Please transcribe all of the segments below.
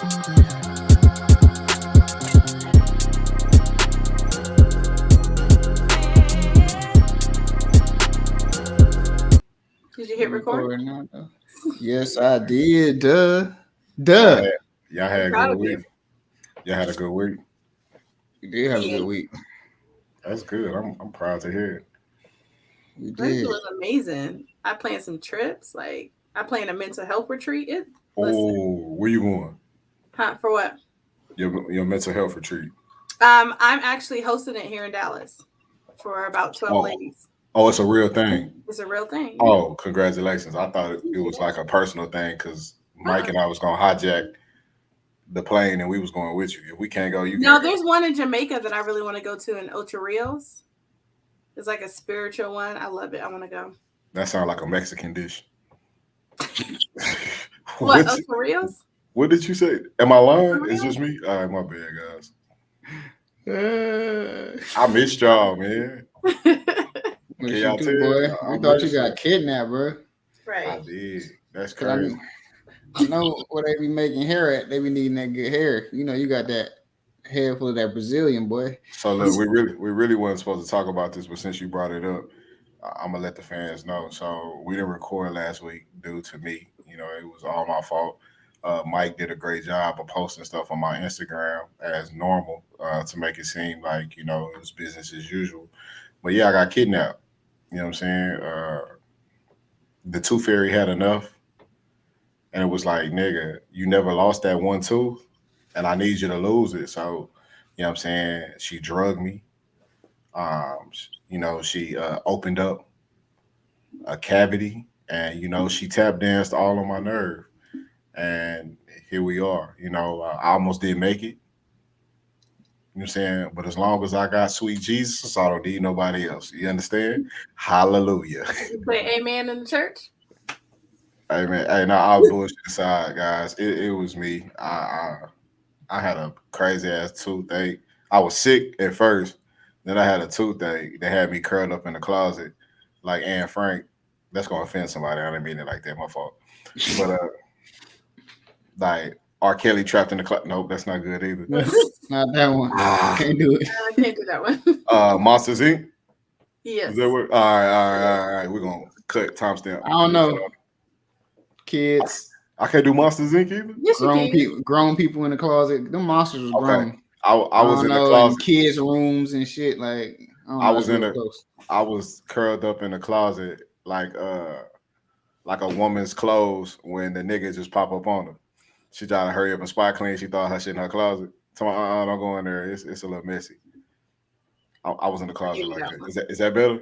Did you hit record? Yes, I did. Duh. Y'all had a good week. Y'all had a good week. We did have a good week. That's good. I'm proud to hear it. We Virtual did. was amazing. I planned some trips. Like I planned a mental health retreat. Where you going? Huh, for what? Your mental health retreat. I'm actually hosting it here in Dallas for about 12 ladies. Oh, it's a real thing. It's a real thing. Yeah. Oh, congratulations. I thought it was like a personal thing because Mike and I was going to hijack the plane and we was going with you. If we can't go, you can't. No, there's one in Jamaica that I really want to go to in Ocho Rios. It's like a spiritual one. I love it. I want to go. That sounds like a Mexican dish. What, Ocho Rios? What did you say? Am I lying? It's just me? All right, my bad, guys. I missed y'all, man. Y'all too, boy. We thought you got kidnapped, bro. Right. I did. That's crazy. I know where they be making hair at. They be needing that good hair. You know, you got that hair full of that Brazilian, boy. So look, we really wasn't supposed to talk about this, but since you brought it up, I'm gonna let the fans know. So we didn't record last week due to me. You know, it was all my fault. Mike did a great job of posting stuff on my Instagram as normal to make it seem like, you know, it was business as usual. But yeah, I got kidnapped. You know what I'm saying? The Tooth Fairy had enough. And it was like, nigga, you never lost that one tooth, and I need you to lose it. So, you know what I'm saying? She drugged me. You know, she opened up a cavity, and, you know, she tap danced all on my nerve. And here we are. You know, I almost didn't make it. You know what I'm saying? But as long as I got sweet Jesus, I don't need nobody else. You understand? Hallelujah. You play amen in the church? Hey man, hey, no, I'll bullshit aside, guys. It was me. I had a crazy ass toothache. I was sick at first, then I had a toothache. They had me curled up in the closet, like Anne Frank. That's gonna offend somebody. I didn't mean it like that. My fault. But like R. Kelly trapped in the closet. Nope, that's not good either. Not that one. Can't do it. I can't do that one. Monsters Inc. Yes. Is that what? All right. We're gonna cut timestamp. I don't know. Kids. I can't do Monsters Inc. either. Yes, grown people in the closet. Them monsters was grown. I was in the closet. Kids' rooms and shit. Like I was curled up in the closet like a woman's clothes when the niggas just pop up on her. She tried to hurry up and spot clean. She thought her shit in her closet. So don't go in there. It's a little messy. I was in the closet like that. Is that better?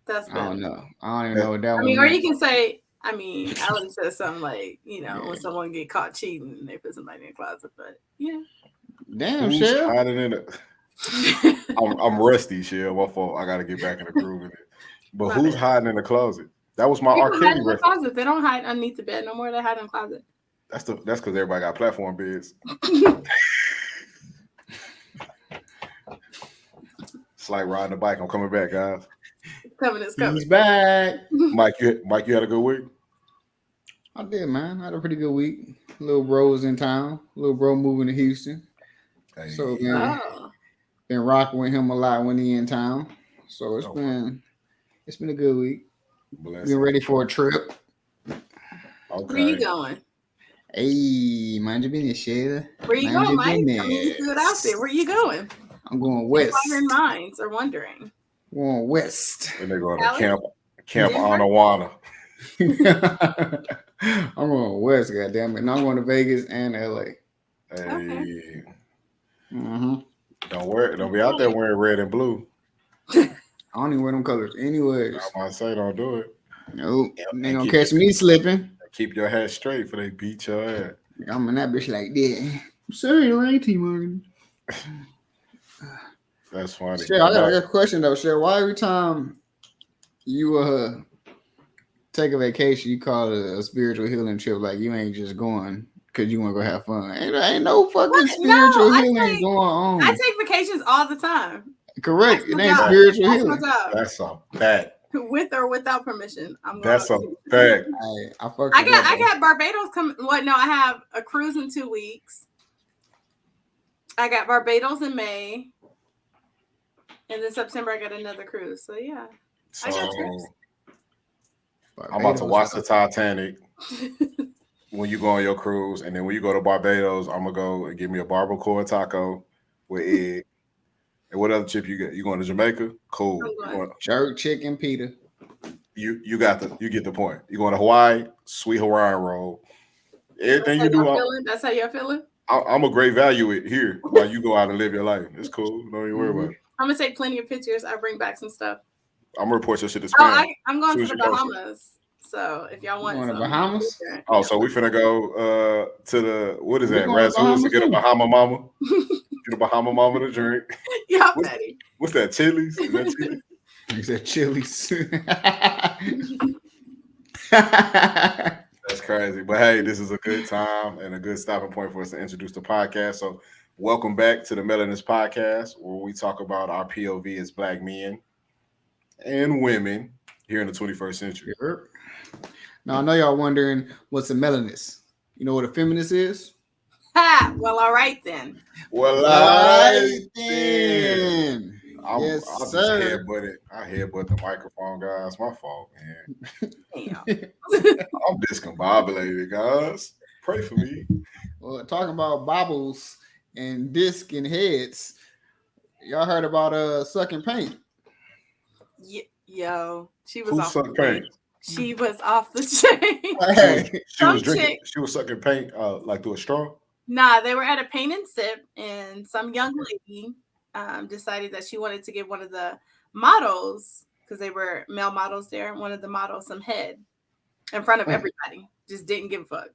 That's better. I don't know. I don't even know what that was. I mean, or you can say. I mean, I would have said something like, you know, when someone get caught cheating and they put somebody in the closet, but yeah. Damn, Shell. Hiding in it. I'm rusty, Shell. My fault. I got to get back in the groove with it. But who's hiding in the closet? That was my R. Kelly reference. In the closet. They don't hide underneath the bed no more. They hide in the closet. That's because everybody got platform beds. It's like riding a bike. I'm coming back, guys. It's coming. He's back. Mike, you had a good week? I did, man. I had a pretty good week. Little bro was in town. Little bro moving to Houston. Hey. So been rocking with him a lot when he in town. So it's been a good week. Been ready for a trip. Okay. Where you going? Hey, mind your business, Shayla. Where you going, Mike? I mean, you threw it out there. Where you going? I'm going west. Wondering minds are wondering. Going west. And they're going to Camp Anawana. I'm going west, goddammit. And I'm going to Vegas and LA. Hey. Okay. Mm-hmm. Don't be out there wearing red and blue. I don't even wear them colors anyways. I might say don't do it. Nope. They gonna catch me slipping. Keep your head straight for they beat your ass. I'm in that bitch like that. I'm sorry, lady, Morgan. That's funny. Sure, I got a question though, Sure. Why every time you take a vacation, you call it a spiritual healing trip? Like you ain't just going because you want to go have fun. Ain't no fucking spiritual healing going on. I take vacations all the time. Correct. It ain't spiritual healing. That's a fact. With or without permission. That's a fact. I got Barbados coming. What? No, I have a cruise in 2 weeks. I got Barbados in May. And then September, I got another cruise. So, yeah. So I got trips. I'm about to watch the Titanic when you go on your cruise. And then when you go to Barbados, I'm going to go and give me a barbacoa taco with egg. And what other chip you get? You going to Jamaica? Cool. Jerk chicken pita. You get the point. You going to Hawaii? Sweet Hawaiian roll. Everything you do. That's how you're feeling? I'm a great value it here while you go out and live your life. It's cool. Don't even worry about it. I'm gonna take plenty of pictures. I bring back some stuff. I'm gonna report your shit to spam. I'm going to the Bahamas. So if y'all want to the Bahamas, so we finna go to the what is that? Razzoos to get a Bahama mama. Get a Bahama mama to drink. Yeah, Betty. What's that? Chili's? Is that Chili's? Is that Chili's? That's crazy. But hey, this is a good time and a good stopping point for us to introduce the podcast. So welcome back to the Malenist Pocast, where we talk about our POV as Black men and women here in the 21st century. Sure. Now, I know y'all wondering what's a melanist. You know what a feminist is? Ha! Well, all right then. Well, then. Yes, sir. I headbutt the microphone, guys. My fault, man. Damn. I'm discombobulated, guys. Pray for me. Well, talking about bobbles and disc and heads, y'all heard about sucking paint? Yo, she was Who off sucked paint? She was off the chain. She was drinking. She was sucking paint like through a straw. Nah, they were at a paint and sip, and some young lady decided that she wanted to give one of the models, because they were male models there, one of the models some head in front of everybody. Just didn't give a fuck.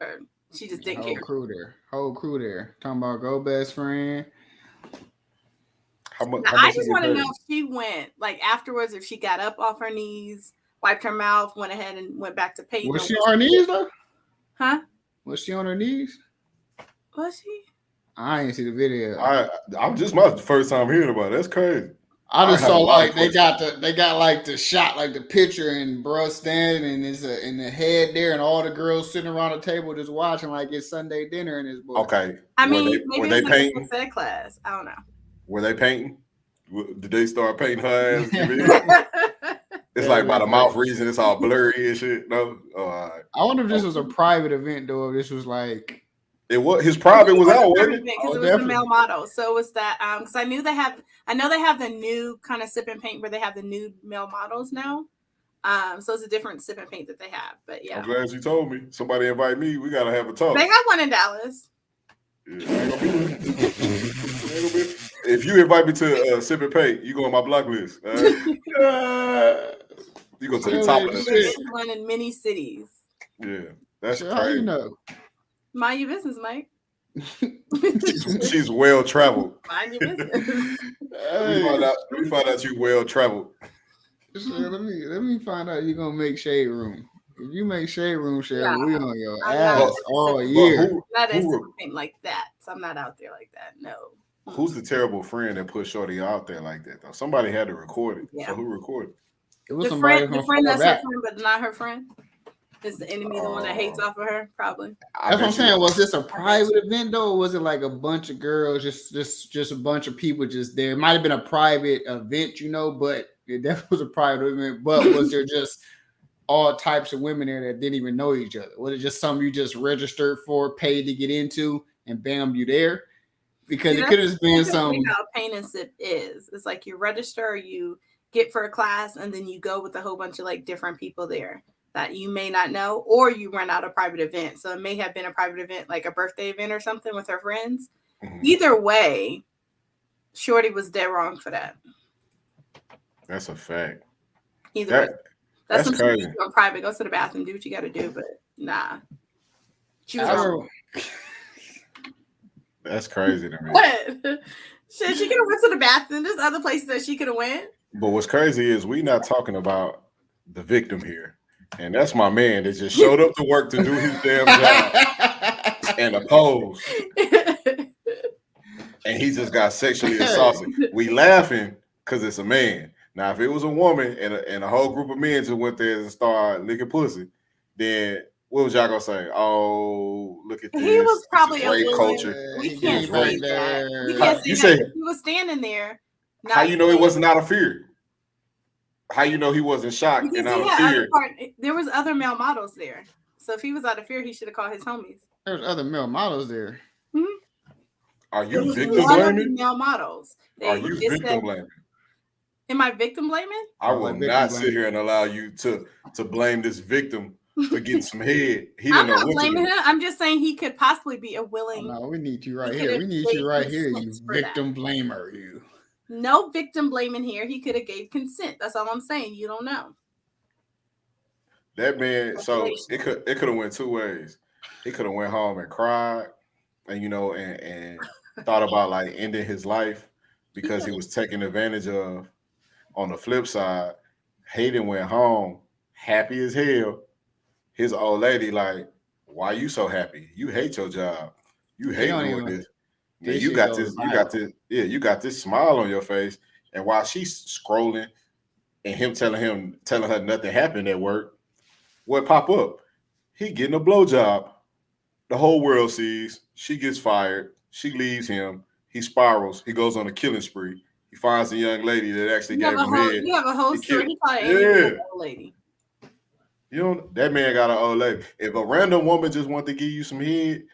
Or she just didn't care. Whole crew there. Talking about go best friend. How much I just want to know if she went, like afterwards, if she got up off her knees, wiped her mouth, went ahead and went back to painting. Was she on her knees though? Huh? Was she on her knees? Was she? I didn't see the video. I'm just my first time hearing about it. That's crazy. I just saw like they got like the shot, like the picture, and bruh standing and is in the head there, and all the girls sitting around the table just watching like it's Sunday dinner in this book. Okay. I mean, were they painting? That class. I don't know. Were they painting? Did they start painting her ass? It's like by the mouth reason it's all blurry and shit. No. I wonder if this was a private event though. If this was like. It was his private was out, wasn't it? Because it was the male model. So it was that because I know they have the new kind of sip and paint where they have the new male models now. So it's a different sip and paint that they have. But yeah. I'm glad you told me. Somebody invite me. We gotta have a talk. They got one in Dallas. Yeah, if you invite me to sip and paint, you go on my block list. Right? You go to the top of the list. There's one in many cities. Yeah, that's crazy. How you know? Mind your business, Mike. She's well traveled. Mind your business. Let me find out you well traveled. Let me find out you're gonna make shade room. If you make shade room, Cheryl, we on your ass all year. Not as something like that. So I'm not out there like that. No. Who's the terrible friend that put Shorty out there like that though? Somebody had to record it. Yeah. So who recorded? It was the friend that's her friend, but not her friend. Is the enemy the one that hates off of her? Probably. That's what I'm saying. Was this a private event though, or was it like a bunch of girls, just a bunch of people just there? It might have been a private event, but it definitely was a private event. But was there just all types of women there that didn't even know each other? Was it just something you just registered for, paid to get into, and bam, you there? Because it could have been some. How paint and sip is. It's like you register, you get for a class, and then you go with a whole bunch of like different people there that you may not know, or you run out a private event. So it may have been a private event, like a birthday event or something with her friends. Mm-hmm. Either way, Shorty was dead wrong for that. That's a fact. Either way. That's something you do in private. Go to the bathroom, do what you got to do, but nah. She was wrong. That's crazy to me. What? Shit, she could have went to the bathroom. There's other places that she could have went. But what's crazy is we not talking about the victim here. And that's my man that just showed up to work to do his damn job and oppose. And he just got sexually assaulted. We laughing because it's a man. Now, if it was a woman and a whole group of men just went there and started licking pussy, then what was y'all gonna say? Oh, look at this. He was probably This is great culture. We can't say that. We can't say You that. say He was standing there. How you know he wasn't out of fear? How you know he wasn't shocked because and out of fear? There was other male models there. So if he was out of fear, he should have called his homies. There was other male models there. Are you victim blaming? Male models. Are you victim blaming? Am I victim blaming? I will not sit here and allow you to blame this victim for getting some head. He didn't know what to do. I'm not blaming him. I'm just saying he could possibly be a willing. Oh, no, we need you right here. We need you right here, you victim blamer. You. No victim blaming here. He could have gave consent. That's all I'm saying. You don't know. That man, so it could have went two ways. He could have went home and cried, and and thought about like ending his life because he was taken advantage of. On the flip side, Hayden went home happy as hell. His old lady like, why you so happy? You hate your job. You hate doing this. Man, you got this smile on your face. And while she's scrolling and him telling her nothing happened at work, what pop up? He getting a blowjob. The whole world sees. She gets fired. She leaves him. He spirals. He goes on a killing spree. He finds a young lady that actually gave him head. You have a whole story. He probably old lady. That man got an old lady. If a random woman just want to give you some head,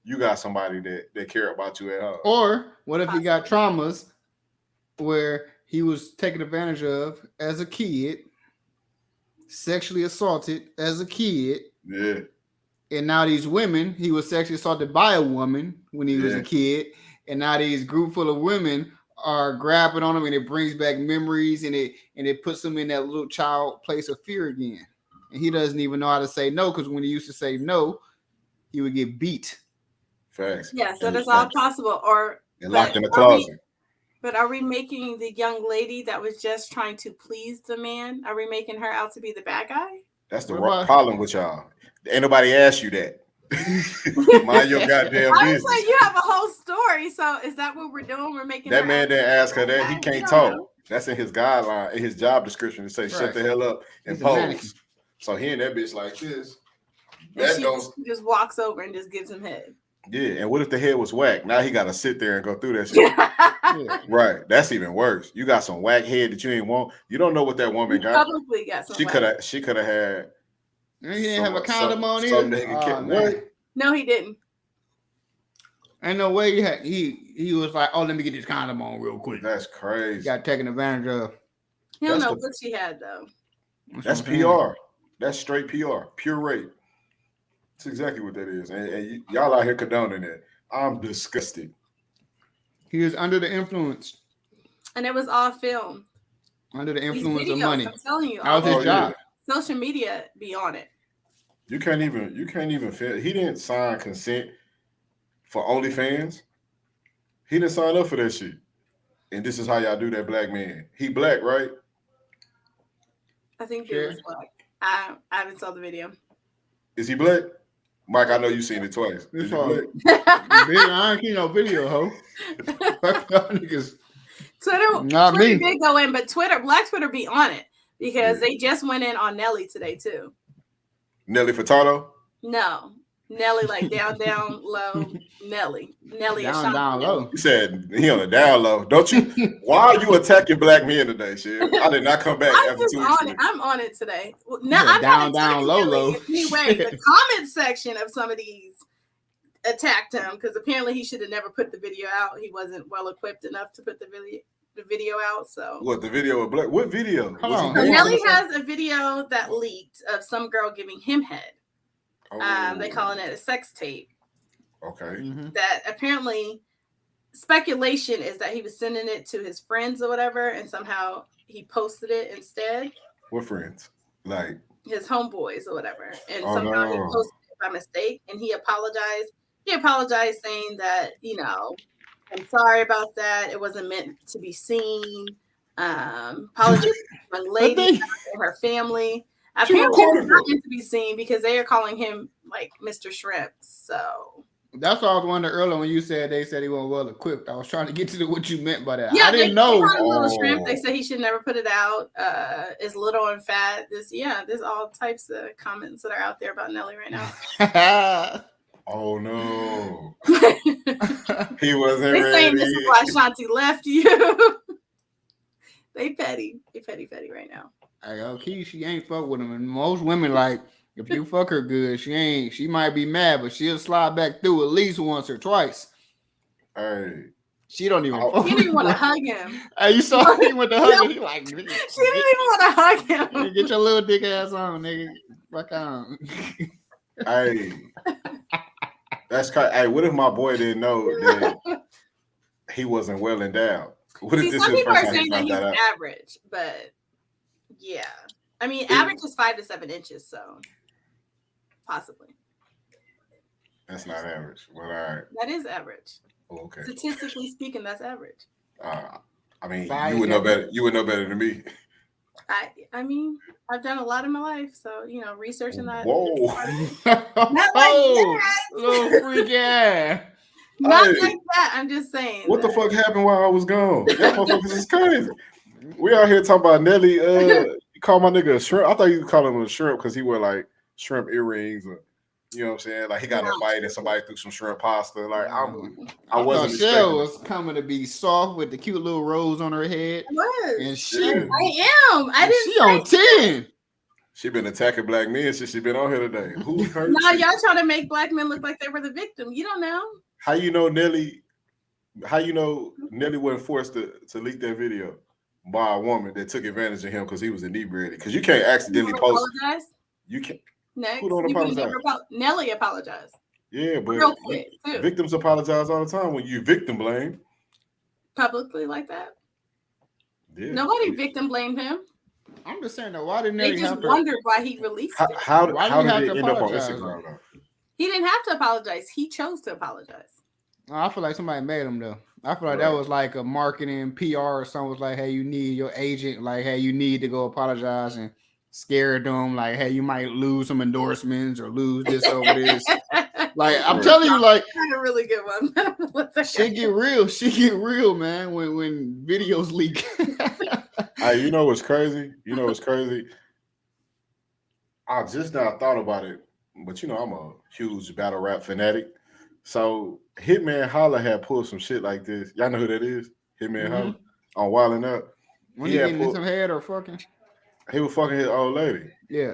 you got somebody that care about you at home. Or what if he got traumas where he was taken advantage of as a kid, sexually assaulted as a kid. Yeah. And now these women, he was sexually assaulted by a woman when he was a kid. And now these group full of women are grabbing on him, and it brings back memories, and it puts him in that little child place of fear again. And he doesn't even know how to say no, because when he used to say no, he would get beat. Facts. Yes, that is all possible. Or locked in the closet. But are we making the young lady that was just trying to please the man? Are we making her out to be the bad guy? That's the problem with y'all. Ain't nobody asked you that. Mind your goddamn business. Like you have a whole story. So is that what we're doing? We're making that man didn't ask her that. He can't talk. That's in his guideline, in his job description to say shut the hell up and pose. So he and that bitch like this. She just walks over and just gives him head. Yeah, and what if the head was whack? Now he got to sit there and go through that shit. Yeah. Right, that's even worse. You got some whack head that you ain't want. You don't know what that woman got. Probably got some. She could have had. He didn't have a condom on either. No, he didn't. Ain't no way he was like, oh, let me get this condom on real quick. That's crazy. He got taken advantage of. He don't know what she had though. That's PR. That's straight PR. Pure rape. That's exactly what that is. And y'all out here condoning it. I'm disgusted. He was under the influence. And it was all filmed. Under the influence of money. I'm telling you. That was his job. Social media be on it. You can't even feel. He didn't sign consent for OnlyFans. He didn't sign up for that shit. And this is how y'all do that, black man. He black, right? I think he was black. I haven't saw the video. Is he black? Mike, I know you've seen it twice. Is he black? I ain't seen no video, ho. Twitter did go in, but Black Twitter be on it because they just went in on Nelly today too. Nelly Furtado? No. Nelly like down low. Nelly down low. You said he on the down low. Don't you? Why are you attacking black men today, shit? I did not come back after 2 weeks. I'm on it today. Now I'm down low. Anyway, the comment section of some of these attacked him because apparently he should have never put the video out. He wasn't well equipped enough to put the video out. So what, the video of black? What video? Nelly has a video that leaked of some girl giving him head. They calling it a sex tape. Okay. Mm-hmm. That apparently speculation is that he was sending it to his friends or whatever, and somehow he posted it instead. What friends? Like his homeboys or whatever, and somehow he posted it by mistake, and he apologized. He apologized, saying that I'm sorry about that. It wasn't meant to be seen. Apologies to the young lady and her family. Apparently, it's not meant to be seen because they are calling him like Mr. Shrimp. So That's what I was wondering earlier when you said they said he wasn't well equipped. I was trying to get to what you meant by that. Yeah, I didn't know. They called him Little Shrimp. They said he should never put it out. It's little and fat. There's all types of comments that are out there about Nelly right now. Oh no. He wasn't They ready. saying this is why Shanti left you. They petty right now. Like, okay, she ain't fuck with him. And most women, like, if you fuck her good, she might be mad, but she'll slide back through at least once or twice. Hey. She don't even He didn't even want to hug him. Hey, you saw him with the hug. He like, she didn't even want to hug him. Get your little dick ass on, nigga. Fuck on. Hey. That's kind. Hey, what if my boy didn't know that he wasn't well endowed? What if this some is people first are time he saying that found he's that out? average, but yeah. I mean, average is 5 to 7 inches, so possibly. That's not average. Well, all right. That is average. Okay. Statistically speaking, that's average. I mean, 5 you would know better. You would know better than me. I mean, I've done a lot in my life, so researching that. Whoa. Not like that. Little freak ass. Not like that. I'm just saying. What the fuck happened while I was gone? Y'all motherfuckers is crazy. We out here talking about Nelly. You call my nigga a shrimp. I thought you call him a shrimp because he wear like shrimp earrings, or you know what I'm saying? Like he got in a fight and somebody threw some shrimp pasta. Like I wasn't. Michelle was coming to be soft with the cute little rose on her head. And she, I am. I didn't. She on 10. She been attacking black men since she been on here today. Who hurt? No, y'all trying to make black men look like they were the victim. You don't know. How you know Nelly? How you know Nelly wasn't forced to leak that video by a woman that took advantage of him because he was inebriated? Because you can't accidentally post. Apologize. You can't. Next, Who don't apologize? Nelly apologized. Yeah, but real quick too. Victims apologize all the time when you victim blame Publicly like that. Yeah. Nobody victim blamed him. I'm just saying that why didn't they just wondered why he released it? How did it end up on Instagram though? He didn't have to apologize. He chose to apologize. I feel like somebody made him though. I feel like that was like a marketing PR or something. Was like, hey, you need your agent. Like, hey, you need to go apologize and scare them. Like, hey, you might lose some endorsements or lose this over this. Like, I'm telling you, like, a really good one. She get real. She get real, man. When videos leak. Hey, you know what's crazy? You know what's crazy? I just now thought about it, but you know I'm a huge battle rap fanatic. So Hitman Holla had pulled some shit like this. Y'all know who that is? Hitman Holla on Wildin' Up. When he getting in some head or fucking? He was fucking his old lady. Yeah.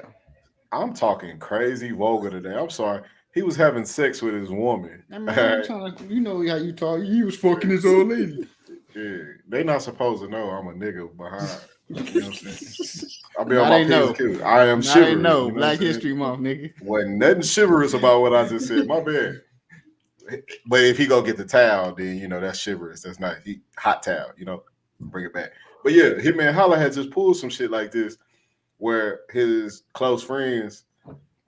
I'm talking crazy vulgar today. I'm sorry. He was having sex with his woman. Man, you know how you talk. He was fucking his old lady. Yeah, they not supposed to know I'm a nigga behind. You know what I'm saying? I'll be Now on my they know. kids. I am chivalrous. They know. You know Black History Month, nigga. Wasn't nothing chivalrous about what I just said. My bad. But if he go get the towel, then you know that's chivalrous. That's not hot towel. You know, bring it back. But yeah, Hitman Holla had just pulled some shit like this, where his close friends,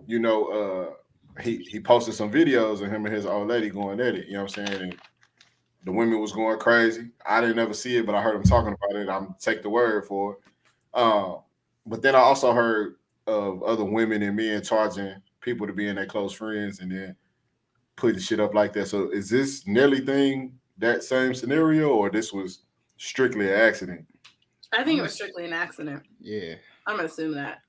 you know, he posted some videos of him and his old lady going at it. You know what I'm saying? And the women was going crazy. I didn't ever see it, but I heard him talking about it. I'm take the word for it. But then I also heard of other women and men charging people to be in their close friends and then put the shit up like that. So is this Nelly thing that same scenario, or this was strictly an accident? I think it was strictly an accident. Yeah. I'm gonna assume that.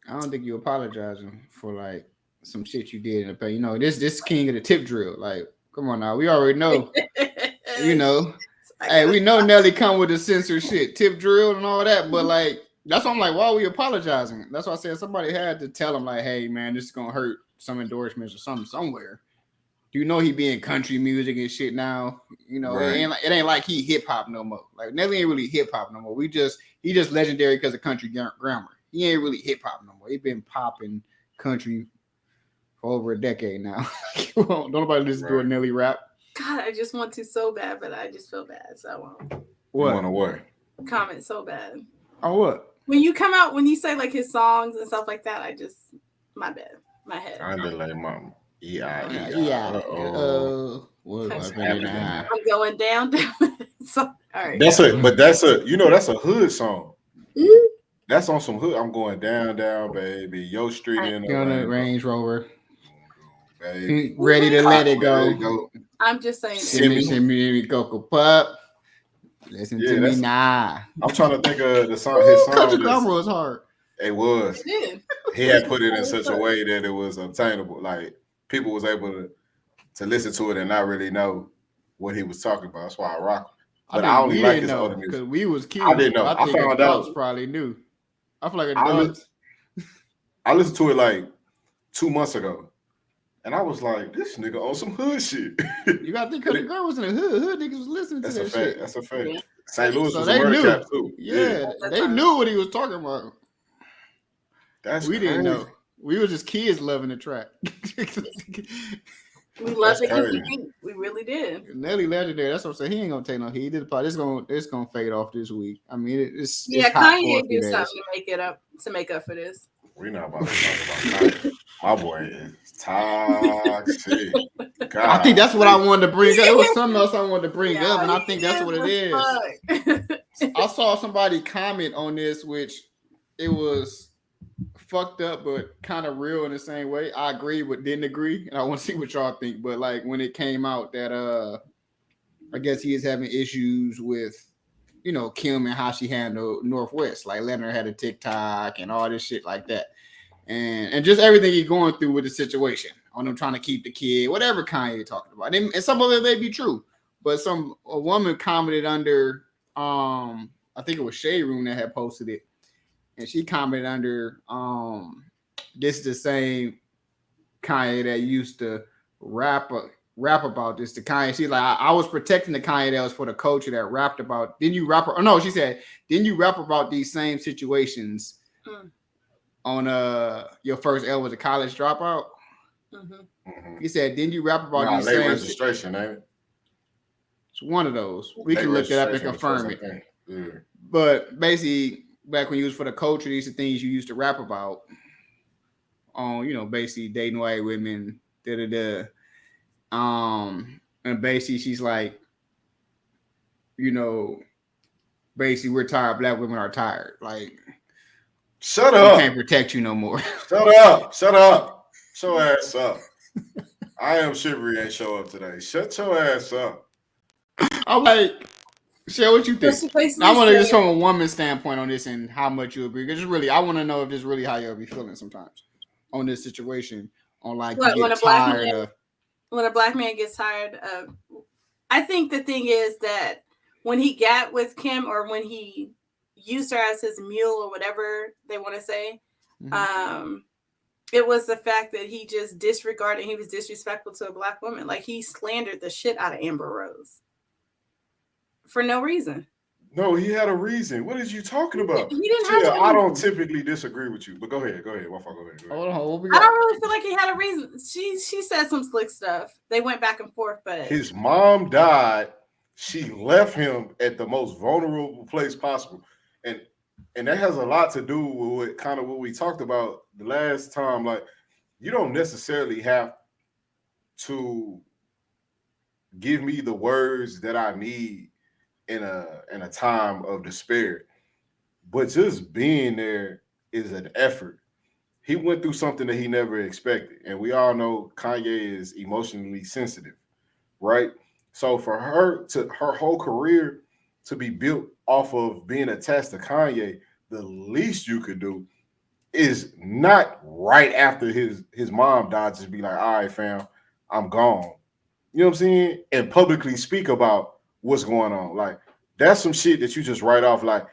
I don't think you apologizing for like some shit you did in the past. You know, this king of the tip drill. Like, come on now. We already know. You know. Hey, we know Nelly come with the censor shit, tip drill and all that, but like that's why I'm like, why are we apologizing? That's why I said somebody had to tell him, like, hey man, this is gonna hurt some endorsements or something somewhere. Do you know he be in country music and shit now? You know, right. it ain't like he hip hop no more. Like Nelly ain't really hip hop no more. He just legendary because of country grammar. He ain't really hip hop no more. He been popping country for over a decade now. Don't nobody listen to a Nelly rap. God, I just want to so bad, but I just feel bad, so I won't. What? You want to what? Comment so bad. Oh, what? When you say like his songs and stuff like that, I just my bad, my head. I did like mama. Yeah. What's happening now? I'm going down. So, all right. That's a hood song. Mm-hmm. That's on some hood. I'm going down, baby. Yo Street in the Range Rover. baby. Ready to let it go. I'm just saying. Shimmy, Cocoa Pup. Listen to me now. I'm trying to think of the song. His song. Country Grammar was hard. It was. It did. He had put it in such a way that it was obtainable. Like people was able to listen to it and not really know what he was talking about. That's why I rock him. But I only like his older music because we was kids. I didn't know. I think found adults out. Probably knew. I feel like adults. I listened to it like 2 months ago, and I was like, "This nigga on some hood shit." You got to think because the girl was in the hood. Hood niggas was listening to that shit. That's a fact. Yeah. St. Louis was a murder cap too. Yeah, they knew what he was talking about. We didn't know. We were just kids loving the track. We loved it. We really did. Nelly legendary. That's what I'm saying. He ain't gonna take no heat. It's gonna fade off this week. I mean, it's Kanye do something to make up for this. We're not about to talk about Kanye. My boy is toxic. God. I think that's what I wanted to bring up. It was something else I wanted to bring up, and I think that's what it is. I saw somebody comment on this, which it was fucked up, but kind of real in the same way. I agree, but didn't agree, and I want to see what y'all think. But like when it came out that I guess he is having issues with, Kim and how she handled Northwest, like letting her have a TikTok and all this shit like that, and just everything he's going through with the situation on him trying to keep the kid, whatever Kanye talking about, and some of it may be true, but a woman commented under, I think it was Shade Room that had posted it. And she commented under, this is the same Kanye that used to rap about this to Kanye. She's like, I was protecting the Kanye that was for the culture that rapped about. Didn't you rap? No, she said, didn't you rap about these same situations on your first album as a college dropout? Mm-hmm. He said, didn't you rap about these same registration, ain't it? It's one of those. We can look it up and confirm it. Yeah. But basically, back when you was for the culture, these are things you used to rap about on, basically dating white women, and basically she's like, basically we're tired, black women are tired. Like, shut up. We can't protect you no more. Shut up. Show your ass up. I am Shivery ain't show up today. Shut your ass up. I'm like, share what you think. I want to just from a woman's standpoint on this and how much you agree. Because really, I want to know if this is really how you'll be feeling sometimes on this situation. On like when a black man gets tired of. I think the thing is that when he got with Kim or when he used her as his mule or whatever they want to say, it was the fact that he just disregarded. He was disrespectful to a black woman. Like he slandered the shit out of Amber Rose. For no reason. No, he had a reason. What is you talking about? He didn't have a reason. I don't typically disagree with you, but go ahead. Waffle, go ahead. Hold on, I don't really feel like he had a reason. She said some slick stuff. They went back and forth, but his mom died. She left him at the most vulnerable place possible, and that has a lot to do with what we talked about the last time. Like, you don't necessarily have to give me the words that I need in a time of despair, but just being there is an effort. He went through something that he never expected, and we all know Kanye is emotionally sensitive, right? So for her whole career to be built off of being attached to Kanye, the least you could do is not right after his mom died just be like, all right, fam, I'm gone. You know what I'm saying? And publicly speak about what's going on. Like, that's some shit that you just write off. Like,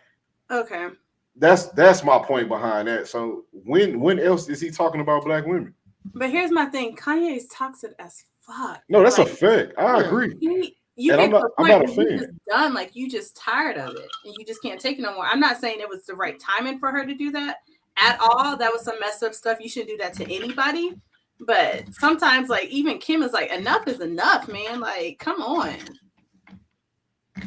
okay, that's my point behind that. So when else is he talking about black women? But here's my thing: Kanye is toxic as fuck. No, that's a fact. I agree. I'm not a fan. Done. Like, you just tired of it, and you just can't take it no more. I'm not saying it was the right timing for her to do that at all. That was some messed up stuff. You shouldn't do that to anybody. But sometimes, like, even Kim is like, enough is enough, man. Like, come on.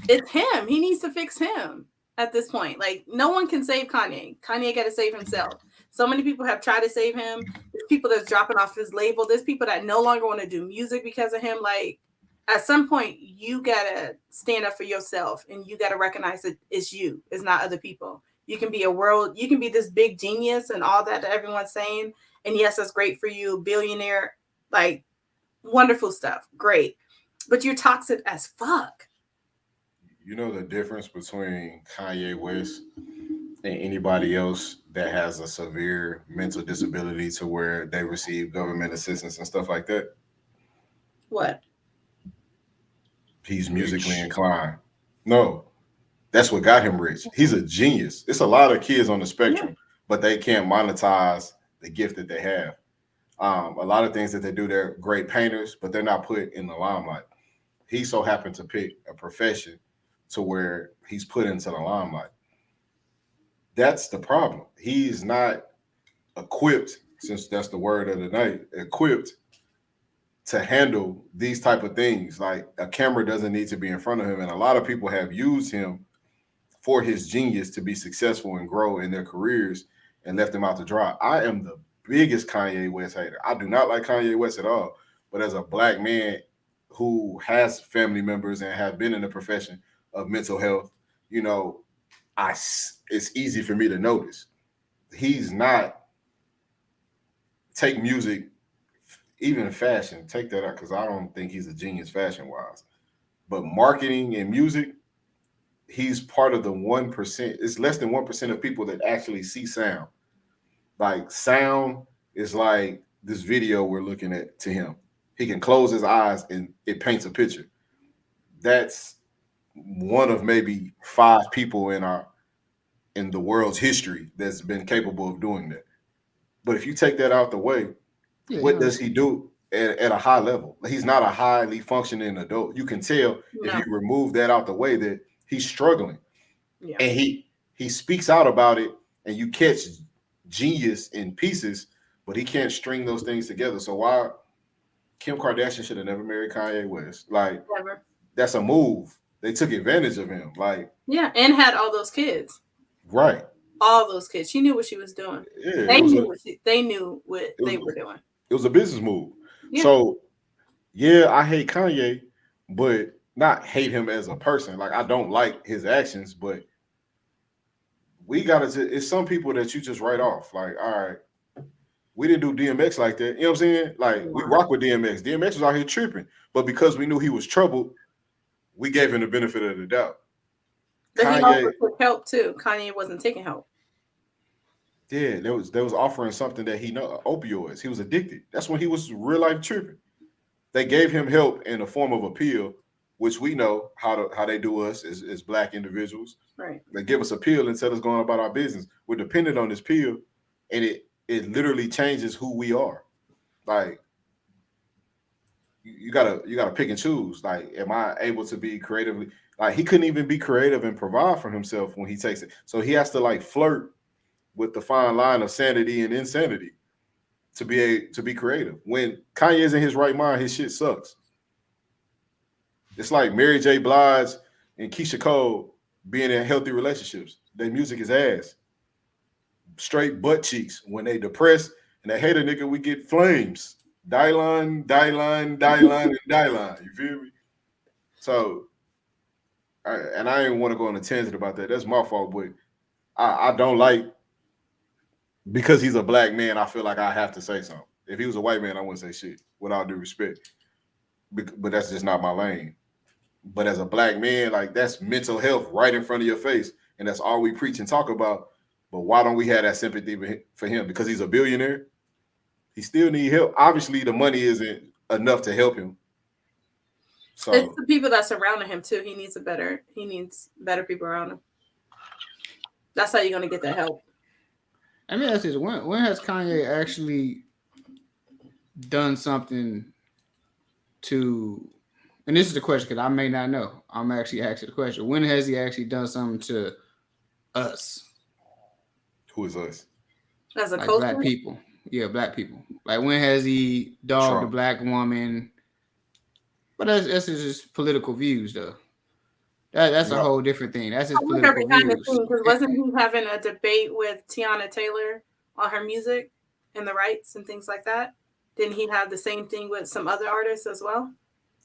It's him. He needs to fix him at this point. Like, no one can save Kanye. Kanye got to save himself. So many people have tried to save him. There's people that's dropping off his label. There's people that no longer want to do music because of him. Like, at some point, you got to stand up for yourself, and you got to recognize that it's you. It's not other people. You can be this big genius and all that everyone's saying. And yes, that's great for you, billionaire. Like, Wonderful stuff. Great. But you're toxic as fuck. You know the difference between Kanye West and anybody else that has a severe mental disability to where they receive government assistance and stuff like that? What? He's musically Rich. inclined. No, that's what got him rich. He's a genius. It's a lot of kids on the Yeah. spectrum, but they can't monetize the gift that they have. A lot of things that they do, they're great painters, but they're not put in the limelight. He so happened to pick a profession to where he's put into the limelight. That's the problem. He's not equipped, since that's the word of the night, equipped to handle these type of things. Like a camera doesn't need to be in front of him, and a lot of people have used him for his genius to be successful and grow in their careers and left them out to dry. I am the biggest Kanye West hater. I do not like Kanye West at all. But as a black man who has family members and have been in the profession of mental health, you know, it's easy for me to notice. He's not take music, even fashion, take that out because I don't think he's a genius fashion wise. But marketing and music, he's part of the 1%. It's less than 1% of people that actually see sound. Like sound is like this video we're looking at to him. He can close his eyes and it paints a picture. That's one of maybe 5 people in the world's history that's been capable of doing that. But if you take that out the way, what does he do at a high level? He's not a highly functioning adult. You can tell if you remove that out the way that he's struggling. Yeah. And he speaks out about it, and you catch genius in pieces, but he can't string those things together. So why Kim Kardashian should have never married Kanye West? Like, never. That's a move. They took advantage of him. Like, yeah, and had all those kids. Right. All those kids. She knew what she was doing. Yeah, they knew what they were doing. It was a business move. Yeah. So, yeah, I hate Kanye, but not hate him as a person. Like, I don't like his actions, but we it's some people that you just write off. Like, all right, we didn't do DMX like that. You know what I'm saying? Like, we rock with DMX. DMX was out here tripping, but because we knew he was troubled, we gave him the benefit of the doubt. But Kanye, he also took help too. Kanye wasn't taking help. Yeah, they was offering something that he know, opioids. He was addicted. That's when he was real life tripping. They gave him help in the form of a pill, which we know how they do us as black individuals. Right. They give us a pill and tell us going about our business. We're dependent on this pill, and it literally changes who we are. Like, you gotta pick and choose. Like, am I able to be creatively? Like, he couldn't even be creative and provide for himself when he takes it. So he has to like flirt with the fine line of sanity and insanity to be creative. When Kanye's in his right mind, his shit sucks. It's like Mary J. Blige and Keisha Cole being in healthy relationships. Their music is ass. Straight butt cheeks. When they depressed and they hate a nigga, we get flames. Die-line, and die-line. You feel me? So, I didn't want to go on a tangent about that. That's my fault, but I don't like, because he's a black man, I feel like I have to say something. If he was a white man, I wouldn't say shit, with all due respect. But that's just not my lane. But as a black man, like, that's mental health right in front of your face, and that's all we preach and talk about. But why don't we have that sympathy for him? Because he's a billionaire? He still need help. Obviously, the money isn't enough to help him. So it's the people that surrounded him too. He needs better people around him. That's how you're gonna get that help. I mean, that's this. When has Kanye actually done something to? And this is the question, because I may not know. I'm actually asking the question. When has he actually done something to us? Who is us? As a like culture? Black people. Yeah, black people. Like, when has he dogged a black woman? But that's his political views, though. That's a whole different thing. That's his political views. Because wasn't he having a debate with Tiana Taylor on her music and the rights and things like that? Didn't he have the same thing with some other artists as well?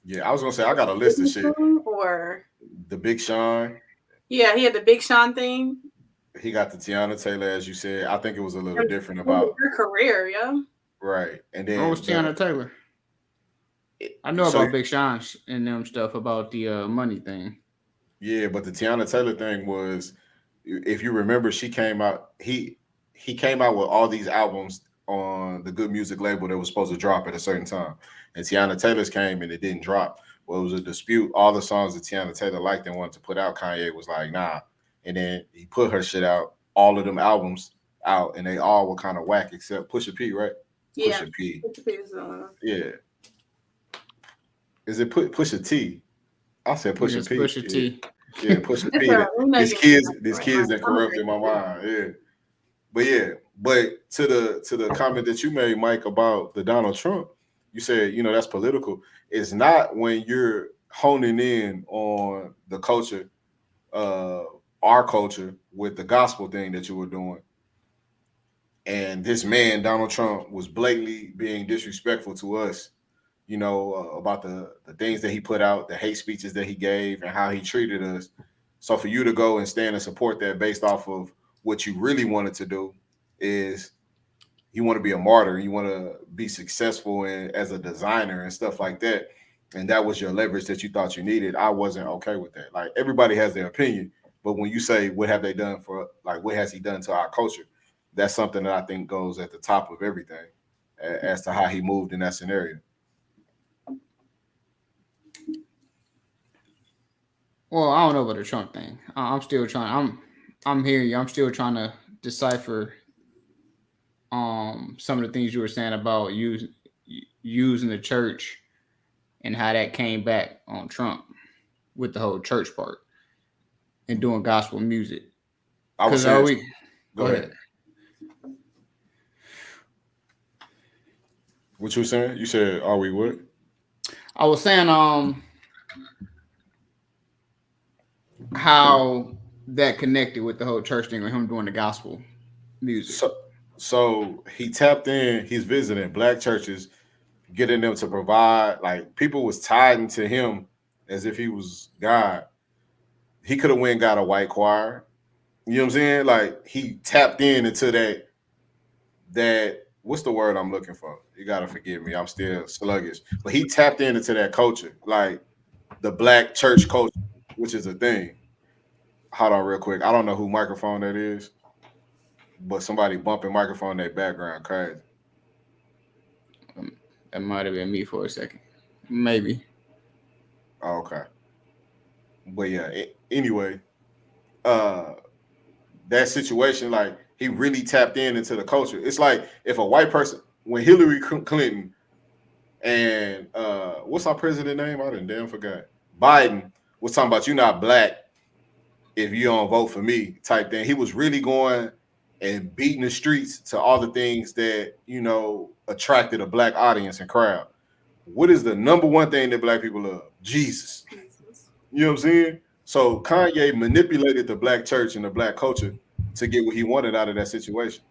Yeah, I was gonna say I got a list of shit. Or the Big Sean. Yeah, he had the Big Sean thing. He got the Tiana Taylor, as you said. I think it was a little different about her career, yeah. Right, and then what was Tiana Taylor? I know So about Big Sean and them stuff about the money thing. yeah, but the Tiana Taylor thing was, if you remember, she came out. He came out with all these albums on the Good Music label that was supposed to drop at a certain time, and Tiana Taylor's came and it didn't drop. Well, it was a dispute. All the songs that Tiana Taylor liked and wanted to put out, Kanye was like, nah. And then he put her shit out, all of them albums out, and they all were kind of whack except Pusha P, right? Yeah. Pusha P. Pusha P was the one. Yeah. Is it Pusha T? I said Pusha P. Pusha T. Yeah, Pusha P. These kids that corrupted my mind. Yeah. But to the comment that you made, Mike, about the Donald Trump, you said, that's political. It's not when you're honing in on the culture, our culture, with the gospel thing that you were doing. And this man, Donald Trump, was blatantly being disrespectful to us, about the things that he put out, the hate speeches that he gave, and how he treated us. So for you to go and stand and support that based off of what you really wanted to do is you want to be a martyr, you want to be successful as a designer and stuff like that. And that was your leverage that you thought you needed. I wasn't okay with that. Like, everybody has their opinion, but when you say, what have they done what has he done to our culture? That's something that I think goes at the top of everything as to how he moved in that scenario. Well, I don't know about the Trump thing. I'm still trying. I'm hearing you. I'm still trying to decipher some of the things you were saying about using the church and how that came back on Trump with the whole church part and doing gospel music. I was saying, go ahead. What you were saying? You said, are we what? I was saying how that connected with the whole church thing with him doing the gospel music. So he tapped in, he's visiting black churches, getting them to provide, like, people was tied to him as if he was God. He could have went and got a white choir. You know what I'm saying? Like, he tapped into that what's the word I'm looking for? You gotta forgive me. I'm still sluggish. But he tapped into that culture, like the black church culture, which is a thing. Hold on real quick. I don't know who microphone that is, but somebody bumping microphone in their background crazy. That might have been me for a second. Maybe. Oh, okay. But yeah, anyway, that situation, like, he really tapped into the culture. It's like if a white person, when Hillary Clinton and what's our president name? I done damn forgot. Biden was talking about, you're not black if you don't vote for me type thing. He was really going and beating the streets to all the things that, attracted a black audience and crowd. What is the number one thing that black people love? Jesus. You know what I'm saying? So Kanye manipulated the black church and the black culture to get what he wanted out of that situation.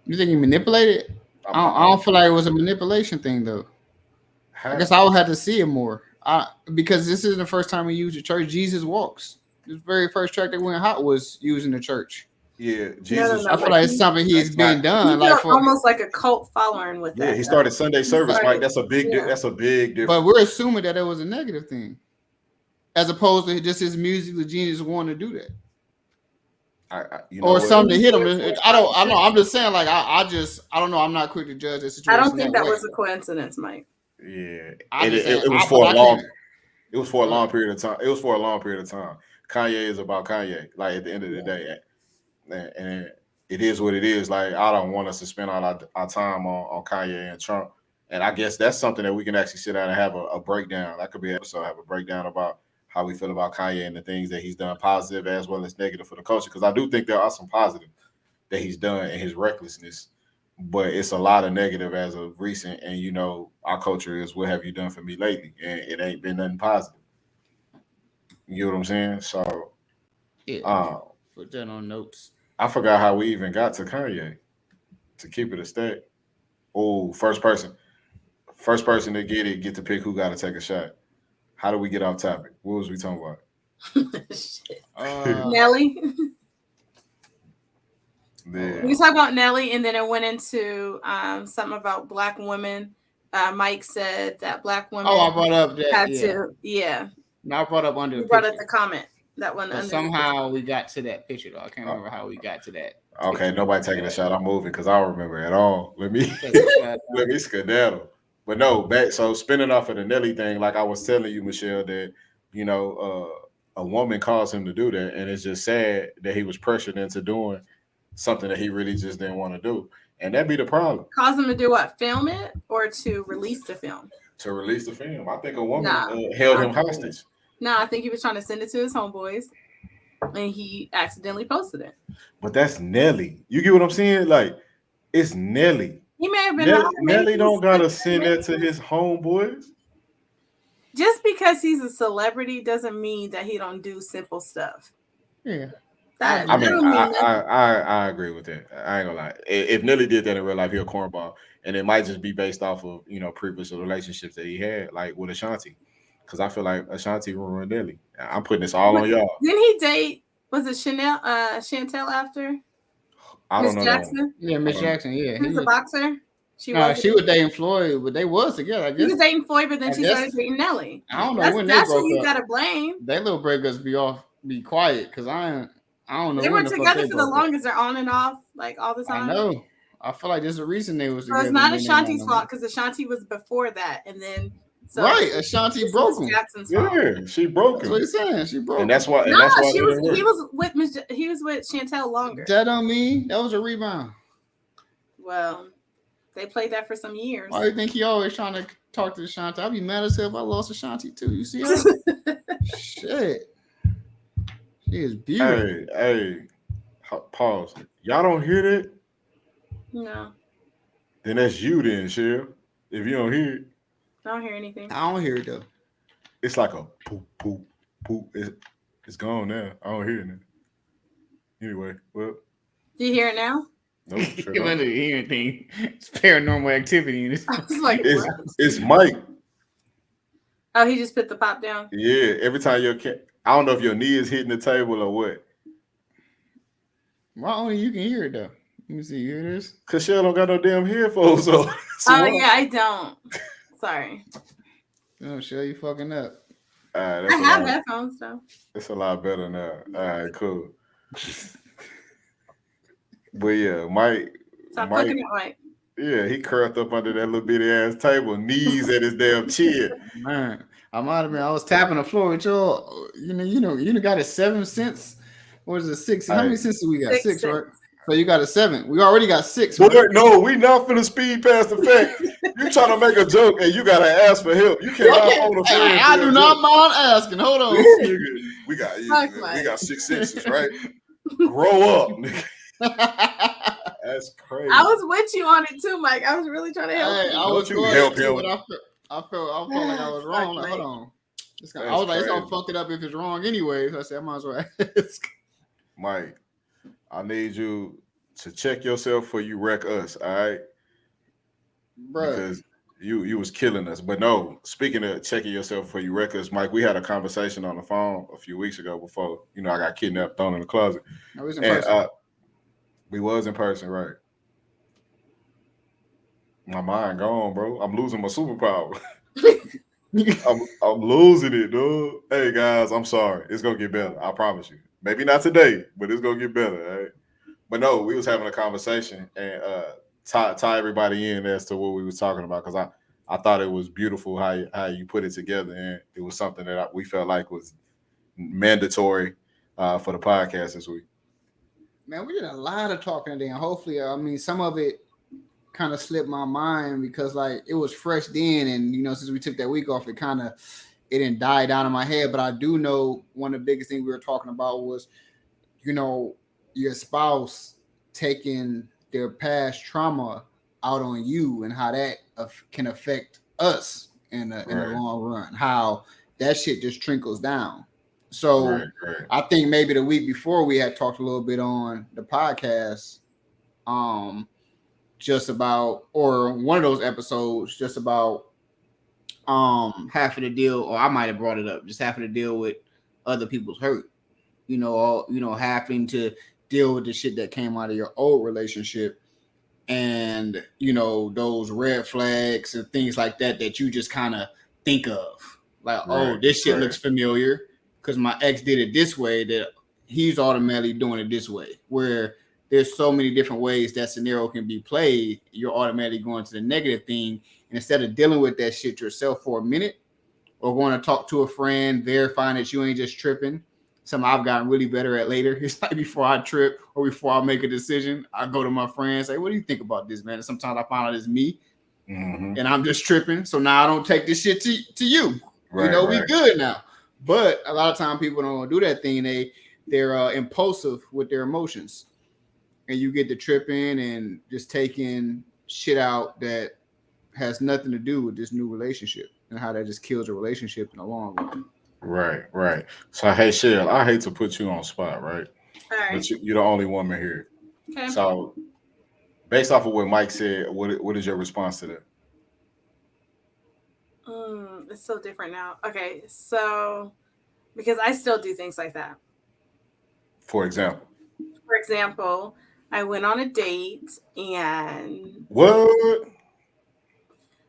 You think he manipulated? I don't feel like it was a manipulation thing, though. I guess I would have to see it more. Because this isn't the first time we used the church. Jesus Walks. The very first track that went hot was using the church. Yeah, Jesus. I feel like it's something he's been done. Like almost like a cult following with that. Yeah, he started Sunday service, Mike. That's a big difference. But we're assuming that it was a negative thing, as opposed to just his musical genius wanting to do that. Or something to hit him. I don't know. I'm just saying, like, I don't know. I'm not quick to judge this situation. I don't think that was a coincidence, Mike. Yeah, it was for a long. It was for a long period of time. It was for a long period of time. Kanye is about Kanye. Like, at the end of the day, and it is what it is. Like, I don't want us to spend all our time on Kanye and Trump. And I guess that's something that we can actually sit down and have a breakdown. That could be an episode. Have a breakdown about how we feel about Kanye and the things that he's done, positive as well as negative for the culture. Because I do think there are some positive that he's done in his recklessness, but it's a lot of negative as of recent. And, our culture is, what have you done for me lately? And it ain't been nothing positive. You know what I'm saying? So, put that on notes. I forgot how we even got to Kanye. To keep it a stack. Oh, first person to get to pick who got to take a shot. How do we get off topic? What was we talking about? Nelly. We talked about Nelly, and then it went into something about black women Mike said that black women. Oh, I brought up that. Had Yeah. to. Yeah. No, I brought up under You the brought picture. up the comment. That one. But somehow we got to that picture though. I can't remember how we got to that. Okay, picture. nobody taking a shot. I'm moving because I don't remember at all. Let me let me skedaddle. But no, back. So spinning off of the Nelly thing, like I was telling you, Michelle, that you know, a woman caused him to do that, and it's just sad that he was pressured into doing something that he really just didn't want to do, and that be the problem. Cause him to do what? Film it or to release the film? To release the film, I think a woman Nah, held him hostage. No, I think he was trying to send it to his homeboys, and he accidentally posted it. But that's Nelly. You get what I'm saying? Like, it's Nelly. He may have been. Nelly don't gotta send that to his homeboys. Just because he's a celebrity doesn't mean that he don't do simple stuff. Yeah. I agree with that. I ain't gonna lie. If Nelly did that in real life, he'll cornball, and it might just be based off of previous relationships that he had, like with Ashanti. Because I feel like Ashanti ruined Nelly. I'm putting this all on y'all. Didn't he date? Was it Chantel after? I don't know. Jackson? Yeah, Miss Jackson. Yeah, he was a boxer. She was dating Floyd, but they was together. I guess he was dating Floyd, but then she started dating Nelly. I don't know when they broke up. That's who you gotta blame. They little breakups be quiet because I don't know. They were together for the longest. They're on and off like all the time. I know. I feel like there's a reason they was together. So it's not Ashanti's fault because Ashanti was before that, and then. So right, Ashanti broke him. Yeah, she broke him. That's what he's saying. She broke him. And that's why. No, that's why he was with Chantel longer. That don't mean that was a rebound. Well, they played that for some years. Why do you think he always trying to talk to Ashanti? I'd be mad as hell if I lost Ashanti too. You see her? Shit. She is beautiful. Hey, pause. Y'all don't hear that? No. Then that's you then, Shell. If you don't hear it. I don't hear anything. I don't hear it though. It's like a poop, poop, poop. It's gone now. I don't hear it now. Anyway, well. Do you hear it now? Nope. Sure you don't hear anything. It's paranormal activity. I was like, it's Mike. Oh, he just put the pop down? Yeah. Every time I don't know if your knee is hitting the table or what. Why only you can hear it though? Let me see. You hear this? Cause Shell don't got no damn headphones on. Yeah, I don't. Sorry. Oh, Shell, you fucking up. I have headphones though. It's a lot better now. All right, cool. But yeah, Mike. Stop fucking it, Mike. Yeah, he curled up under that little bitty ass table, knees at his damn chin. Man, I might have been. I was tapping the floor with y'all. You got a 7 cents. What is it? 6? How many cents do we got? Six, right? So you got a 7. We already got 6. Right? No, we not finna speed past the fact. You trying to make a joke and you gotta ask for help. You can't on the phone. I do not mind asking. Hold on. we got 6 senses, right? Grow up, nigga. That's crazy. I was with you on it too, Mike. I was really trying to help you. I was you help him. But I felt like I was wrong. Like, hold on. I was like, it's gonna fuck it up if it's wrong anyway. So I said, I might as well ask. Mike, I need you to check yourself before you wreck us, all right? Bro. Because you was killing us. But no, speaking of checking yourself before you wreck us, Mike, we had a conversation on the phone a few weeks ago before, I got kidnapped, thrown in the closet. No, we was in person. We was in person, right? My mind gone, bro. I'm losing my superpower. I'm losing it, dude. Hey guys, I'm sorry. It's gonna get better. I promise you. Maybe not today, but it's gonna get better. All right? But no, we was having a conversation and tie everybody in as to what we was talking about because I thought it was beautiful how you put it together, and it was something that we felt like was mandatory for the podcast this week. Man, we did a lot of talking today, and hopefully, some of it kind of slipped my mind because like it was fresh then, and since we took that week off, it didn't die down in my head. But I do know one of the biggest things we were talking about was, your spouse taking their past trauma out on you and how that can affect us in the long run. How that shit just trickles down. So right. I think maybe the week before we had talked a little bit on the podcast, just about, or one of those episodes, just about half of the deal, or I might have brought it up, just half of the deal with other people's hurt. Having to deal with the shit that came out of your old relationship. and those red flags and things like that you just kind of think of, like, oh, this shit looks familiar because my ex did it this way, that he's automatically doing it this way. Where there's so many different ways that scenario can be played, you're automatically going to the negative thing, and instead of dealing with that shit yourself for a minute, or going to talk to a friend, verifying that you ain't just tripping. Something I've gotten really better at later. It's like before I trip or before I make a decision, I go to my friend and say, what do you think about this, man? And sometimes I find out it's me and I'm just tripping. So now I don't take this shit to you. We good now. But a lot of times people don't do that thing. They're impulsive with their emotions. And you get to tripping and just taking shit out that has nothing to do with this new relationship, and how that just kills a relationship in the long run. Right. So, hey, Shell, I hate to put you on spot, right? All right. But you're the only woman here. Okay. So, based off of what Mike said, what is your response to that? It's so different now. Okay, so because I still do things like that. For example, I went on a date and what?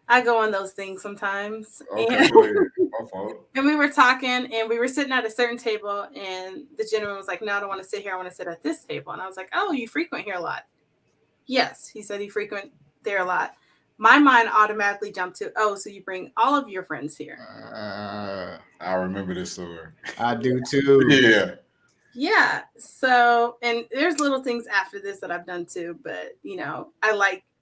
I go on those things sometimes. Okay, go ahead. My fault. And we were talking, and we were sitting at a certain table, and the gentleman was like, no, I don't want to sit here. I want to sit at this table. And I was like, oh, you frequent here a lot? Yes. He said he frequent there a lot. My mind automatically jumped to, oh, so you bring all of your friends here. I remember this story. I do too. Yeah. So, and there's little things after this that I've done too, but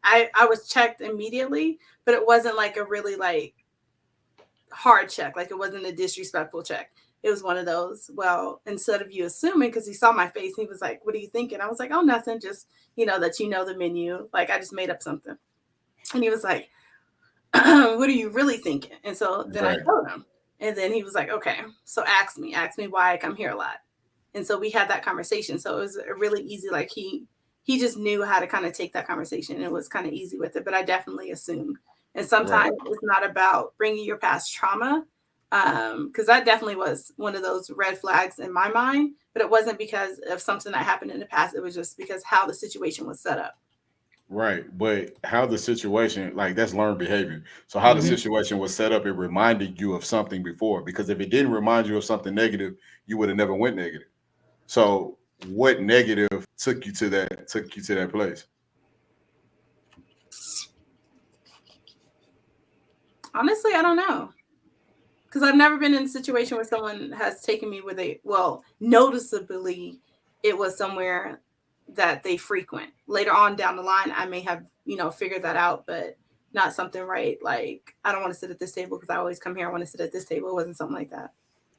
I was checked immediately, but it wasn't like a really like hard check. Like it wasn't a disrespectful check. It was one of those, well, instead of you assuming, because he saw my face, he was like, what are you thinking? I was like, oh, nothing. Just, that the menu. Like I just made up something. And he was like, what are you really thinking? And so then I told him. And then he was like, okay, so ask me why I come here a lot. And so we had that conversation. So it was really easy. Like he just knew how to kind of take that conversation, and it was kind of easy with it. But I definitely assumed. And sometimes it's not about bringing your past trauma, because that definitely was one of those red flags in my mind. But it wasn't because of something that happened in the past. It was just because how the situation was set up. Right. But how the situation, like that's learned behavior. So how the situation was set up, it reminded you of something before. Because if it didn't remind you of something negative, you would have never went negative. So what negative took you to that place? Honestly, I don't know. Because I've never been in a situation where someone has taken me noticeably it was somewhere that they frequent. Later on down the line, I may have, figured that out, but not something like, I don't want to sit at this table because I always come here. I want to sit at this table. It wasn't something like that.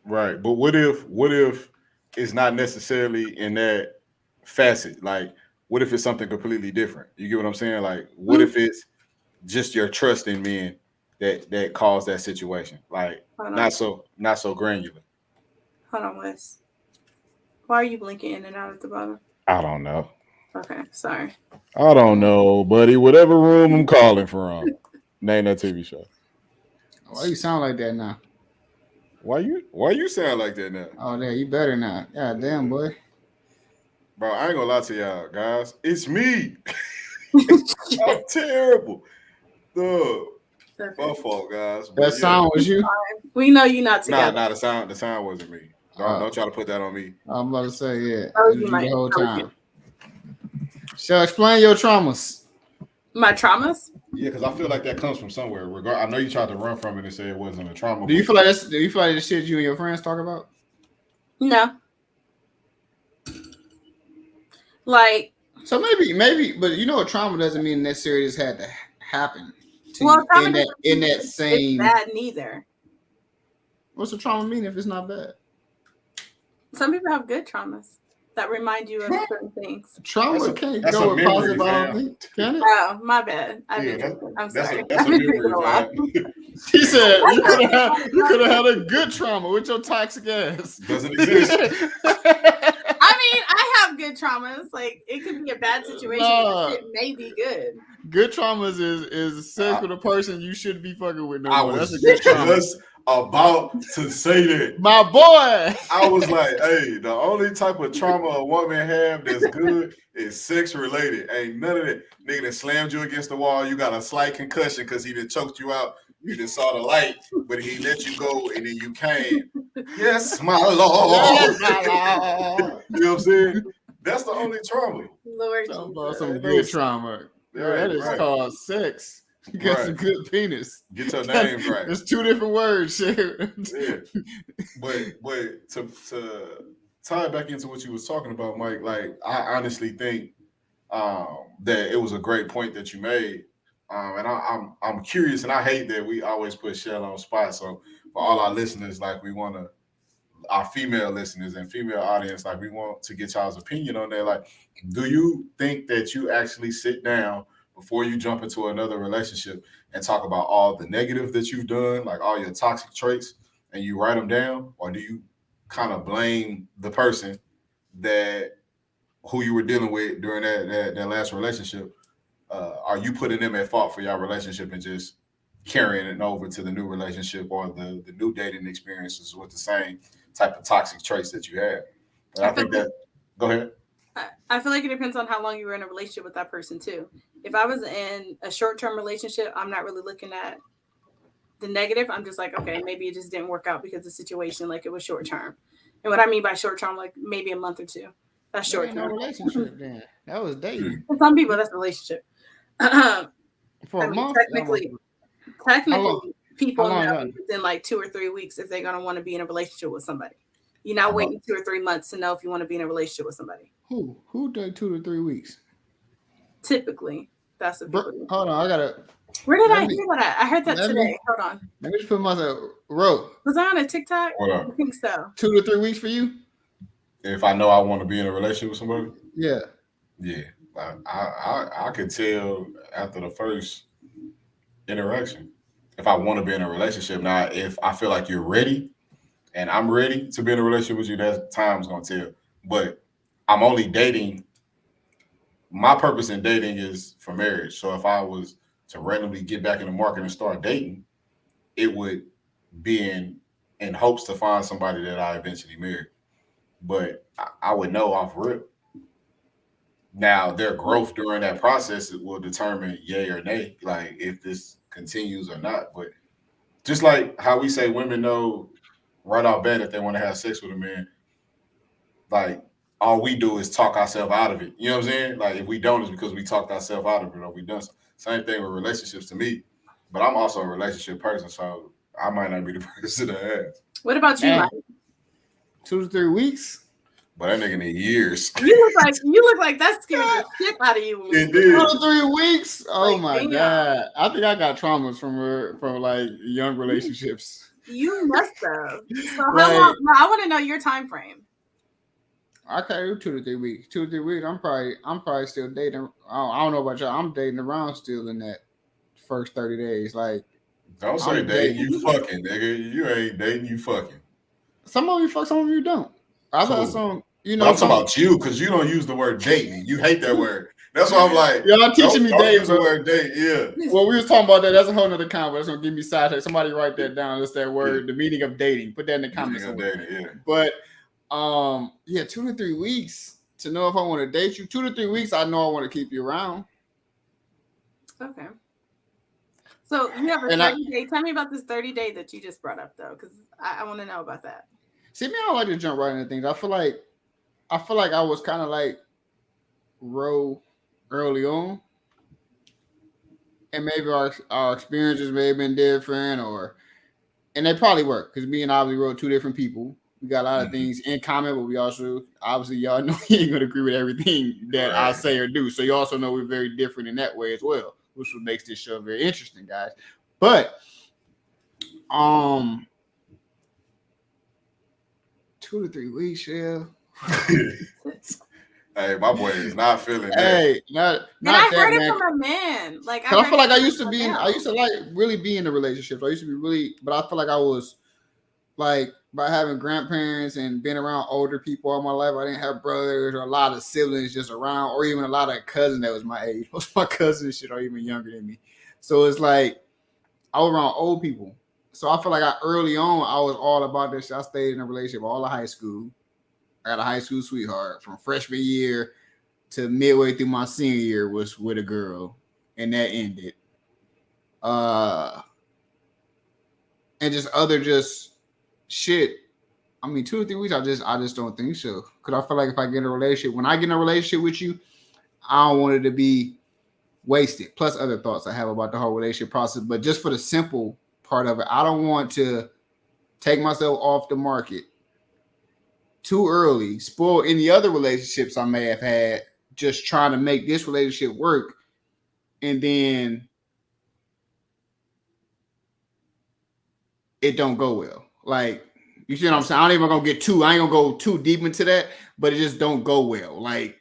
Right. But what if it's not necessarily in that facet? Like, what if it's something completely different? You get what I'm saying? Like, what if it's just your trust in men that caused that situation? Like, not so granular. Hold on, Wes. Why are you blinking in and out at the bottom? I don't know. Okay, sorry. I don't know, buddy. Whatever room I'm calling from. Name that TV show. Why you sound like that now? Why you sound like that now? Oh, yeah, you better not. God damn, boy. Bro, I ain't gonna lie to y'all, guys. It's me. I'm terrible. My fault, guys. That sound was you? We know you're not together. Nah, the sound wasn't me. Don't try to put that on me. I'm about to say, yeah. Oh, you might. The whole time. Shall explain your traumas. My traumas? Yeah, because I feel like that comes from somewhere. I know you tried to run from it and say it wasn't a trauma. Do you feel like the shit you and your friends talk about? No. Like. So maybe, but a trauma doesn't mean necessarily this had to happen to you in that same. It's bad neither. What's the trauma mean if it's not bad? Some people have good traumas that remind you of certain things. Trauma can't go with positive, can it? Oh, my bad. I'm sorry. That's a memory, a lot. He said you could have had a good trauma with your toxic ass. Doesn't exist. I mean, I have good traumas. Like it could be a bad situation. It may be good. Good traumas is sex with a person you shouldn't be fucking with no more. That's a good trauma. about to say that. My boy. I was like, hey, the only type of trauma a woman have that's good is sex related. Ain't none of that. Nigga that slammed you against the wall, you got a slight concussion because he done choked you out. You just saw the light, but he let you go and then you came. Yes, my Lord. Yes, my Lord. You know what I'm saying? That's the only trauma. Lord Talking about Jesus. some good trauma. Right, That is right. called sex. You got some good penis. Get your names right. There's two different words. Yeah. But to tie it back into what you was talking about, Mike, like I honestly think that it was a great point that you made. And I'm curious, and I hate that we always put Shell on spot. So for all our listeners, like we want to, our female listeners and female audience, like we want to get y'all's opinion on that. Like, do you think that you actually sit down before you jump into another relationship and talk about all the negative that you've done, like all your toxic traits, and you write them down, or do you kind of blame the person that who you were dealing with during that last relationship? Are you putting them at fault for your relationship and just carrying it over to the new relationship or the new dating experiences with the same type of toxic traits that you have? And I think that, go ahead. I feel like it depends on how long you were in a relationship with that person too. If I was in a short-term relationship, I'm not really looking at the negative. I'm just like, okay, maybe it just didn't work out because the situation, like it was short-term. And what I mean by short-term, like maybe a month or two. That's short-term. No relationship then. That was dating. For some people, that's a relationship. For a month? Technically, people know within like 2 or 3 weeks if they're going to want to be in a relationship with somebody. You're not waiting 2 or 3 months to know if you want to be in a relationship with somebody. Who did 2 to 3 weeks? Typically, that's what people do. Hold on, I gotta. Where did I hear that? I heard that today. Hold on. Let me just put myself. Was I on a TikTok? I think so. 2 to 3 weeks for you? If I know I want to be in a relationship with somebody? Yeah. Yeah. I could tell after the first interaction if I want to be in a relationship. Now, if I feel like you're ready and I'm ready to be in a relationship with you, that time's gonna tell. But I'm only dating. My purpose in dating is for marriage. So if I was to randomly get back in the market and start dating, it would be in hopes to find somebody that I eventually marry. But I would know off rip. Now, their growth during that process will determine yay or nay, like if this continues or not. But just like how we say women know right off bat if they want to have sex with a man, like all we do is talk ourselves out of it. You know what I'm saying? Like if we don't, it's because we talked ourselves out of it or we done. Same thing with relationships to me. But I'm also a relationship person, so I might not be the person to ask. What about you, Mike? 2 to 3 weeks? But that nigga need years. You look like that scared the shit out of you. 2 to 3 weeks? Oh like, my damn. God. I think I got traumas from like young relationships. You must have. So how long? No, I want to know your time frame. I can't do 2 to 3 weeks. 2 to 3 weeks. I'm probably still dating. I don't know about y'all. I'm dating around still in that first 30 days. Like, don't say dating. You fucking, nigga. You ain't dating. You fucking. Some of you fuck. Some of you don't. I thought some. You know, but I'm talking about you because you don't use the word dating. You hate that word. That's why I'm like, y'all teaching me dating. Use the word date. Yeah. Well, we was talking about that. That's a whole nother comment. That's gonna give me sidetrack. Somebody write that down. That's that word. The meaning of dating. Put that in the comments. Dating, yeah. But 2 to 3 weeks to know if I want to date you. 2 to 3 weeks, I know I want to keep you around. Okay. So you have a 30-day. Tell me about this 30-day that you just brought up, though, because I want to know about that. See, me, I don't like to jump right into things. I feel like I was kind of like Ro early on, and maybe our experiences may have been different, and they probably were because me and obviously Ro 2 different people. We got a lot of things in common, but we also obviously y'all know you ain't gonna agree with everything that I say or do. So you also know we're very different in that way as well, which what makes this show very interesting, guys. But 2 to 3 weeks, yeah. Hey, my boy is not feeling that. Hey, not I that, heard man. it from a man. Like I feel like I used to like really be in a relationship. I used to be really, but I feel like I was like by having grandparents and being around older people all my life. I didn't have brothers or a lot of siblings just around, or even a lot of cousins that was my age. Most of my cousins shit are even younger than me. So it's like I was around old people. So I feel like early on I was all about this. I stayed in a relationship all of high school. I got a high school sweetheart from freshman year to midway through my senior year was with a girl, and that ended. Uh, and just other just shit. I mean, 2 or 3 weeks. I just don't think so. Because I feel like if I get in a relationship, when I get in a relationship with you, I don't want it to be wasted. Plus other thoughts I have about the whole relationship process. But just for the simple part of it, I don't want to take myself off the market too early, spoil any other relationships I may have had, just trying to make this relationship work, and then it don't go well. Like, you see what I'm saying? I ain't gonna go too deep into that, but it just don't go well. Like,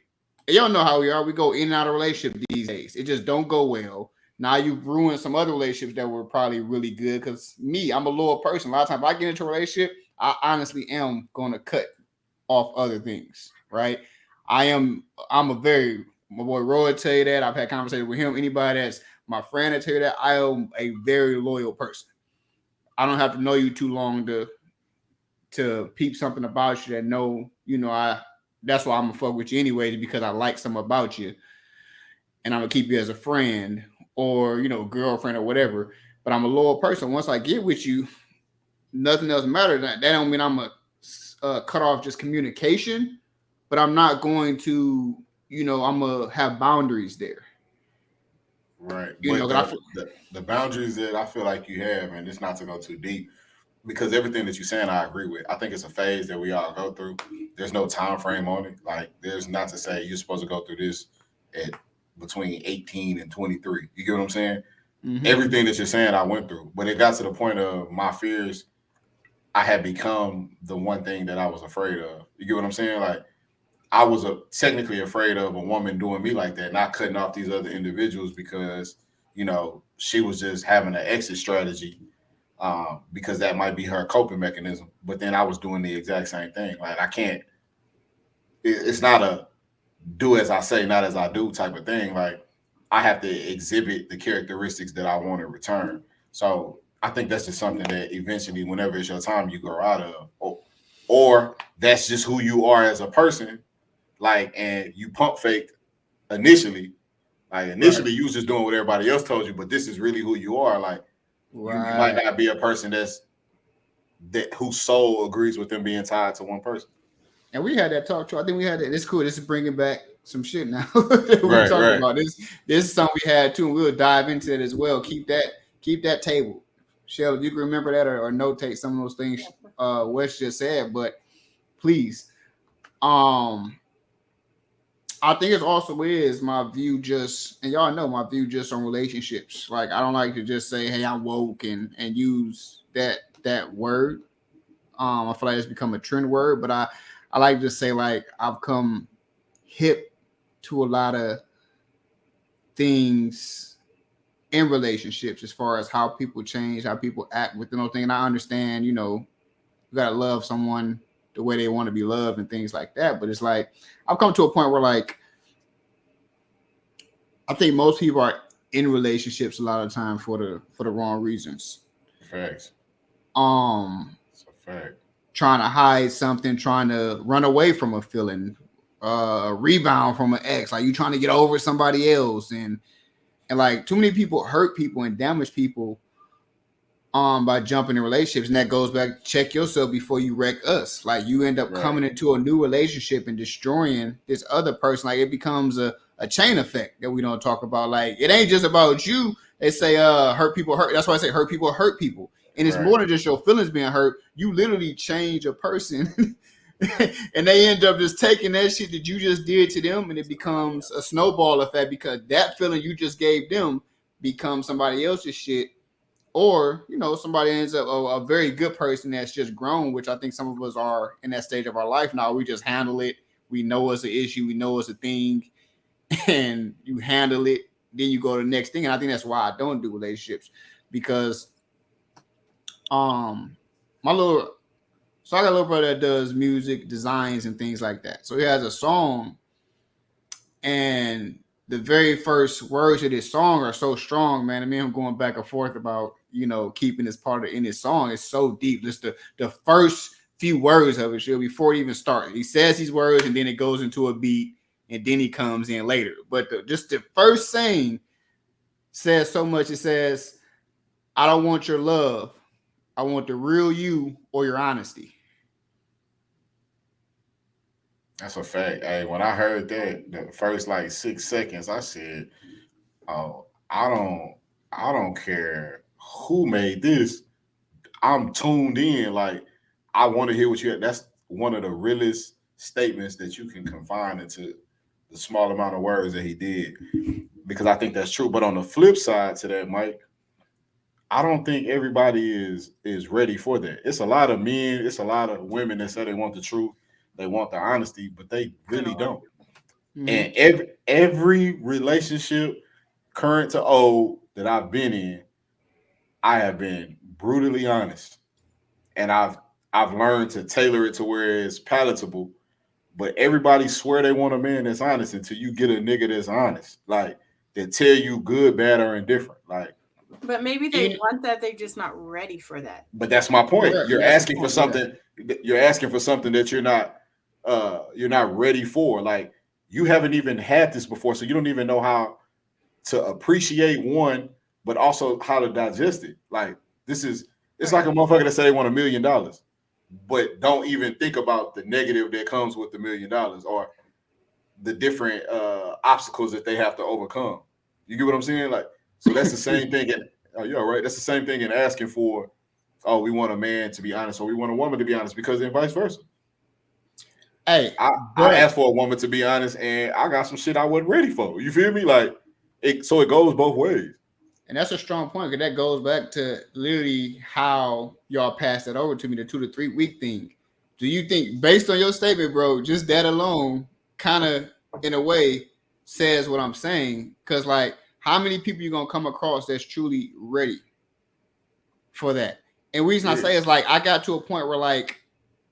y'all know how we are. We go in and out of relationship these days. It just don't go well. Now you've ruined some other relationships that were probably really good. Cause me, I'm a loyal person. A lot of times if I get into a relationship, I honestly am gonna cut off other things. Right. I'm my boy Roy will tell you that. I've had conversations with him. Anybody that's my friend will tell you that I am a very loyal person. I don't have to know you too long to peep something about you that I that's why I'm gonna fuck with you anyway, because I like something about you, and I'm gonna keep you as a friend or girlfriend or whatever. But I'm a loyal person. Once I get with you, nothing else matters. That don't mean I'm gonna cut off just communication, but I'm not going to I'm gonna have boundaries there. Right. But the boundaries that I feel like you have, and it's not to go too deep, because everything that you're saying, I agree with. I think it's a phase that we all go through. There's no time frame on it. Like, there's not to say you're supposed to go through this at between 18 and 23. You get what I'm saying? Mm-hmm. Everything that you're saying, I went through. But it got to the point of my fears. I had become the one thing that I was afraid of. You get what I'm saying? Like, I was technically afraid of a woman doing me like that, not cutting off these other individuals because, she was just having an exit strategy. Because that might be her coping mechanism. But then I was doing the exact same thing. Like, I can't, it's not a do as I say, not as I do type of thing. Like, I have to exhibit the characteristics that I want to return. So I think that's just something that eventually, whenever it's your time, you grow out of. Or that's just who you are as a person. Like, and you pump faked initially. Like, initially, you was just doing what everybody else told you, but this is really who you are. Like, you might not be a person whose soul agrees with them being tied to one person. And we had that talk too. I think we had that. It's cool. This is bringing back some shit now that we're talking about. This is something we had too, and we'll dive into it as well. Keep that table. Shell, if you can remember that or notate some of those things Wes just said, but please. I think it also is my view and y'all know my view just on relationships. Like, I don't like to just say, hey, I'm woke and use that word. I feel like it's become a trend word, but I like to say, like, I've come hip to a lot of things in relationships as far as how people change, how people act within those things. And I understand, you gotta love someone the way they want to be loved and things like that. But it's like, I've come to a point where, like, I think most people are in relationships a lot of time for the wrong reasons. Facts. It's a fact. Trying to hide something, trying to run away from a feeling, rebound from an ex, like you trying to get over somebody else, and like too many people hurt people and damage people by jumping in relationships, and that goes back, check yourself before you wreck us. Like, you end up coming into a new relationship and destroying this other person. Like, it becomes a chain effect that we don't talk about. Like, it ain't just about you. They say hurt people hurt. That's why I say hurt people hurt people. And it's more than just your feelings being hurt. You literally change a person and they end up just taking that shit that you just did to them, and it becomes a snowball effect because that feeling you just gave them becomes somebody else's shit. Or, somebody ends up a very good person that's just grown, which I think some of us are in that stage of our life now. We just handle it. We know it's an issue. We know it's a thing. And you handle it. Then you go to the next thing. And I think that's why I don't do relationships. Because I got a little brother that does music, designs, and things like that. So he has a song. And the very first words of this song are so strong, man. I mean, I'm going back and forth about keeping this part in his song. It's so deep. Just the first few words of it, before it even starts. He says these words, and then it goes into a beat, and then he comes in later. But just the first saying says so much. It says, "I don't want your love. I want the real you or your honesty." That's a fact. Hey, when I heard that, the first like 6 seconds, I said, "Oh, I don't care who made this. I'm tuned in. Like, I want to hear what you." That's one of the realest statements that you can confine into the small amount of words that he did, because I think that's true. But on the flip side to that, Mike, I don't think everybody is ready for that. It's a lot of men, it's a lot of women that say they want the truth, they want the honesty, but they really don't. Mhm. And every relationship, current to old, that I've been in, I have been brutally honest, and I've learned to tailor it to where it's palatable. But everybody swear they want a man that's honest until you get a nigga that's honest, like that tell you good, bad, or indifferent. Like, But maybe they Even- want that, they're just not ready for that. but that's my point. Correct. You're That's the asking for point, yeah. something. You're asking for something that you're not ready for. Like, you haven't even had this before, so you don't even know how to appreciate one, but also how to digest it. Like, it's like a motherfucker that say they want $1 million, but don't even think about the negative that comes with $1 million, or the different obstacles that they have to overcome. You get what I'm saying? Like, so that's the same thing. Oh, you're right. That's the same thing in asking for, oh, we want a man to be honest, or we want a woman to be honest, because then vice versa. Hey, I asked for a woman to be honest, and I got some shit I wasn't ready for. You feel me? Like, so it goes both ways. and that's a strong point, because that goes back to literally how y'all passed that over to me, the 2 to 3 week thing. Do you think, based on your statement, bro, just that alone kind of, in a way, says what I'm saying? Because, like, how many people you going to come across that's truly ready for that? And the reason I say is, like, I got to a point where, like,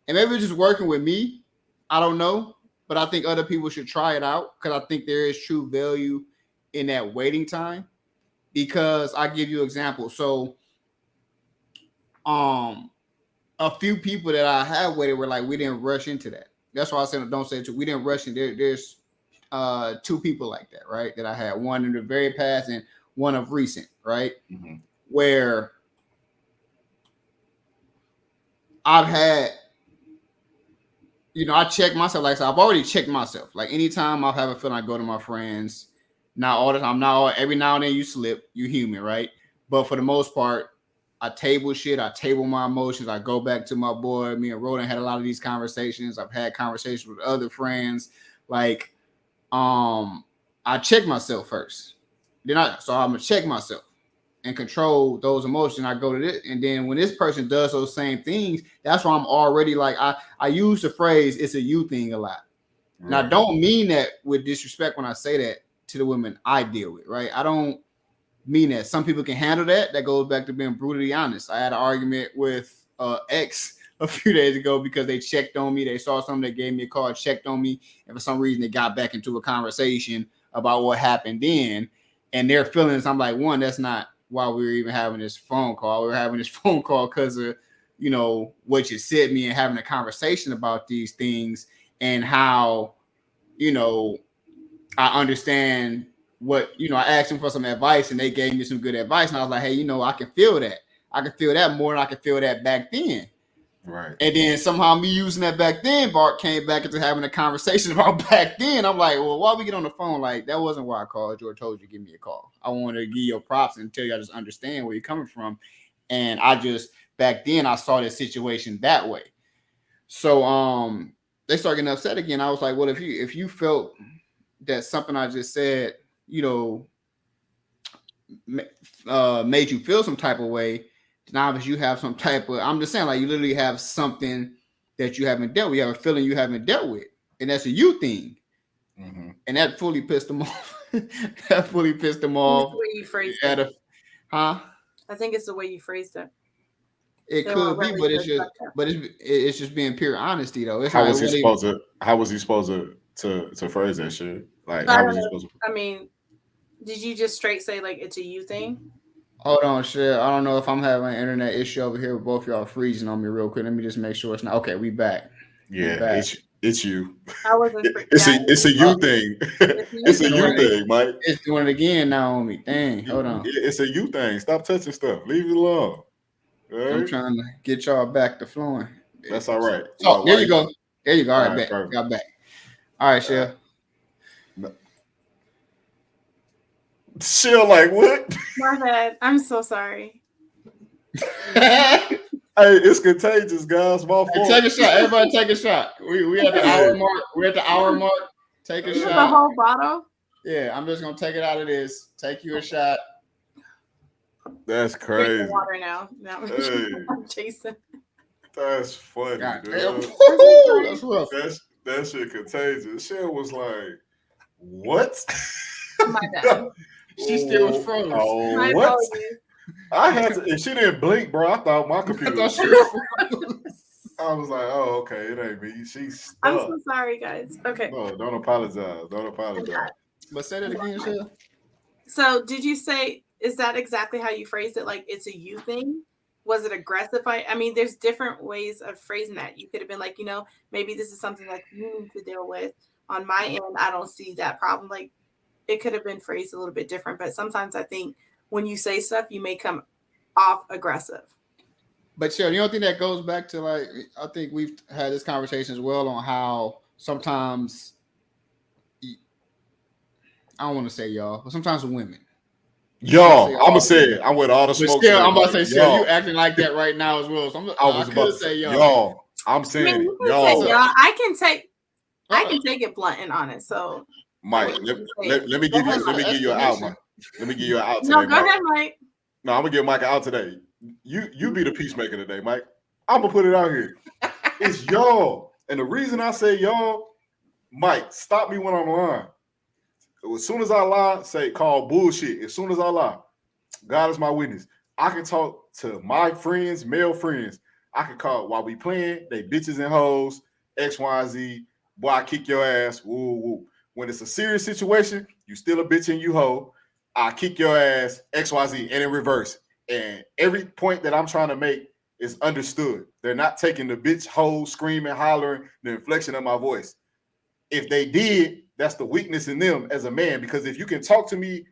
and maybe it's just working with me, I don't know, but I think other people should try it out, because I think there is true value in that waiting time. Because I give you an example. So, a few people that I have waited were like, we didn't rush into that. That's why I said don't say it. We didn't rush in. There's 2 people like that, right? That I had, one in the very past and one of recent, right? Mm-hmm. Where I've had, I check myself. Like, so I've already checked myself. Like, anytime I have a feeling, I go to my friends. Not all the time. Every now and then you slip. You're human, right? But for the most part, I table shit. I table my emotions. I go back to my boy. Me and Rodan had a lot of these conversations. I've had conversations with other friends. Like, I check myself first. So I'm gonna check myself and control those emotions. I go to this, and then when this person does those same things, that's why I'm already like, I use the phrase "it's a you" thing a lot. Right. And I don't mean that with disrespect when I say that to the women I deal with, right? I don't mean that. Some people can handle that. That goes back to being brutally honest. I had an argument with ex a few days ago because they checked on me. They saw something, they gave me a call, checked on me, and for some reason they got back into a conversation about what happened then. And their feelings, I'm like, one, that's not why we were even having this phone call. We were having this phone call because of, what you said me, and having a conversation about these things, and how, I understand what, I asked them for some advice, and they gave me some good advice. And I was like, hey, I can feel that. I can feel that more than I can feel that back then. Right. And then somehow me using that back then, Bart came back into having a conversation about back then. I'm like, well, why we get on the phone? Like, that wasn't why I called you or told you to give me a call. I wanted to give you props and tell you I just understand where you're coming from. And back then I saw this situation that way. So they started getting upset again. I was like, well, if you felt that something I just said, made you feel some type of way, then obviously you have some type of, I'm just saying, like, you literally have something that you haven't dealt with. You have a feeling you haven't dealt with. And that's a you thing. Mm-hmm. And that fully pissed them off. That fully pissed them off. The way you phrased it. I think it's the way you phrased it. It could be, but it's just being pure honesty, though. It's how was he supposed to phrase that shit? Like, how was he supposed to? I mean, did you just straight say like it's a you thing? Hold on, shit. I don't know if I'm having an internet issue over here, but both y'all freezing on me real quick. Let me just make sure it's not okay. We back. We Yeah, back. it's you. I wasn't. It's a you thing. It's It's a you thing, Mike. It's doing it again now on me. Dang. Hold on. It's a you thing. Stop touching stuff. Leave it alone. All I'm right. trying to get y'all back to flowing. That's all right. So there you go. There you go. All All right, right, back. perfect. Got back. All right, Chef. Chill, like what? My bad. I'm so sorry. Hey, it's contagious, guys. My fault. Take a shot. Everybody take a shot. We at the hour mark. We're at the hour mark. Take a shot. The whole bottle? Yeah, I'm just gonna take it out of this. Take you a shot. That's crazy. Water now. Hey. Jason. That's funny, dude. That's rough. That shit contagious. Shit was like, what? My bad. She still was frozen. Oh, My what? apologies. I had to. If she didn't blink, bro, I thought my computer. I thought she was I was like, oh, okay, it ain't me. She's stuck. I'm so sorry, guys. Okay. No, don't apologize. Don't apologize. But say that again, Chef. So, did you say, is that exactly how you phrased it? Like, it's a you thing? Was it aggressive? I mean, there's different ways of phrasing that. You could have been like, maybe this is something that you need to deal with. On my end, I don't see that problem. Like, it could have been phrased a little bit different. But sometimes I think when you say stuff, you may come off aggressive. But you don't think that goes back to, like, I think we've had this conversation as well on how sometimes, I don't want to say y'all, but sometimes women. Y'all, I'm gonna say it. I'm with all the smoke. Still, I'm about to say, y'all. You acting like that right now as well. So I was about to say y'all. I'm saying y'all. I can take it blunt and honest. So, Mike, let me give you an out, Mike. Let me give you an out today. No, go ahead, Mike. No, I'm gonna give Mike an out today. You be the peacemaker today, Mike. I'm gonna put it out here. It's y'all, and the reason I say y'all, Mike, stop me when I'm lying. As soon as I lie, say call bullshit. As soon as I lie, God is my witness. I can talk to my friends, male friends. I can call while we playing. They bitches and hoes, X, Y, Z. Boy, I kick your ass. Woo, woo. When it's a serious situation, you still a bitch and you hoe. I kick your ass, X, Y, Z, and in reverse. And every point that I'm trying to make is understood. They're not taking the bitch, hoe, screaming, hollering, the inflection of my voice. If they did, that's the weakness in them as a man. Because if you can talk to me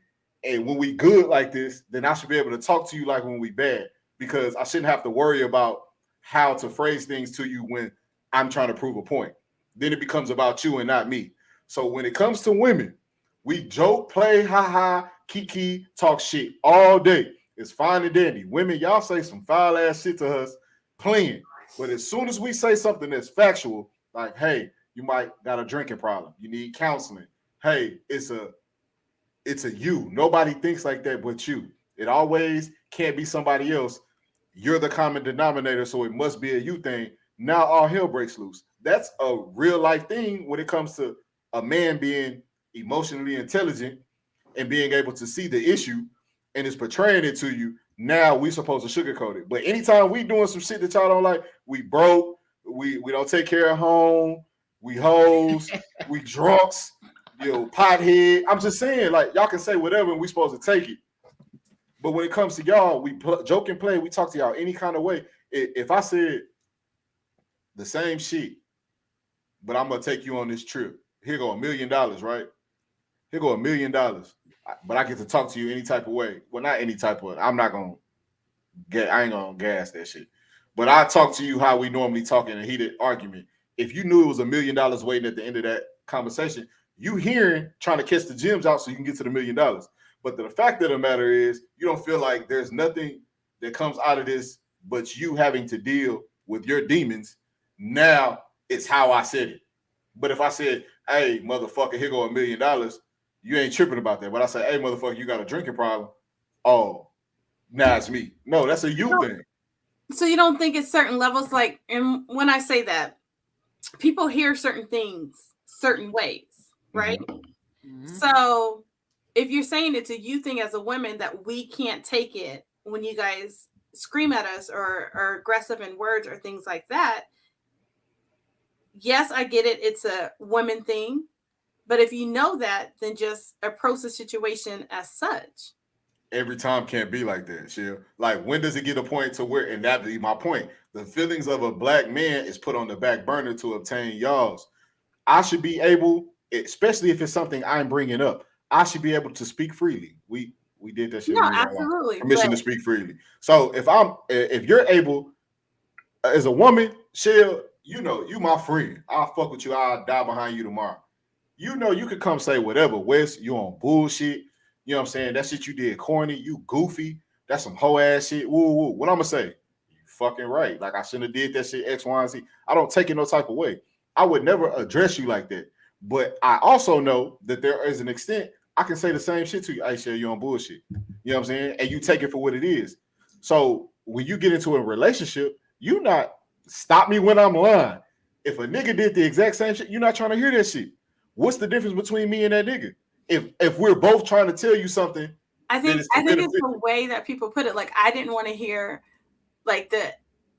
and when we good like this, then I should be able to talk to you like when we bad. Because I shouldn't have to worry about how to phrase things to you when I'm trying to prove a point. Then it becomes about you and not me. So when it comes to women, we joke, play, ha, kiki, talk shit all day. It's fine and dandy. Women, y'all say some foul ass shit to us playing. But as soon as we say something that's factual, like, hey, you might got a drinking problem. You need counseling. Hey, it's a you. Nobody thinks like that but you. It always can't be somebody else. You're the common denominator, so it must be a you thing. Now all hell breaks loose. That's a real life thing when it comes to a man being emotionally intelligent and being able to see the issue and is portraying it to you. Now we supposed to sugarcoat it. But anytime we doing some shit that y'all don't like, we broke, we don't take care of home, we hoes, we drunks, pothead. I'm just saying, like, y'all can say whatever and we supposed to take it. But when it comes to y'all, we joke and play, we talk to y'all any kind of way. If I said the same shit, but I'm going to take you on this trip, here go $1 million, right? Here go $1 million. But I get to talk to you any type of way. Well, not any type of, I ain't going to gas that shit. But I talk to you how we normally talk in a heated argument. If you knew it was $1 million waiting at the end of that conversation, you hearing trying to catch the gems out so you can get to the $1 million. But the fact of the matter is, you don't feel like there's nothing that comes out of this but you having to deal with your demons. Now it's how I said it. But if I said, hey, motherfucker, here go $1 million, you ain't tripping about that. But I say, hey, motherfucker, you got a drinking problem. Oh, now it's me. No, that's a you thing. So you don't think it's certain levels? Like, and when I say that, people hear certain things certain ways, right? Mm-hmm. So if you're saying it's a you thing as a woman that we can't take it when you guys scream at us or are aggressive in words or things like that, yes, I get it. It's a woman thing. But if you know that, then just approach the situation as such. every time can't be like that, Shell. Like, when does it get a point to where, and that be my point, the feelings of a black man is put on the back burner to obtain y'all's. I should be able, especially if it's something I'm bringing up, I should be able to speak freely. We did that shit. No, absolutely. Permission to speak freely. So if you're able, as a woman, Shell, you know, you my friend. I'll fuck with you. I'll die behind you tomorrow. You know, you could come say whatever. Wes, you on bullshit. You know what I'm saying? That shit you did corny. You goofy. That's some hoe ass shit. Woo, woo. What I'm gonna say? You fucking right. Like, I shouldn't have did that shit X, Y, and Z. I don't take it no type of way. I would never address you like that. But I also know that there is an extent I can say the same shit to you. Hey, Shell, you on bullshit. You know what I'm saying? And you take it for what it is. So when you get into a relationship, you not stop me when I'm lying. If a nigga did the exact same shit, you're not trying to hear that shit. What's the difference between me and that nigga? If we're both trying to tell you something, I think it's the way that people put it. Like, I didn't want to hear, like, the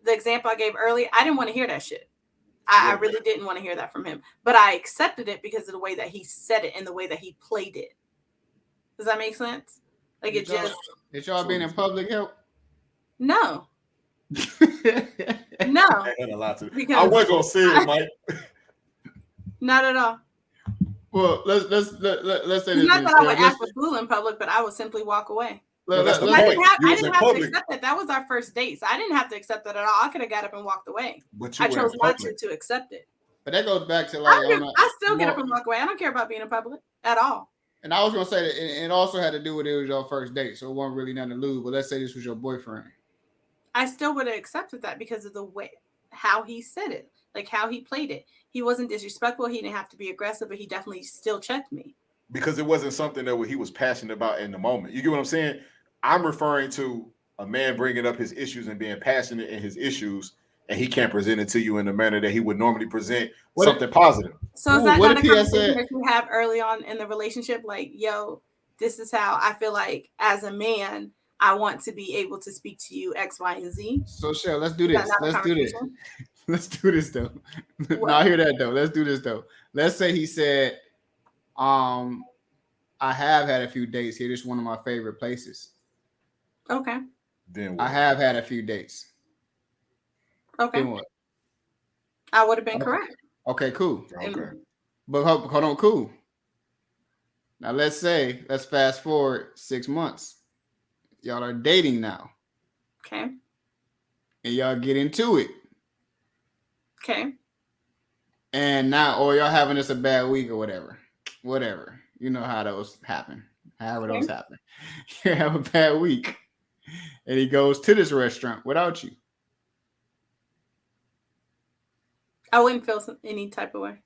example I gave earlier. I didn't want to hear that shit. I really didn't want to hear that from him. But I accepted it because of the way that he said it and the way that he played it. Does that make sense? Like, it just... Did y'all being in public help? No. No. I had a lot to... I wasn't going to say it, Mike. Not at all. Well, let's say this. It's not that I would ask for food in public, but I would simply walk away. Well, that's the I point. didn't have to accept that. That was our first date, so I didn't have to accept that at all. I could have got up and walked away. But I chose not to accept it. But that goes back to, like, I still get up and walk away. I don't care about being in public at all. And I was gonna say that it also had to do with it was your first date, so it wasn't really nothing to lose. But let's say this was your boyfriend. I still would have accepted that because of the way how he said it, like how he played it. He wasn't disrespectful. He didn't have to be aggressive, but he definitely still checked me. Because it wasn't something that he was passionate about in the moment. You get what I'm saying? I'm referring to a man bringing up his issues and being passionate in his issues, and he can't present it to you in the manner that he would normally present something positive. So is that kind of conversation that you have early on in the relationship? Like, yo, this is how I feel like as a man, I want to be able to speak to you X, Y, and Z. So, Shell, let's do this. Let's do this. Let's do this, though. No, I hear that, though. Let's do this, though. Let's say he said, I have had a few dates here. This is one of my favorite places. Okay. Then what? I have had a few dates. Okay. Then what? I would have been correct. Okay, cool. Okay. But hold on, cool. Now let's fast forward 6 months. Y'all are dating now. Okay. And y'all get into it. Okay. And now, or y'all having just a bad week or whatever. Whatever. You know how those happen. However those happen. You have a bad week. And he goes to this restaurant without you. I wouldn't feel any type of way.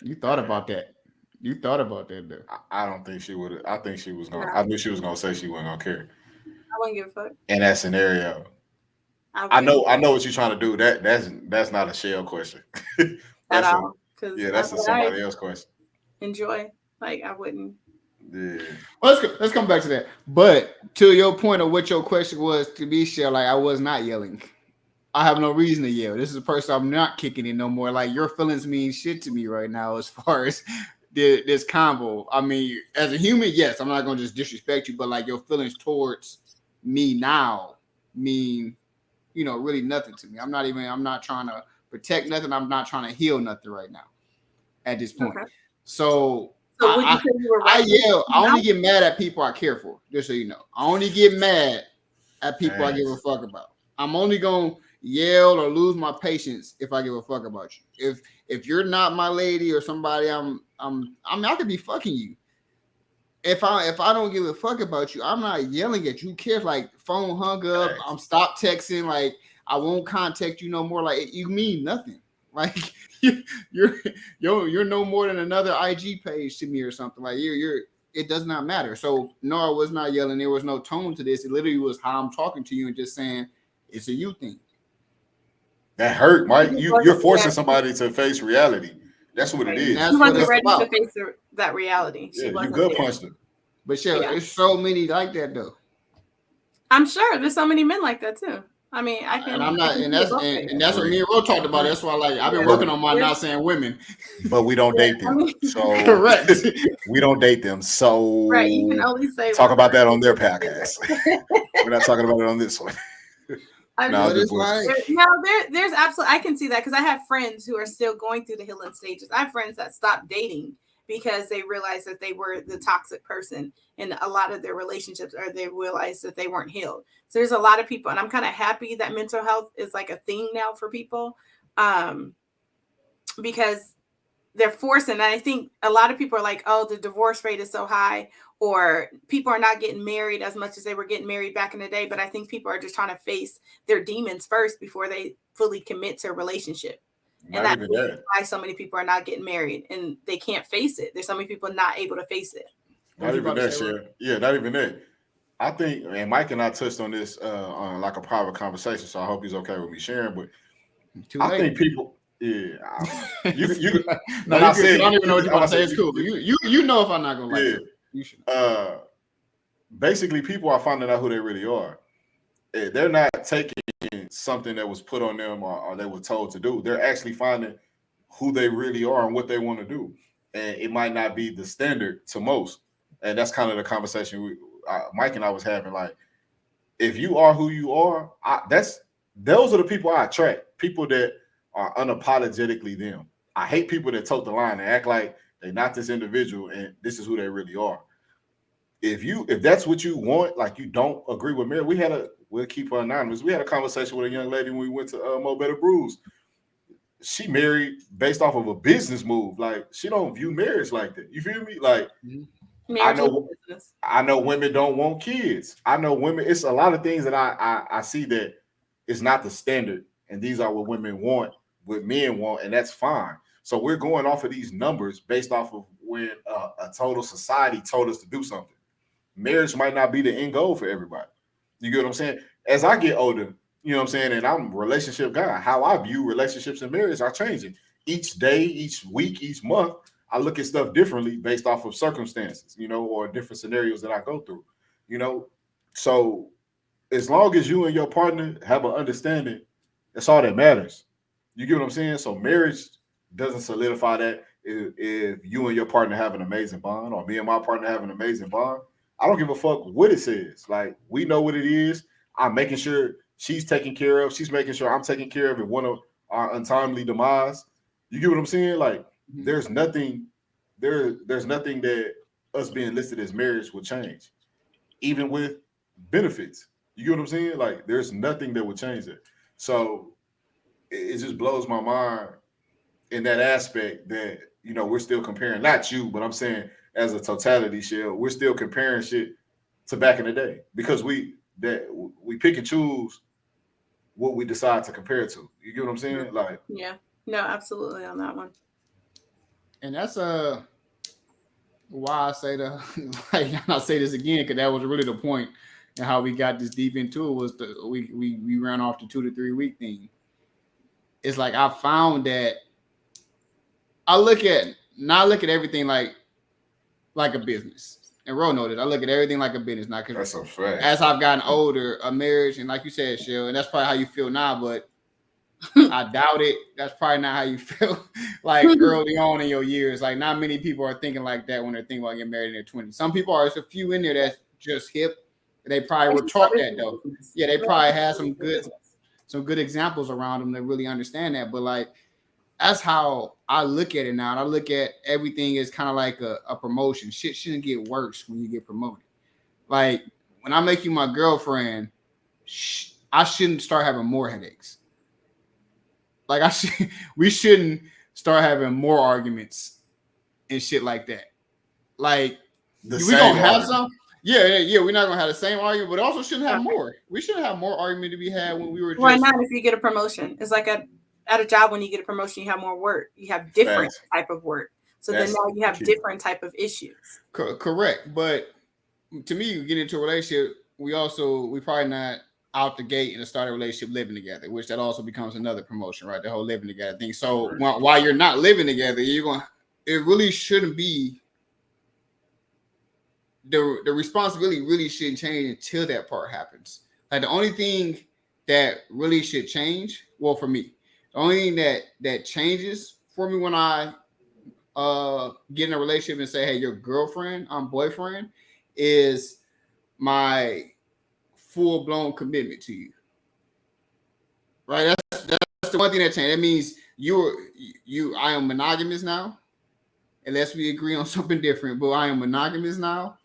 You thought about that. Though. I don't think she would. I think she was going. I knew she was going to say she wasn't going to care. I wouldn't give a fuck. In that scenario, I know what you're trying to do. That's not a Shell question. At all. That's a somebody else question. Enjoy. Like, I wouldn't. Yeah. Well, let's come back to that. But to your point of what your question was, to be Shell, like, I was not yelling. I have no reason to yell. This is a person I'm not kicking in no more. Like, your feelings mean shit to me right now as far as this convo. I mean, as a human, yes, I'm not going to just disrespect you, but like your feelings towards me now mean, really nothing to me. I'm not trying to protect nothing. I'm not trying to heal nothing right now at this point. Okay. So would you say you were right? I yell. I only get mad at people I care for, just so you know. I only get mad at people I give a fuck about. I'm only going to yell or lose my patience if I give a fuck about you. If you're not my lady or somebody, I could be fucking you. If I don't give a fuck about you, I'm not yelling at you. Who cares? Like, phone hung up. I'm stop texting. Like, I won't contact you no more. Like, you mean nothing. Like, you're no more than another IG page to me or something. Like, it does not matter. So no, I was not yelling. There was no tone to this. It literally was how I'm talking to you and just saying it's a you thing. That hurt, Mike. You're forcing somebody to face reality. That's what it is. She wasn't ready to face that reality. Yeah, you good punched her. But there's so many like that though. I'm sure there's so many men like that too. I mean, I can. And I'm not, and that's what me and Ro talked about. That's why, like, I've been working on my not saying women, but we don't date them. So correct. We don't date them. So right, you can only say talk about that on their podcast. We're not talking about it on this one. There's absolutely, I can see that because I have friends who are still going through the healing stages. I have friends that stopped dating because they realized that they were the toxic person in a lot of their relationships, or they realized that they weren't healed. So there's a lot of people, and I'm kind of happy that mental health is like a thing now for people, because they're forcing. And I think a lot of people are like, oh, the divorce rate is so high, or people are not getting married as much as they were getting married back in the day. But I think people are just trying to face their demons first before they fully commit to a relationship. And that's why so many people are not getting married, and they can't face it. There's so many people not able to face it. Not even that, Sharon. Yeah, not even that. I think, and Mike and I touched on this on like a private conversation, so I hope he's okay with me sharing. But I think people, you no, I don't even know what you're about to say. It's cool. You know if I'm not gonna like it. You should. Basically, people are finding out who they really are. They're not taking something that was put on them or they were told to do. They're actually finding who they really are and what they want to do. And it might not be the standard to most. And that's kind of the conversation Mike and I was having. Like, if you are who you are, those are the people I attract. People that are unapologetically them. I hate people that tote the line and act like they're not this individual and this is who they really are. If that's what you want, like you don't agree with marriage, we'll keep her anonymous. We had a conversation with a young lady when we went to Mo Better Brews. She married based off of a business move. Like, she don't view marriage like that. You feel me? Like, I know women don't want kids. I know women. It's a lot of things that I see that it's not the standard, and these are what women want, what men want, and that's fine. So we're going off of these numbers based off of when a total society told us to do something. Marriage might not be the end goal for everybody. You get what I'm saying? As I get older, you know what I'm saying, and I'm a relationship guy, how I view relationships and marriage are changing. Each day, each week, each month, I look at stuff differently based off of circumstances, or different scenarios that I go through, So as long as you and your partner have an understanding, that's all that matters. You get what I'm saying? So marriage doesn't solidify that if you and your partner have an amazing bond, or me and my partner have an amazing bond. I don't give a fuck what it says. Like, we know what it is. I'm making sure she's taken care of. She's making sure I'm taking care of it. One of our untimely demise. You get what I'm saying? Like, there's nothing that us being listed as marriage will change, even with benefits. You get what I'm saying? Like, there's nothing that would change it. So it just blows my mind in that aspect that, we're still comparing, not you, but I'm saying as a totality, Shell, we're still comparing shit to back in the day, because we pick and choose what we decide to compare to. You get what I'm saying? Like, yeah, no, absolutely on that one. And that's why I say I'll say this again, because that was really the point, and how we got this deep into it was we ran off the 2 to 3 week thing. It's like, I found that I look at everything like a business. And Ro noted, I look at everything like a business now, because that's a fact. As I've gotten older, a marriage, and like you said, Shell, and that's probably how you feel now, but I doubt it. That's probably not how you feel like early on in your years. Like, not many people are thinking like that when they're thinking about getting married in their 20s. Some people are. There's a few in there that's just hip. They probably were taught that though. Yeah, they probably had some good examples around them that really understand that. But like, that's how I look at it now. And I look at everything as kind of like a promotion. Shit shouldn't get worse when you get promoted. Like, when I make you my girlfriend, I shouldn't start having more headaches. Like, we shouldn't start having more arguments and shit like that. Like, we gonna have some. Yeah. We're not gonna have the same argument, but also shouldn't have more. We shouldn't have more argument to be had when we were. Why not? If you get a promotion, it's like at a job, when you get a promotion, you have more work. You have different type of work. So then now you have different type of issues. Correct, but to me, you get into a relationship, we probably not out the gate and start a relationship living together, which that also becomes another promotion, right? The whole living together thing. So while you're not living together, it really shouldn't be, the responsibility really shouldn't change until that part happens. Like, the only thing that really should change. Well, for me, the only thing that changes for me when I get in a relationship and say, hey, your girlfriend, I'm boyfriend, is my full blown commitment to you. Right? That's the one thing that changed. That means I am monogamous now. Unless we agree on something different, but I am monogamous now,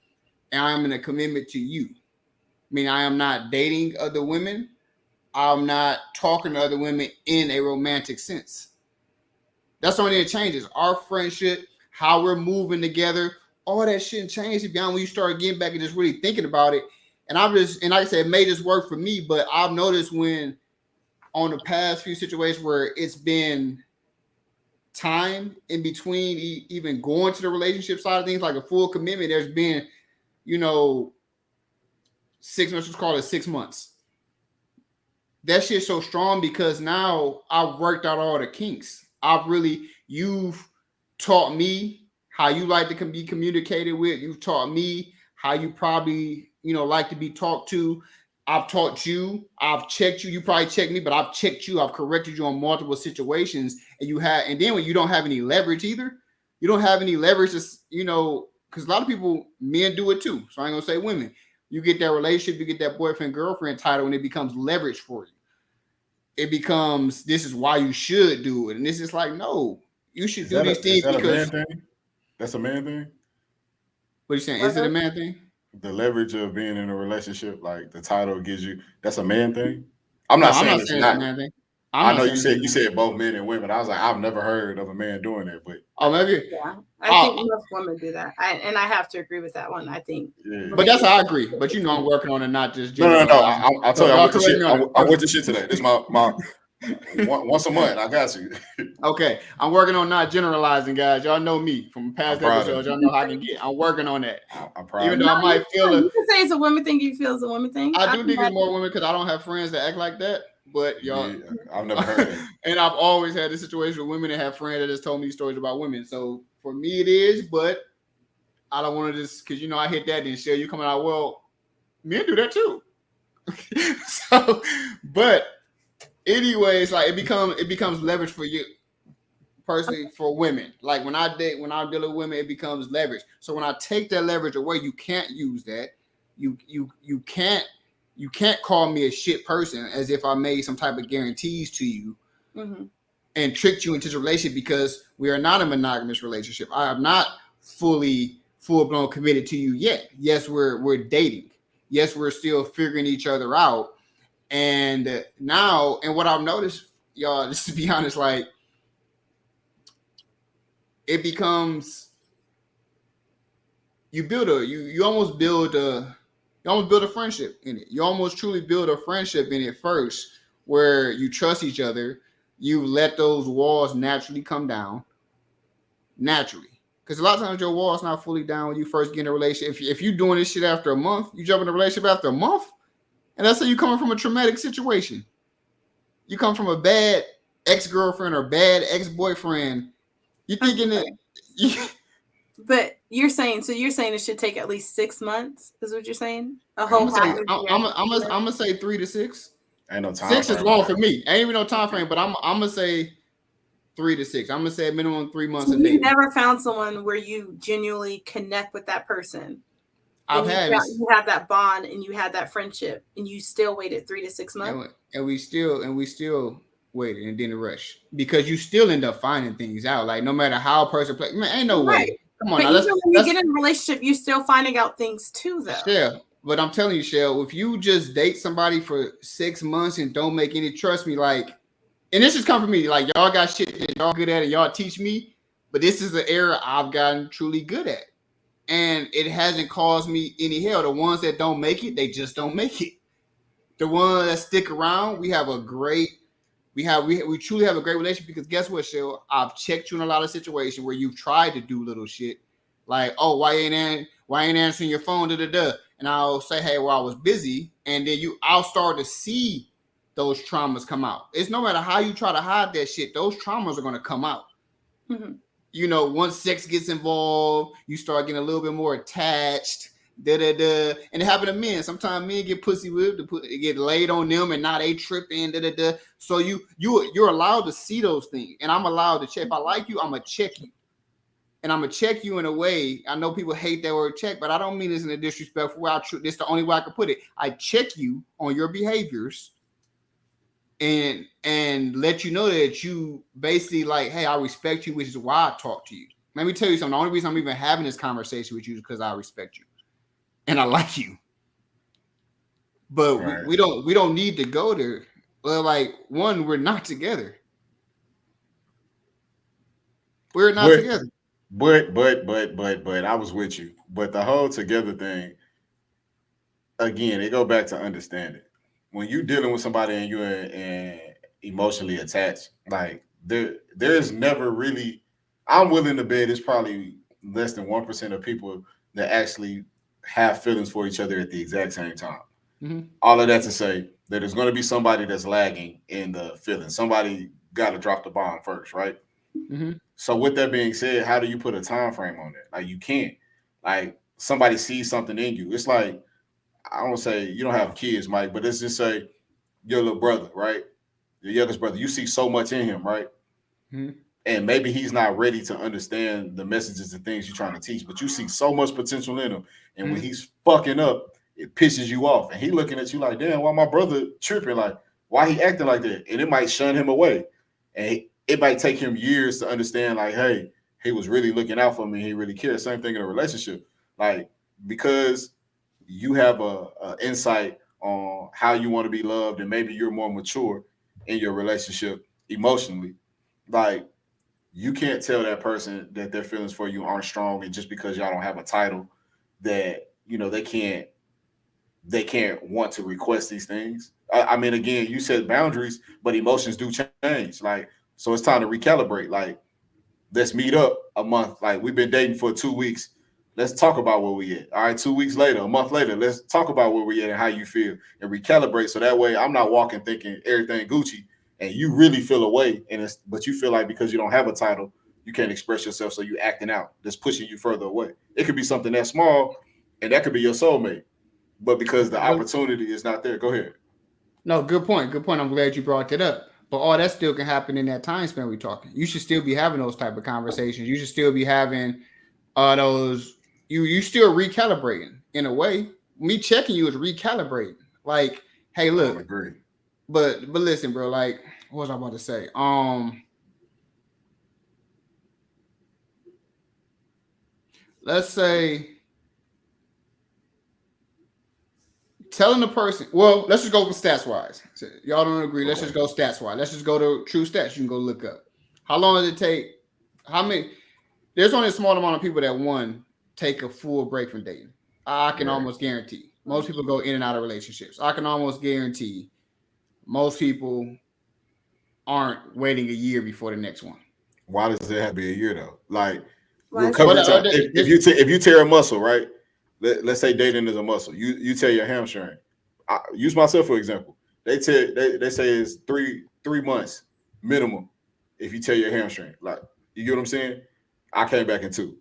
and I am in a commitment to you. I mean, I am not dating other women. I'm not talking to other women in a romantic sense. That's the only thing that changes. Our friendship, how we're moving together, all that shit changed beyond when you start getting back and just really thinking about it. And like I said, it made this work for me, but I've noticed when on the past few situations where it's been time in between even going to the relationship side of things, like a full commitment, there's been, 6 months, let's call it 6 months. That shit's so strong because now I've worked out all the kinks. You've taught me how you like to be communicated with. You've taught me how you probably, like to be talked to. I've taught you. I've checked you. You probably checked me, but I've checked you. I've corrected you on multiple situations. And then when you don't have any leverage either, you don't have any leverage, because a lot of people, men do it too. So I ain't gonna say women. You get that relationship, you get that boyfriend, girlfriend title, and it becomes leverage for you. It becomes, this is why you should do it. And this is like, no, you should do these things because. A man thing? That's a man thing? What are you saying? Is it a man thing? The leverage of being in a relationship, like the title gives you, that's a man thing. I'm not saying it's not a man thing. I know you said both men and women. I was like, I've never heard of a man doing that, but maybe. Yeah, I think most women do that, and I have to agree with that one. I think, but that's how I agree. But I'm working on it, not just no. I'll tell you, I went to shit today. This is my once a month. I got you. Okay, I'm working on not generalizing, guys. Y'all know me from past episodes. Y'all know how I can get. I'm working on that. I'm proud. Even though I might feel you can say it's a woman thing. You feel it's a woman thing. I do think it's more women because I don't have friends that act like that. But y'all, I've never heard it. And I've always had this situation with women that have friends that just told me stories about women. So for me, it is, but I don't want to just, because I hit that and share you coming out. Well, men do that too. So, but anyways, like it becomes leverage for you personally for women. Like when I deal with women, it becomes leverage. So when I take that leverage away, you can't use that. You can't call me a shit person as if I made some type of guarantees to you and tricked you into the relationship, because we are not a monogamous relationship. I am not full blown committed to you yet. Yes, we're dating. Yes, we're still figuring each other out. And now, and what I've noticed, y'all, just to be honest, like it becomes, you almost build a friendship in it. You almost truly build a friendship in it first, where you trust each other. You let those walls naturally come down. Naturally. Because a lot of times your wall's not fully down when you first get in a relationship. If you're doing this shit after a month, you jump in a relationship after a month, and let's say you're coming from a traumatic situation. You come from a bad ex-girlfriend or bad ex-boyfriend. You're thinking that... But you're saying it should take at least 6 months, is what you're saying? I'm gonna say 3 to 6. Ain't no time. 6 is long for me. Ain't even no time frame, but I'm gonna say 3 to 6. I'm gonna say a minimum 3 months. So you never found someone where you genuinely connect with that person. You have that bond and you had that friendship, and you still waited 3 to 6 months. And we still waited and didn't rush, because you still end up finding things out. Like no matter how a person plays, man, ain't no way. Come on, but now, when you get in a relationship, you're still finding out things too, though. Yeah, but I'm telling you, Shell, if you just date somebody for 6 months and don't make any, trust me, like, and this just come from me, like y'all got shit that y'all good at and y'all teach me, but this is an area I've gotten truly good at, and it hasn't caused me any hell. The ones that don't make it, they just don't make it. The ones that stick around, we truly have a great relationship, because guess what, Shell? I've checked you in a lot of situations where you've tried to do little shit like, oh, why ain't answering your phone, and I'll say, hey, well, I was busy, and then I'll start to see those traumas come out. It's no matter how you try to hide that shit, those traumas are going to come out. Once sex gets involved, you start getting a little bit more attached. And it happened to men. Sometimes men get pussy whipped, get laid on them, and now they tripping. So you're allowed to see those things, and I'm allowed to check. If I like you, I'm gonna check you, and I'm gonna check you in a way. I know people hate that word check, but I don't mean this in a disrespectful way. This is the only way I can put it. I check you on your behaviors, and let you know that you basically like, hey, I respect you, which is why I talk to you. Let me tell you something. The only reason I'm even having this conversation with you is because I respect you and I like you. But Right. we don't need to go there. Well, like, one, we're not together. We're not But together. but I was with you. But the whole together thing, again, it go back to understanding. When you dealing with somebody and you're emotionally attached, like there's never really. I'm willing to bet it's probably less than 1% of people that actually have feelings for each other at the exact same time. Mm-hmm. All of that to say that there's going to be somebody that's lagging in the feeling. Somebody got to drop the bomb first, right? Mm-hmm. So with that being said, how do you put a time frame on that? Like you can't. Like somebody sees something in you. It's like I don't say you don't have kids, Mike, but let's just say your little brother, right? Your youngest brother. You see so much in him, right? Mm-hmm. And maybe he's not ready to understand the messages and things you're trying to teach, but you see so much potential in him. And when he's fucking up, it pisses you off. And he looking at you like, damn, why my brother tripping? Like, why he acting like that? And it might shun him away. And it might take him years to understand, like, hey, he was really looking out for me. He really cares. Same thing in a relationship. Like, because you have a insight on how you want to be loved, and maybe you're more mature in your relationship emotionally. Like, you can't tell that person that their feelings for you aren't strong, and just because y'all don't have a title, that they can't want to request these things. I mean, again, you said boundaries, but emotions do change. Like, so it's time to recalibrate. Like, let's meet up a month. Like, we've been dating for 2 weeks. Let's talk about where we at. All right, 2 weeks later, a month later, let's talk about where we at and how you feel, and recalibrate. So that way, I'm not walking thinking everything Gucci, and you really feel away, but you feel like because you don't have a title, you can't express yourself, so you acting out. That's pushing you further away. It could be something that small, and that could be your soulmate, but because the opportunity is not there. Go ahead. No, good point. Good point. I'm glad you brought that up. But all that still can happen in that time span we're talking. You should still be having those type of conversations. You should still be having those. You still recalibrating in a way. Me checking you is recalibrating. Like, hey, I don't look, agree. but listen, bro. Like, what was I about to say? Let's say telling the person, well, let's just go for stats wise. So y'all don't agree. Let's just go stats wise. Let's just go to true stats. You can go look up. How long does it take? How many? There's only a small amount of people that take a full break from dating. I can almost guarantee. Most people go in and out of relationships. I can almost guarantee most people aren't waiting a year before the next one. Why does it have to be a year though? Like Why is recovery time. that? If you tear a muscle, right? Let's say dating is a muscle. You tear your hamstring. Use myself for example. They say it's three months minimum if you tear your hamstring. Like, you get what I'm saying? I came back in 2.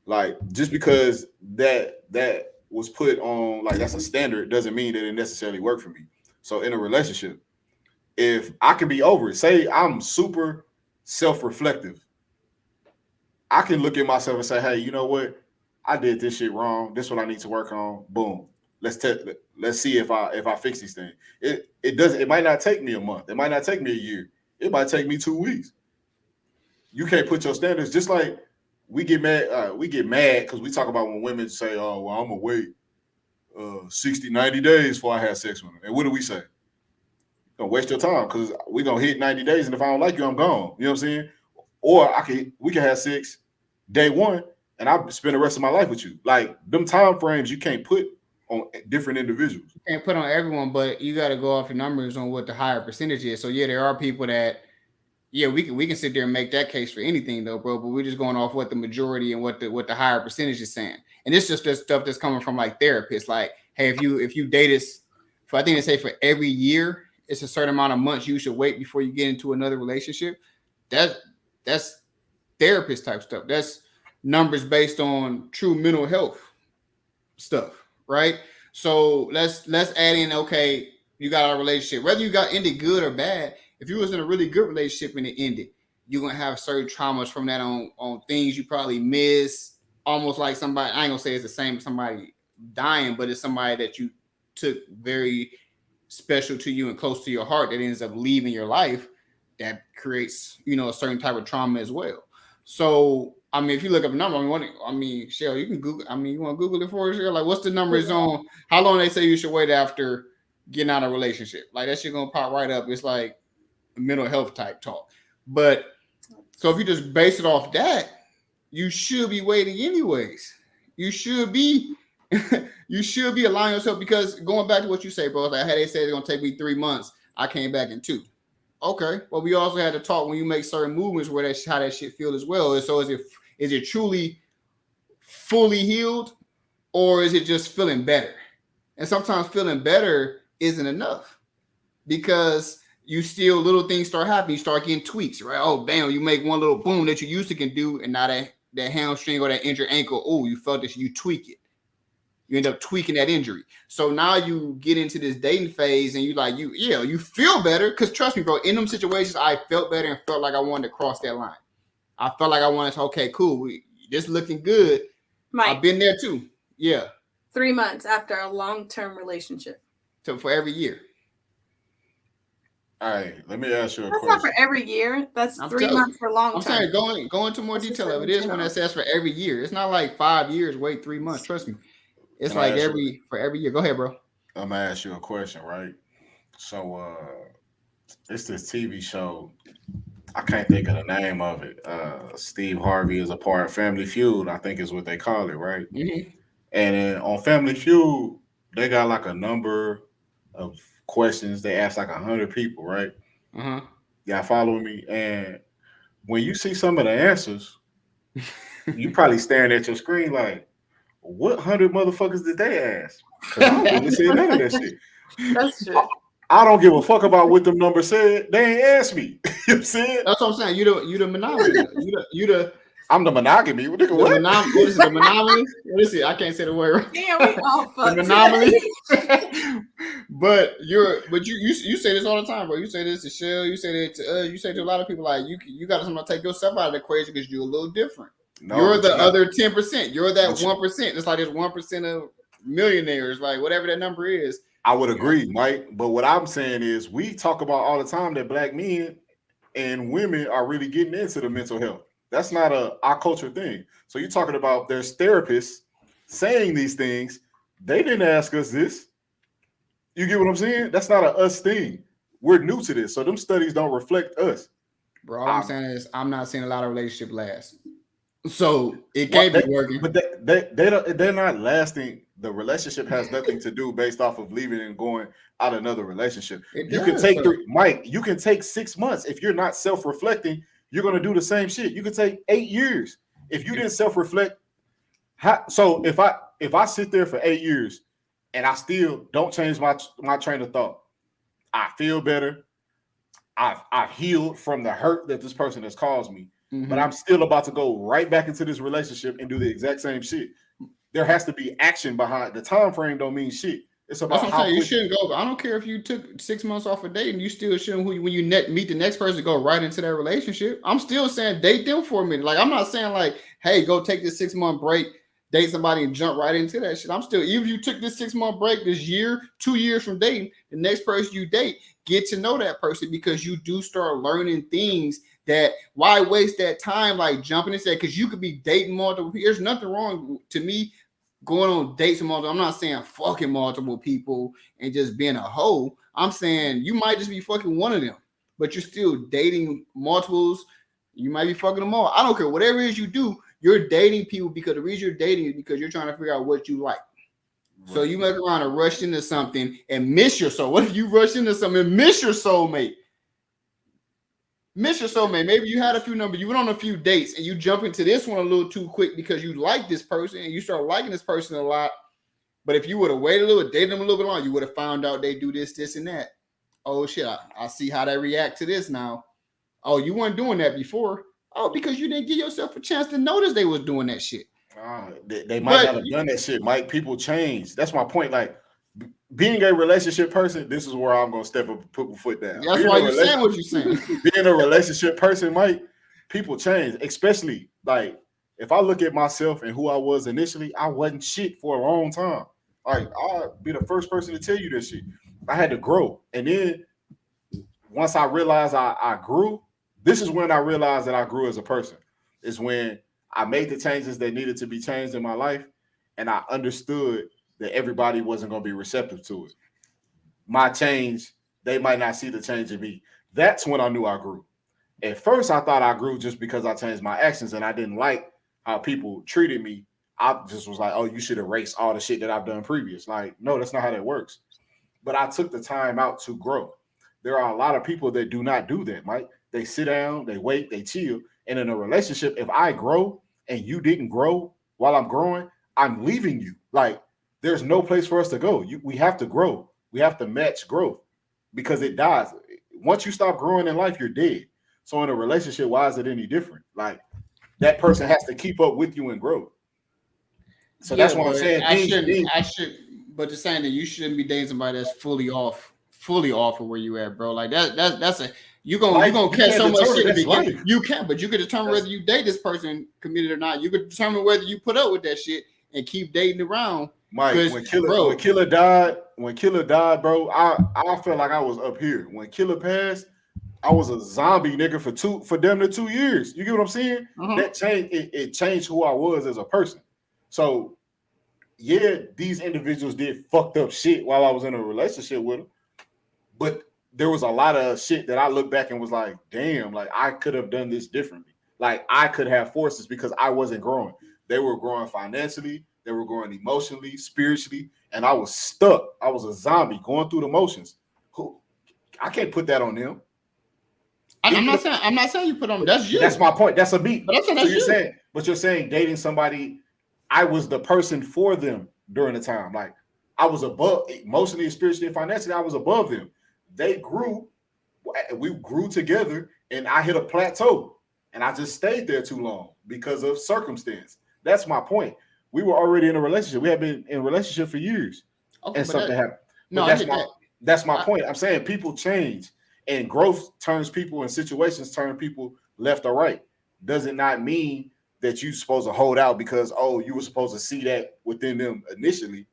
Like, just because that was put on, like, that's a standard, doesn't mean that it necessarily worked for me. So in a relationship, if I could be over it, say I'm super self-reflective, I can look at myself and say, hey, you know what? I did this shit wrong. This is what I need to work on. Boom. Let's see if I fix these things. It might not take me a month. It might not take me a year. It might take me 2 weeks. You can't put your standards, just like we get mad. We get mad because we talk about when women say, oh, well, I'm gonna wait 60, 90 days before I have sex with them. And what do we say? Don't waste your time, because we're gonna hit 90 days, and if I don't like you, I'm gone. You know what I'm saying? Or we can have sex day one, and I spend the rest of my life with you. Like, them time frames you can't put on different individuals. You can't put on everyone, but you got to go off the numbers on what the higher percentage is. So yeah, there are people that, yeah, we can sit there and make that case for anything though, bro. But we're just going off what the majority and what the higher percentage is saying. And it's just this stuff that's coming from like therapists. Like, hey, if you dated for, I think they say for every year, it's a certain amount of months you should wait before you get into another relationship. That's therapist type stuff. That's numbers based on true mental health. stuff, right? So let's add in, okay, you got a relationship, whether you got ended good or bad. If you was in a really good relationship and it ended, you're gonna have certain traumas from that on things you probably miss. Almost like somebody, I ain't gonna say it's the same as somebody dying, but it's somebody that you took very special to you and close to your heart that ends up leaving your life. That creates, a certain type of trauma as well. So I mean, if you look up a number, Cheryl, you can Google. I mean, you want to Google it for us, Cheryl? Like, what's the numbers on how long they say you should wait after getting out of a relationship? Like, that shit gonna pop right up. It's like mental health type talk. But so if you just base it off that, you should be waiting anyways. You should be you should be allowing yourself, because going back to what you say, bro, like, hey, they said it's gonna take me 3 months. I came back in 2. Okay, but we also had to talk when you make certain movements where that's how that shit feel as well. So is it truly fully healed, or is it just feeling better? And sometimes feeling better isn't enough, because you still, little things start happening. You start getting tweaks, right? Oh, damn, you make one little boom that you used to can do, and now that hamstring or that injured ankle, oh, you felt this, you tweak it. You end up tweaking that injury. So now you get into this dating phase and you feel better. Because trust me, bro, in them situations, I felt better and felt like I wanted to cross that line. I felt like I wanted to, okay, cool. This looking good. Mike, I've been there too. Yeah. 3 months after a long-term relationship. So for every year. All right, let me ask you a question. That's not for every year. That's 3 months for long term. I'm saying go into more detail of it. It is when it says for every year. It's not like 5 years, wait 3 months. Trust me. It's like for every year. Go ahead, bro. I'm gonna ask you a question, right? So it's this TV show. I can't think of the name of it. Steve Harvey is a part of Family Feud, I think is what they call it, right? Mm-hmm. And then on Family Feud, they got like a number of questions. They ask like 100 people, right? Uh-huh. Y'all following me? And when you see some of the answers, you probably staring at your screen like, what 100 motherfuckers did they ask? Because I don't really see none of that shit. That's true. I don't give a fuck about what them numbers said. They ain't asked me. You know what I'm saying? That's what I'm saying. You the monogamy. I'm the monogamy. What? What is it? The monogamy? What is it? I can't say the word. Damn, we all fucked. The monopoly. But you say this all the time, bro. You say this to Shell. You say that to you say to a lot of people, like you got to take yourself out of the equation because you're a little different. No, you're the other 10%. You're that 1%. It's like there's 1% of millionaires, like whatever that number is. I would agree, Mike. But what I'm saying is, we talk about all the time that black men and women are really getting into the mental health. That's not our culture thing. So you're talking about there's therapists saying these things. They didn't ask us this. You get what I'm saying? That's not a us thing. We're new to this. So them studies don't reflect us. Bro, all I'm saying is I'm not seeing a lot of relationship last. So it can't be working. But they're not lasting. The relationship has nothing to do based off of leaving and going out another relationship. You can take Mike, you can take 6 months. If you're not self-reflecting, you're going to do the same shit. You can take 8 years. If you didn't self-reflect, so if I sit there for 8 years and I still don't change my train of thought, I feel better. I've healed from the hurt that this person has caused me. Mm-hmm. But I'm still about to go right back into this relationship and do the exact same shit. There has to be action behind the time frame. Don't mean shit. It's about how you shouldn't go. I don't care if you took 6 months off a date and you still shouldn't. When you meet the next person, go right into that relationship. I'm still saying date them for a minute. Like, I'm not saying like, hey, go take this 6 month break, date somebody and jump right into that shit. I'm still, even if you took this 6 month break this year, 2 years from dating, the next person you date, get to know that person, because you do start learning things. That why waste that time like jumping into that? Because you could be dating multiple people. There's nothing wrong to me going on dates with multiple. I'm not saying fucking multiple people and just being a hoe. I'm saying you might just be fucking one of them, but you're still dating multiples. You might be fucking them all. I don't care. Whatever it is you do, you're dating people because the reason you're dating is because you're trying to figure out what you like. Right. So you might go around and rush into something and miss your soul. What if you rush into something and miss your soulmate? Miss your soulmate. Maybe you had a few numbers, you went on a few dates, and you jump into this one a little too quick because you like this person and you start liking this person a lot. But if you would have waited a little, dated them a little bit longer, you would have found out they do this, this, and that. Oh shit, I see how they react to this now. Oh, you weren't doing that before. Oh, because you didn't give yourself a chance to notice they was doing that shit. They might not have done that shit, Mike. People change. That's my point. Like being a relationship person, this is where I'm gonna step up and put my foot down. That's why you're saying what you're saying. Being a relationship person, Mike, people change. Especially like if I look at myself and who I was initially, I wasn't shit for a long time. Like I'll be the first person to tell you this shit. I had to grow. And then once I realized I grew, this is when I realized that I grew as a person. Is when I made the changes that needed to be changed in my life, and I understood that everybody wasn't going to be receptive to it. My change, they might not see the change in me. That's when I knew I grew. At first, I thought I grew just because I changed my actions and I didn't like how people treated me. I just was like, oh, you should erase all the shit that I've done previous. Like, no, that's not how that works. But I took the time out to grow. There are a lot of people that do not do that, Mike. They sit down, they wait, they chill. And in a relationship, if I grow and you didn't grow while I'm growing, I'm leaving you. Like, there's no place for us to go. We have to grow. We have to match growth because it dies. Once you stop growing in life, you're dead. So in a relationship, why is it any different? Like, that person has to keep up with you and grow. So that's what I'm saying. I should, but the saying that you shouldn't be dating somebody that's fully off of where you at, bro. Like that's a you're gonna catch so much shit. You can, but you can determine whether you date this person committed or not. You could determine whether you put up with that shit and keep dating around. Mike, when Killer died, bro, I felt like I was up here. When Killer passed, I was a zombie nigga for damn near 2 years. You get what I'm saying? That changed. It changed who I was as a person. So yeah, these individuals did fucked up shit while I was in a relationship with them, but there was a lot of shit that I look back and was like, damn, like I could have done this differently. Like I could have forces because I wasn't growing. They were growing financially, they were growing emotionally, spiritually, and I was stuck. I was a zombie going through the motions. I can't put that on them. I'm not saying you put on. That's you. That's my point. That's a beat. But you're saying dating somebody. I was the person for them during the time. Like I was above emotionally, spiritually, and financially. I was above them. They grew. We grew together, and I hit a plateau, and I just stayed there too long because of circumstance. That's my point. We were already in a relationship. We had been in a relationship for years, and something happened. That's my point. I'm saying people change, and growth turns people, and situations turn people left or right. Does it not mean that you're supposed to hold out because you were supposed to see that within them initially?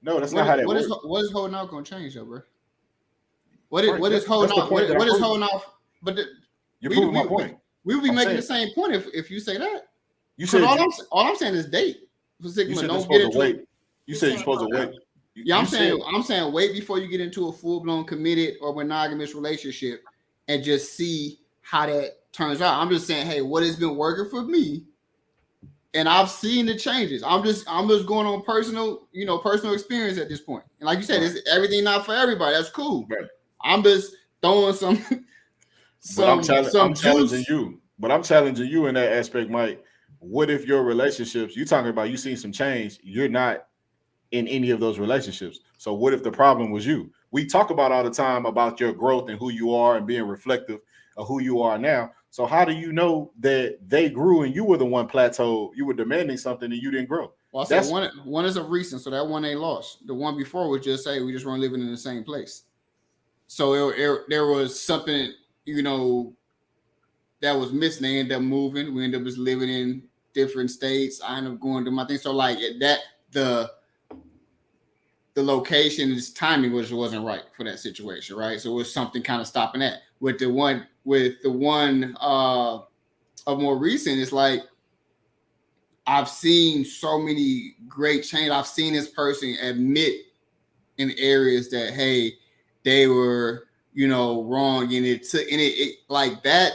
No, that's not how that works. What is holding out going to change, though, bro? What is holding out? What is holding out? But you're proving my point. We would be making the same point if you say that. You said all I'm saying is date. You said you're supposed to wait. You said you're supposed to wait. Yeah, I'm saying wait before you get into a full-blown committed or monogamous relationship and just see how that turns out. I'm just saying, hey, what has been working for me? And I've seen the changes. I'm just going on personal experience at this point. And like you said, it's everything not for everybody. That's cool. Right. I'm just throwing some I'm challenging you. But I'm challenging you in that aspect, Mike. What if your relationships, you talking about you seen some change, you're not in any of those relationships. So what if the problem was you? We talk about all the time about your growth and who you are and being reflective of who you are now. So how do you know that they grew and you were the one plateaued? You were demanding something and you didn't grow. Well, I said one is a recent, so that one ain't lost. The one before was just we just weren't living in the same place. So there was something, that was missing. They ended up moving. We ended up just living in different states. I ended up going to my thing. So like that, the location, its timing wasn't right for that situation, right? So it was something kind of stopping that. With the one of more recent, it's like I've seen so many great change. I've seen this person admit in areas that hey, they were wrong, and it like that.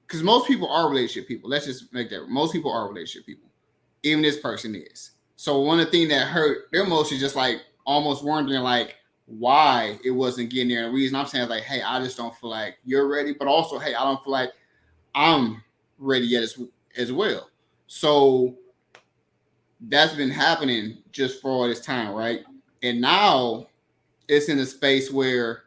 Because most people are relationship people. Let's just make that. Most people are relationship people. Even this person is. So one of the things that hurt their most is just like almost wondering like why it wasn't getting there. And the reason I'm saying is like, hey, I just don't feel like you're ready. But also, hey, I don't feel like I'm ready yet as well. So that's been happening just for all this time, right? And now it's in a space where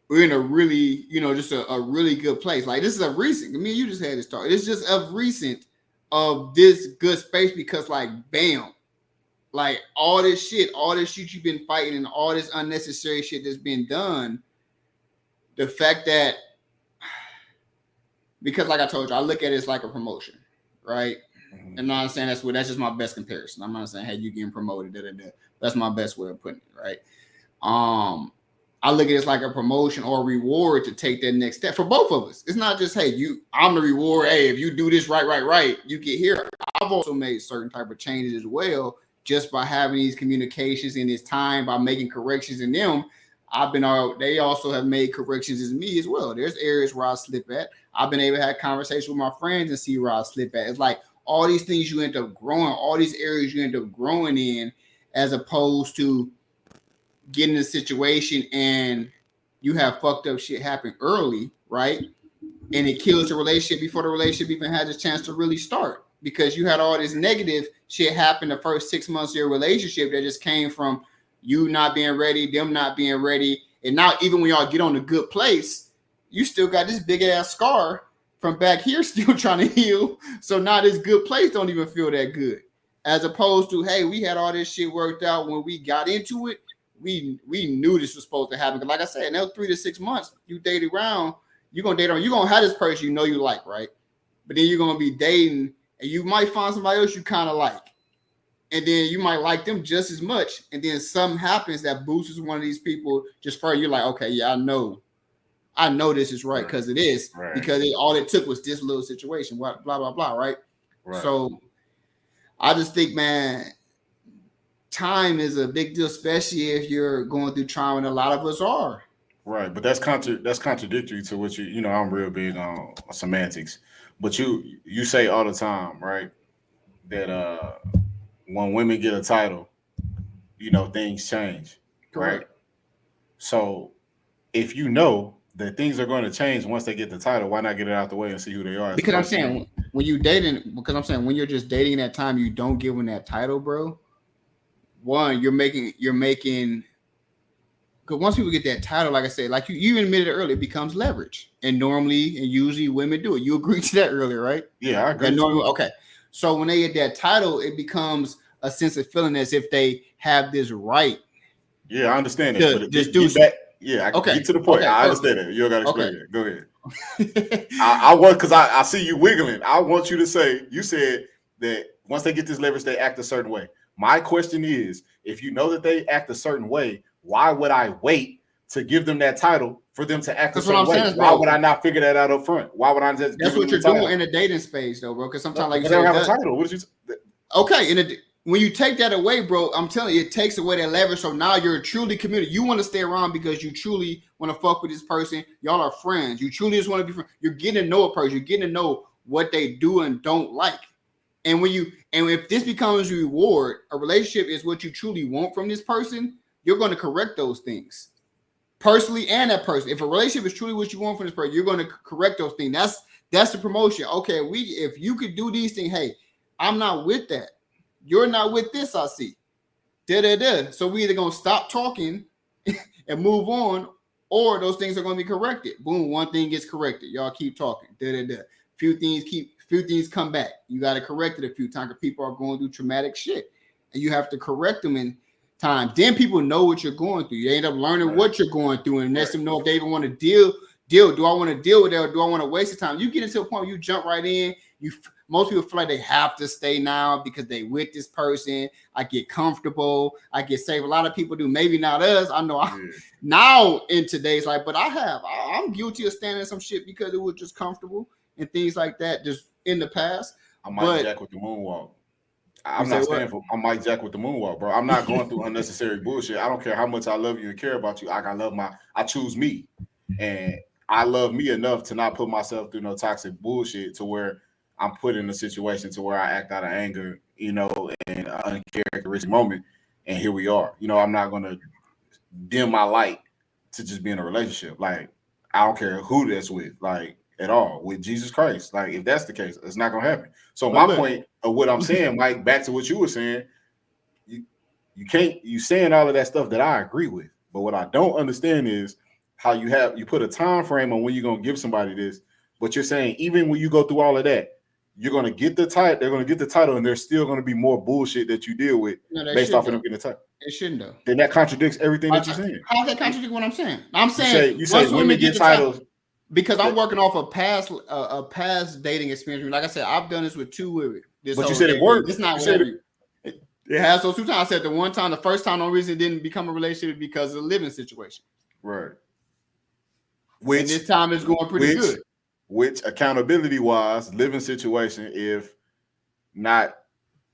we're in a really, just a really good place. Like this is a recent. I mean, you just had this talk. It's just a recent of this good space because, like, bam, like all this shit you've been fighting and all this unnecessary shit that's been done. The fact that, because like I told you, I look at it as like a promotion, right? And I'm not saying that's just my best comparison. I'm not saying, hey, you getting promoted, That's my best way of putting it, right? I look at it as like a promotion or a reward to take that next step for both of us. It's not just, hey, I'm the reward. Hey, if you do this right, you get here. I've also made certain type of changes as well, just by having these communications in this time, by making corrections in them. They also have made corrections as me as well. There's areas where I slip at. I've been able to have conversations with my friends and see where I slip at. It's like all these things you end up growing, all these areas you end up growing in, as opposed to getting in a situation and you have fucked up shit happen early, right? And it kills the relationship before the relationship even has a chance to really start, because you had all this negative shit happen the first 6 months of your relationship that just came from you not being ready, them not being ready. And now even when y'all get on a good place, you still got this big ass scar from back here still trying to heal. So now this good place don't even feel that good. As opposed to, hey, we had all this shit worked out when we got into it. We knew this was supposed to happen. Like I said, in those 3 to 6 months, you date around, you're gonna have this person you know you like, right? But then you're gonna be dating and you might find somebody else you kind of like. And then you might like them just as much. And then something happens that boosts one of these people just for you're like, okay, yeah, I know this is right, because it is, because all it took was this little situation, blah, blah, blah, right? So I just think, man, time is a big deal, especially if you're going through trauma, and a lot of us are. Right, but that's contradictory to what I'm real big on semantics. But you say all the time, right, that when women get a title, things change. Correct. Right? So if you know that things are going to change once they get the title, why not get it out the way and see who they are? Because I'm saying when you're just dating that time, you don't give them that title, bro. One, you're making, because once people get that title, like I said, like you even admitted earlier, it becomes leverage. And normally and usually women do it. You agreed to that earlier, right? Yeah, I agree. Okay. So when they get that title, it becomes a sense of feeling as if they have this right. Yeah, I understand it. But just do back. Yeah, I get to the point. Okay, I understand it. You don't got to explain it. Go ahead. I want, because I see you wiggling. I want you to say, you said that once they get this leverage, they act a certain way. My question is, if you know that they act a certain way, why would I wait to give them that title for them to act a certain way? Why would I not figure that out up front? Why would I just? That's what you're doing in the dating space, though, bro. Because sometimes, like you said, they don't have a title. What did you? Okay, when you take that away, bro, I'm telling you, it takes away that leverage. So now you're truly committed. You want to stay around because you truly want to fuck with this person. Y'all are friends. You truly just want to be friends. You're getting to know a person. You're getting to know what they do and don't like. And if this becomes a reward, a relationship is what you truly want from this person, you're going to correct those things. Personally and that person. If a relationship is truly what you want from this person, you're going to correct those things. That's the promotion. Okay, if you could do these things, hey, I'm not with that. You're not with this, I see. So we either going to stop talking and move on, or those things are going to be corrected. Boom, one thing gets corrected. Y'all keep talking. Few things come back. You got to correct it a few times because people are going through traumatic shit. And you have to correct them in time. Then people know what you're going through. You end up learning what you're going through, and lets them know if they even want to deal. Do I want to deal with that, or do I want to waste the time? You get into a point where you jump right in. Most people feel like they have to stay now because they with this person. I get comfortable. I get safe. A lot of people do. Maybe not us. I know now in today's life, but I'm guilty of standing some shit because it was just comfortable and things like that just in the past. I might jack with the moonwalk. I'm not standing for. I might jack with the moonwalk, bro. I'm not going through unnecessary bullshit. I don't care how much I love you and care about you. I choose me, and I love me enough to not put myself through no toxic bullshit to where I'm put in a situation to where I act out of anger, in an uncharacteristic moment, and here we are. I'm not going to dim my light to just be in a relationship. Like, I don't care who that's with, like, at all. With Jesus Christ, like, if that's the case, it's not going to happen. So my point of what I'm saying, Mike, back to what you were saying, you saying all of that stuff that I agree with, but what I don't understand is how you put a time frame on when you're going to give somebody this, but you're saying even when you go through all of that, you're gonna get the title. They're gonna get the title, and there's still gonna be more bullshit that you deal with based off of them getting the title. It shouldn't though. Then that contradicts everything that you're saying. How does that contradict what I'm saying? I'm saying you say women get titles because I'm working off a past dating experience. Like I said, I've done this with 2 women. But you said it worked. It's not whatever. It has those 2 times. I said the one time, the first time, the only reason it didn't become a relationship because of the living situation. Right. And this time it's going pretty good. Which accountability wise, living situation, if not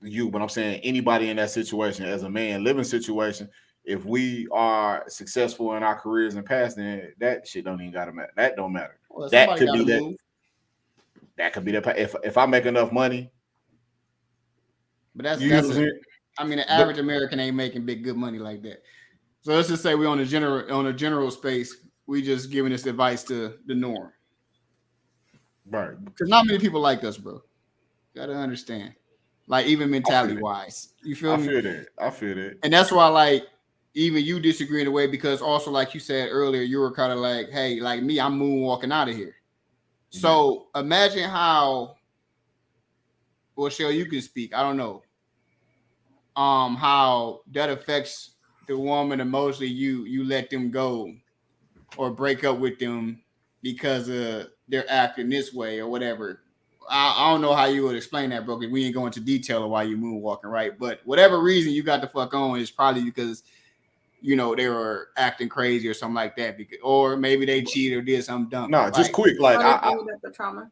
you, but I'm saying anybody in that situation as a man, living situation, if we are successful in our careers and past, then that shit don't even gotta matter. That don't matter. Well, that could be that. Move. That could be that. If I make enough money, but that's I mean, the average American ain't making good money like that. So let's just say we're on a general space. We just giving this advice to the norm. Right. Because not many people like us, bro. Gotta understand. Like, even mentality wise. You feel me? I feel that. And that's why, like, even you disagree in a way, because also, like you said earlier, you were kind of like, hey, like me, I'm moonwalking out of here. Mm-hmm. So imagine how, well, Shell, you can speak. I don't know. How that affects the woman emotionally. You let them go or break up with them because they're acting this way or whatever. I don't know how you would explain that, bro, because we ain't going into detail of why you moonwalking, right? But whatever reason you got the fuck on is probably because, you know, they were acting crazy or something like that, or maybe they cheated or did something dumb. No, just quick, like the trauma.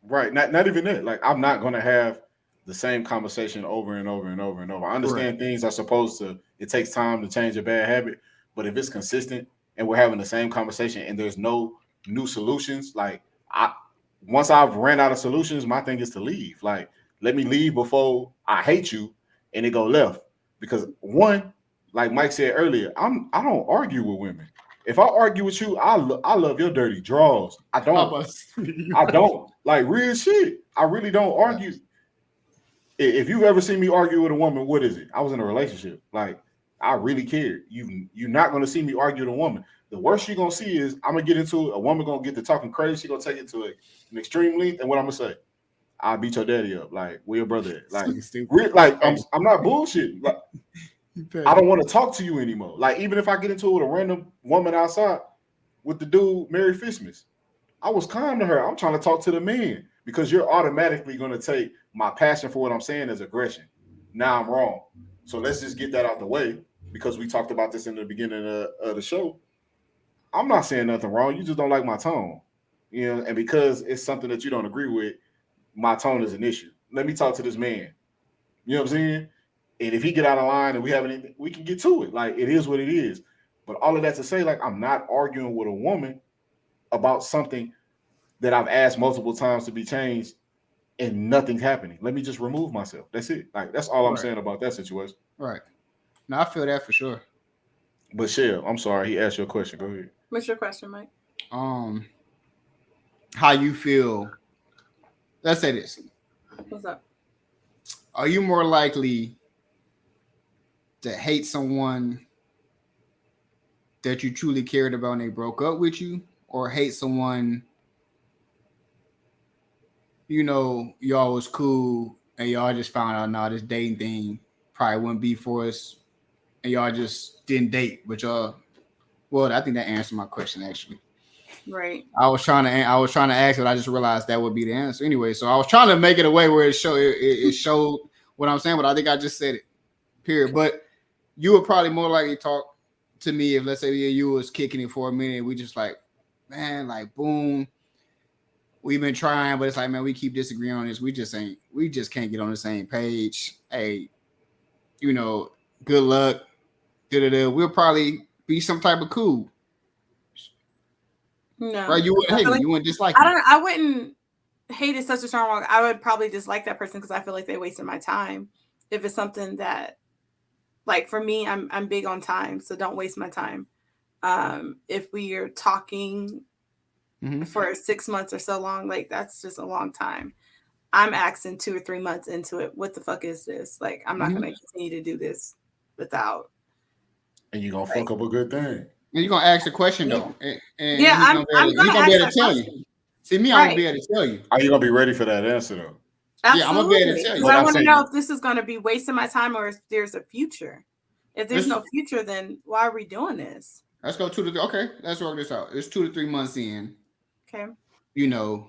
Right, not even that. Like, I'm not gonna have the same conversation over and over and over and over. I understand things are supposed to. It takes time to change a bad habit, but if it's consistent and we're having the same conversation and there's no new solutions, like once I've ran out of solutions, my thing is to leave. Like, let me leave before I hate you and it go left. Because one, like Mike said earlier, I don't argue with women. If I argue with you, I love your dirty draws. I don't like real shit. I really don't argue. If you've ever seen me argue with a woman, what is it? I was in a relationship. Like, I really cared. You're not gonna see me argue with a woman. The worst you're gonna see is I'm gonna get into it. A woman gonna get to talking crazy. She gonna take it to an extreme length. And what I'm gonna say, I'll beat your daddy up. Like, where your brother at? Like, I'm not bullshitting. Like, I don't want to talk to you anymore. Like, even if I get into it with a random woman outside with the dude, Merry Christmas, I was kind to her. I'm trying to talk to the man because you're automatically gonna take my passion for what I'm saying as aggression. Now I'm wrong. So let's just get that out the way because we talked about this in the beginning of the show. I'm not saying nothing wrong. You just don't like my tone, you know. And because it's something that you don't agree with, my tone is an issue. Let me talk to this man. You know what I'm saying? And if he get out of line and we have anything, we can get to it. Like, it is what it is. But all of that to say, like, I'm not arguing with a woman about something that I've asked multiple times to be changed and nothing's happening. Let me just remove myself. That's it. Like, that's all I'm saying about that situation. Right. No, I feel that for sure. But Shell, I'm sorry, he asked your question. Go ahead. What's your question, Mike? How you feel? Let's say this. What's up? Are you more likely to hate someone that you truly cared about and they broke up with you, or hate someone, you know, y'all was cool and y'all just found out, nah, this dating thing probably wouldn't be for us, and y'all just didn't date, but y'all, well, I think that answered my question actually. Right. I was trying to ask, but I just realized that would be the answer anyway. So I was trying to make it a way where it showed what I'm saying, but I think I just said it. Period. But you would probably more likely talk to me if, let's say, you was kicking it for a minute. We just like, man, like, boom. We've been trying, but it's like, man, we keep disagreeing on this. We just can't get on the same page. Hey, you know, good luck. We'll probably be some type of cool. No, right? You wouldn't hate me. You wouldn't dislike me. I wouldn't hate is such a strong word. I would probably dislike that person because I feel like they wasted my time. If it's something that, like, for me, I'm big on time, so don't waste my time. If we are talking for 6 months or so long, like, that's just a long time. I'm asking 2 or 3 months into it. What the fuck is this? Like, I'm not going to continue to do this without. And you're going to fuck up a good thing. And you're going to ask a question, though. And yeah, I'm going to be able to tell you. See, me, I'm going to be able to tell you. Are you going to be ready for that answer, though? Yeah, I'm gonna be able to Absolutely. tell you. Because I But I'm want to saying know if this is going to be wasting my time or if there's a future. If there's no future, then why are we doing this? let's go 2 to 3. Okay, let's work this out. It's 2 to 3 months in. Okay. You know,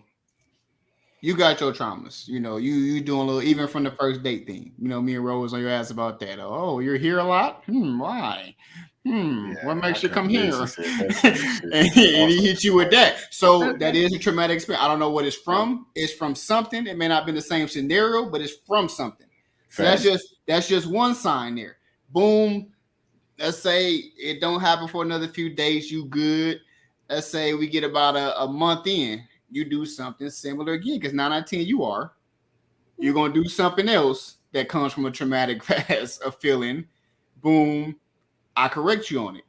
you got your traumas. You doing a little even from the first date thing. Me and Rose on your ass about that. Oh, you're here a lot? Why? What I makes you come couldn't believe she here? said that to me. Shit. And he hit you with that. So that Okay. is a traumatic experience. I don't know what it's from. It's from something. It may not be the same scenario, but it's from something. So Facts. that's just one sign there. Boom. Let's say it don't happen for another few days. You good. Let's say we get about a month in. You do something similar again because 9 out of 10 you are. You're gonna do something else that comes from a traumatic past, a feeling. Boom. I correct you on it.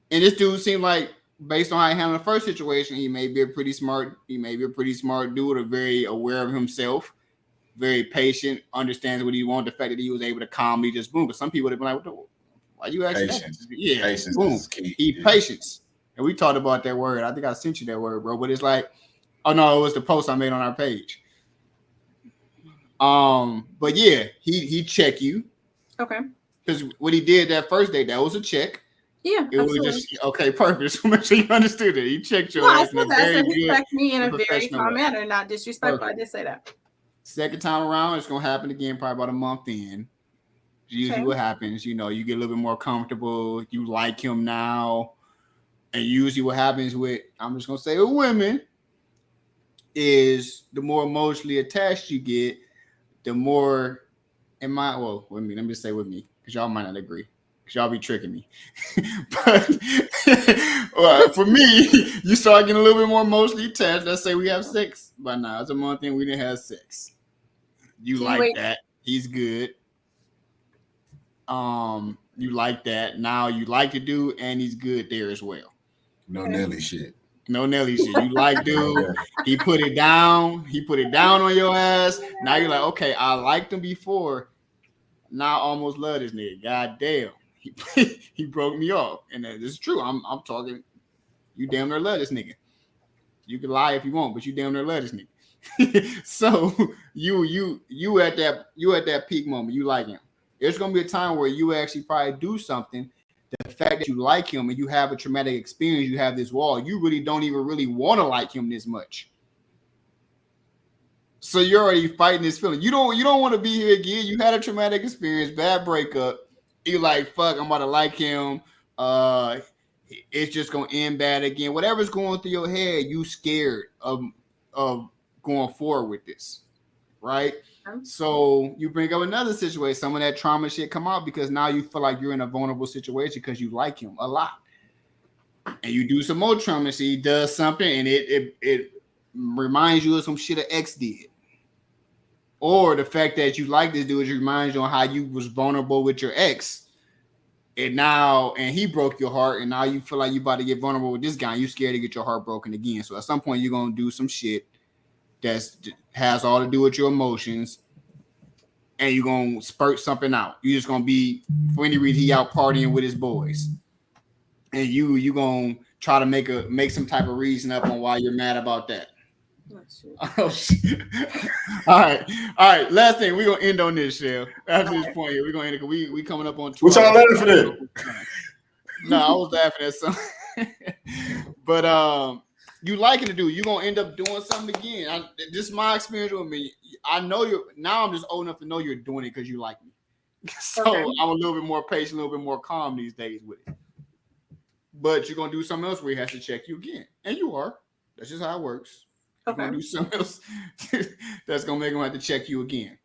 And this dude seemed like, based on how he handled the first situation, he may be a pretty smart dude, or very aware of himself, very patient, understands what he wanted. The fact that he was able to calmly just boom. But some people would have been like, why you asking Patience. that? Yeah, Patience boom. is key. He patience. And we talked about that word. I think I sent you that word, bro. But it's like, oh no, it was the post I made on our page. But yeah, he check you. Okay. Because what he did that first day, that was a check. Yeah, It absolutely. was just okay, perfect. So make sure you understood it. He checked your No, I ass in a said that. I very said he good, checked me in a very professional calm way. manner, not disrespectful. Perfect. I did say that. Second time around, it's gonna happen again, probably about a month in. Usually, Okay. what happens, you get a little bit more comfortable. You like him now, and usually, what happens with, I'm just gonna say, with women, is the more emotionally attached you get, the more, with me, let me just say with me, because y'all might not agree. Because y'all be tricking me. But for me, you start getting a little bit more emotionally attached. Let's say we have sex by now. It's a month in, we didn't have sex. You So you like wait. that. He's good. You like that. Now you like the dude, and he's good there as well. No Okay. Nelly shit. No Nelly shit. You like dude. He put it down. He put it down on your ass. Now you're like, okay, I liked him before. Now I almost love this nigga. God damn. He broke me off. And that is true. I'm talking, you damn near love this nigga. You can lie if you want, but you damn near love this nigga. So you at that peak moment, you like him. There's gonna be a time where you actually probably do something. The fact that you like him and you have a traumatic experience, you have this wall, you really don't even really want to like him this much. So you're already fighting this feeling. You don't want to be here again. You had a traumatic experience, bad breakup. You're like, fuck, I'm about to like him. It's just gonna end bad again. Whatever's going through your head, you scared of going forward with this, right? So you bring up another situation, some of that trauma shit come out because now you feel like you're in a vulnerable situation because you like him a lot. And you do some more trauma shit, he does something and it reminds you of some shit an ex did. Or the fact that you like this dude reminds you on how you was vulnerable with your ex. And he broke your heart, and now you feel like you about to get vulnerable with this guy. And you scared to get your heart broken again. So at some point you're gonna do some shit that has all to do with your emotions, and you're gonna spurt something out. You're just gonna be, for any reason, he out partying with his boys, and you gonna try to make some type of reason up on why you're mad about that. Oh shit. All right. Last thing, we're gonna end on this, Shell. After this point here, we're gonna end it. We coming up on 2 What y'all laughing for that? No, I was laughing at something. But you liking to do, you're gonna end up doing something again. This is my experience with me. I know I'm just old enough to know you're doing it because you like me. So okay. I'm a little bit more patient, a little bit more calm these days with it. But you're gonna do something else where he has to check you again. And you are. That's just how it works. You're gonna do something else that's gonna make him have to check you again.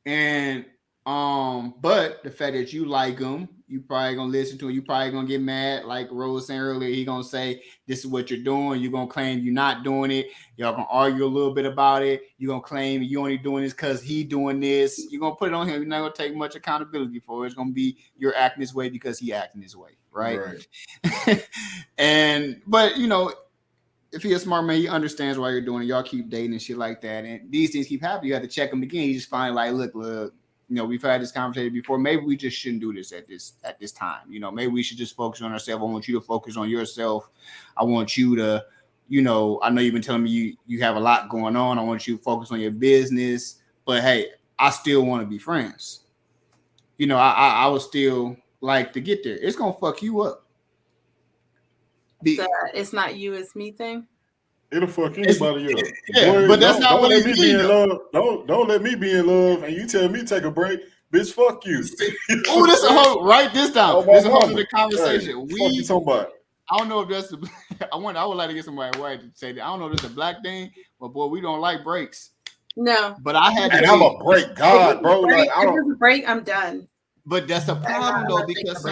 And but the fact that you like him, you probably gonna listen to him, you probably gonna get mad, like Rose saying earlier, he gonna say this is what you're doing, you're gonna claim you're not doing it, y'all gonna argue a little bit about it, you're gonna claim you only doing this because he doing this, you're gonna put it on him, you're not gonna take much accountability for it. It's gonna be you're acting this way because he acting this way, right? But if he's a smart man, he understands why you're doing it. Y'all keep dating and shit like that. And these things keep happening. You have to check him again. You just find like, look, we've had this conversation before. Maybe we just shouldn't do this at this time. Maybe we should just focus on ourselves. I want you to focus on yourself. I want you to you know, I know you've been telling me you have a lot going on. I want you to focus on your business, but hey, I still want to be friends. You know, I would still like to get there. It's gonna fuck you up. It's not you, it's me thing. It'll fuck anybody up. Yeah, Boy, but that's not don't what let me he's be in doing. love. Don't let me be in love, and you tell me take a break, bitch. Fuck you. Oh, this a whole write this down. This a whole other conversation. Hey, fuck you talking about? I don't know if that's the. I would like to get somebody white to say that. I don't know if it's a black thing, but boy, we don't like breaks. No, but I had. And I'm a break god, bro. Like I don't break. I'm done. But that's a problem though, because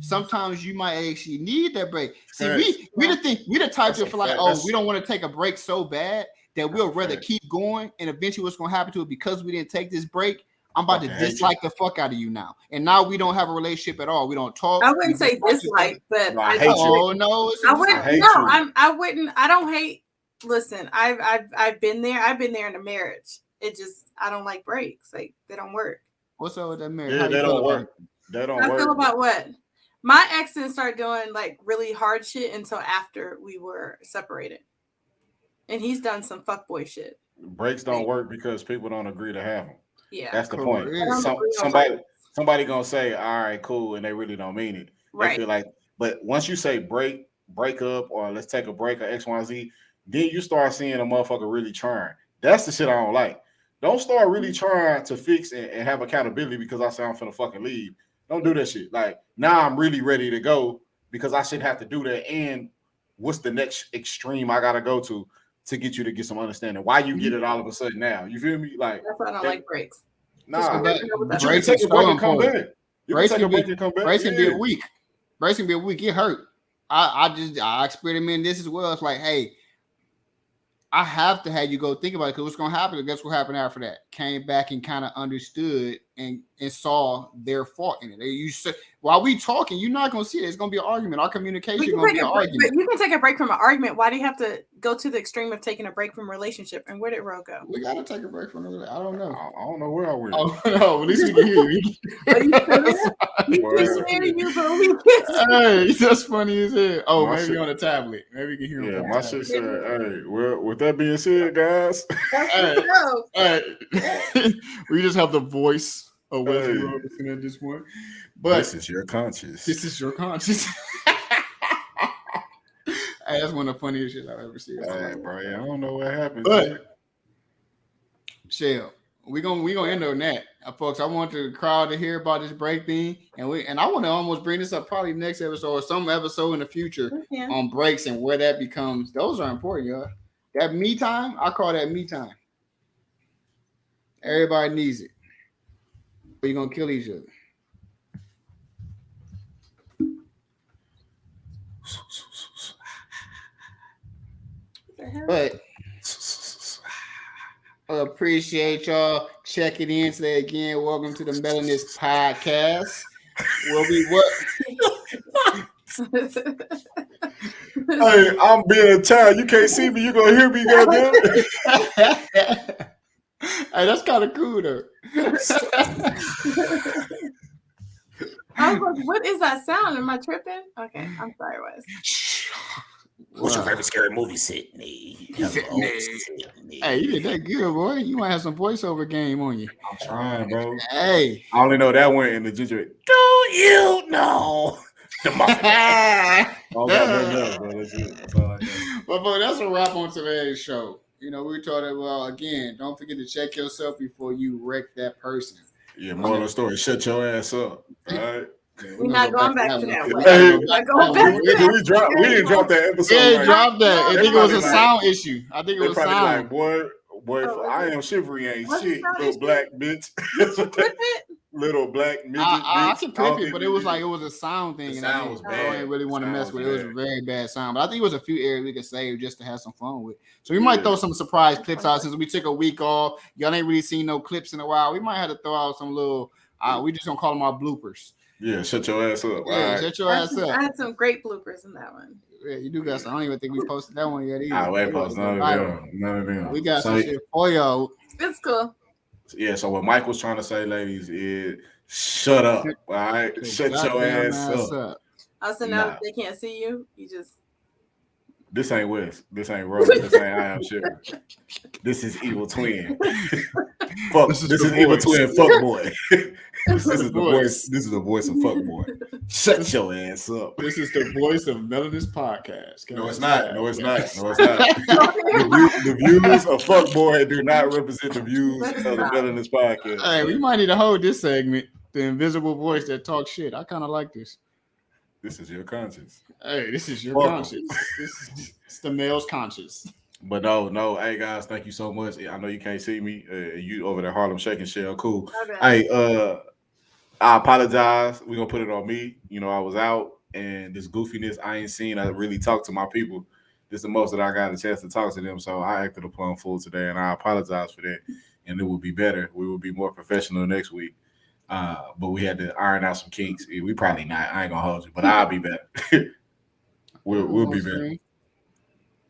sometimes you might actually need that break. See, we the type to feel like, oh, we don't want to take a break so bad that we'll rather keep going, and eventually what's gonna happen to it because we didn't take this break. I'm about to dislike the fuck out of you now, and now we don't have a relationship at all. We don't talk. I wouldn't say dislike, but I hate you. Oh no, I wouldn't. No, I wouldn't. I don't hate. Listen, I've been there. I've been there in a marriage. It just I don't like breaks. Like they don't work. What's up with that marriage? Yeah, they don't work. They don't work. I feel about what? My ex didn't start doing like really hard shit until after we were separated. And he's done some fuckboy shit. Breaks don't work because people don't agree to have them. Yeah. That's the point. Somebody gonna say, all right, cool, and they really don't mean it. Right. They feel like, but once you say break up, or let's take a break, or XYZ, then you start seeing a motherfucker really trying. That's the shit I don't like. Don't start really trying to fix and have accountability because I say I'm finna fucking leave. Don't do that shit. Like, now I'm really ready to go because I shouldn't have to do that. And what's the next extreme I gotta go to get you to get some understanding? Why you get it all of a sudden now? You feel me? Like, that's why I don't like breaks. Nah, but you can take a break and come back. You can take a break and come back. Breaks can be a week. Breaks can be a week. It hurt. I experiment this as well. It's like, hey, I have to have you go think about it because what's going to happen? Guess what happened after that? Came back and kind of understood and saw their fault in it. You said, while we talking, you're not going to see it. It's going to be an argument. Our communication is going to be an argument. You can take a break from an argument. Why do you have to go to the extreme of taking a break from a relationship? And where did Ro go? We got to take a break from the relationship. I don't know. I don't know where I went. Oh, no. At least we can hear you. Hey, that's funny as hell. Oh, maybe shit on the tablet. Maybe you can hear him. Yeah, my shit said, hey, well, with that being said, guys. We just have the voice of Wesley Robinson at this point. But this is your conscience. This is your conscience. Hey, that's one of the funniest shit I've ever seen. Hey, bro, I don't know what happened. But Shell, we gonna end on that, folks. I want the crowd to hear about this break thing, and I want to almost bring this up probably next episode or some episode in the future on breaks and where that becomes. Those are important, y'all. That me time, I call that me time. Everybody needs it. But you're gonna kill each other. But I appreciate y'all checking in today again. Welcome to the Malenist Pocast. Hey, I'm being a child. You can't see me. You gonna hear me, goddamn. Hey, that's kind of cool though. I was like, what is that sound? Am I tripping? Okay, I'm sorry, Wes. What's your favorite scary movie, Sydney? Sydney. Hey, you did that good, boy. You might have some voiceover game on you. I'm trying, bro. Hey. I only know that one in the ginger. Do you know the muffin? Bro, that's it. That's all I know. But that's a wrap on today's show. You know, we talked about, again, don't forget to check yourself before you wreck that person. Yeah, moral of the story, shut your ass up. All right. We're not going back to that one. We didn't drop that episode. Yeah, dropped that. I think it was a sound issue. I think it was sound. Like, boy, I am shivery ain't shit, little black bitch. Little black midget. I can clip it, but it was a sound thing. The sound was bad. I didn't really want to mess with it. It was a very bad sound. But I think it was a few areas we could save just to have some fun with. So we might throw some surprise clips out since we took a week off. Y'all ain't really seen no clips in a while. We might have to throw out some little, we just gonna call them our bloopers. Yeah, shut your ass up. Yeah, shut your ass up. I had some great bloopers in that one. Yeah, you do got some. I don't even think we posted that one yet either. I ain't posted none of them. We got some shit for y'all. It's cool. Yeah, so what Mike was trying to say, ladies, is shut up. All right, shut your ass up. Also, now they can't see you. You just This ain't West. This ain't Rose. This ain't I Am Sugar. This is Evil Twin. Fuck. This is Evil Twin. Fuck boy. This is the voice. This is the voice of fuck boy. Shut your ass up. This is the voice of Malenist Pocast. No, it's not. No, it's not. No, it's not. The views of fuck boy do not represent the views of the Malenist Podcast. Hey, we might need to hold this segment. The invisible voice that talks shit. I kind of like this. This is your conscience. Hey, this is your conscience. It's the male's conscience. But no. Hey guys, thank you so much. I know you can't see me. You over there, Harlem shaking shell. Cool. Hey, I apologize. We're gonna put it on me. You know, I was out and this goofiness I ain't seen. I really talked to my people. This is the most that I got a chance to talk to them. So I acted a plum fool today, and I apologize for that. And it will be better. We will be more professional next week. But we had to iron out some kinks. We probably not. I ain't gonna hold you, but I'll be back. we'll be back.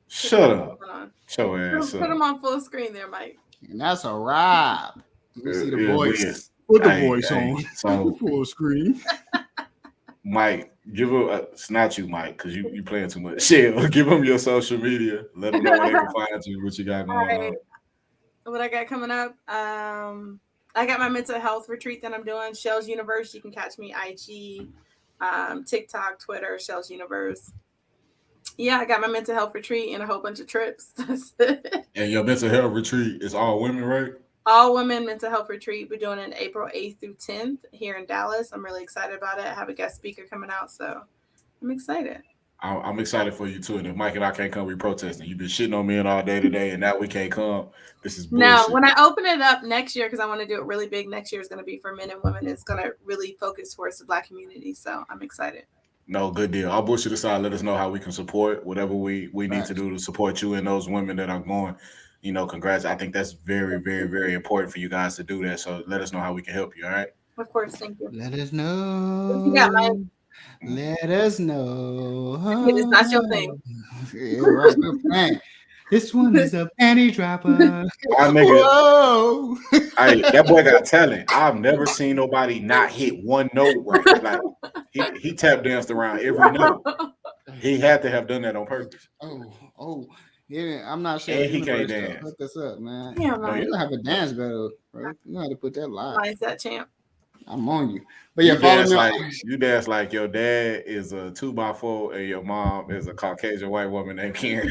Shut up. Show ass up. Put them on full screen there, Mike. And that's a wrap. Let me see the voice. Put the voice on. So full screen. Mike, give him it's not you, Mike, because you playing too much. Shit, give them your social media. Let them know where they can find you, what you got going on. What I got coming up? I got my mental health retreat that I'm doing. Shells Universe. You can catch me IG, TikTok, Twitter, Shells Universe. Yeah, I got my mental health retreat and a whole bunch of trips. That's it. And your mental health retreat is all women, right? All women mental health retreat. We're doing it April 8th through 10th here in Dallas. I'm really excited about it. I have a guest speaker coming out, so I'm excited. I'm excited for you too. And if Mike and I can't come, we protesting. You've been shitting on me all day today, and now we can't come. This is bullshit. Now, when I open it up next year, because I want to do it really big, next year is going to be for men and women. It's going to really focus towards the Black community, so I'm excited. No, good deal. I'll bullshit aside. Let us know how we can support whatever we need to do to support you and those women that are going. You know, congrats. I think that's very, very, very important for you guys to do that. So let us know how we can help you. All right. Of course. Thank you. Let us know. What you got, Mike? Let us know. It's not your thing. Yeah, right. This one is a panty dropper. Whoa. Hey, that boy got talent. I've never seen nobody not hit one note right. Like he tap danced around every note. He had to have done that on purpose. Oh. Yeah, I'm not sure. And he can't dance. Look this up, man. Yeah, no, you don't have a dance battle, bro. You have to put that live. Why is that, champ? I'm on you. But yeah, you dance like your dad is a 2x4 and your mom is a Caucasian white woman named Karen.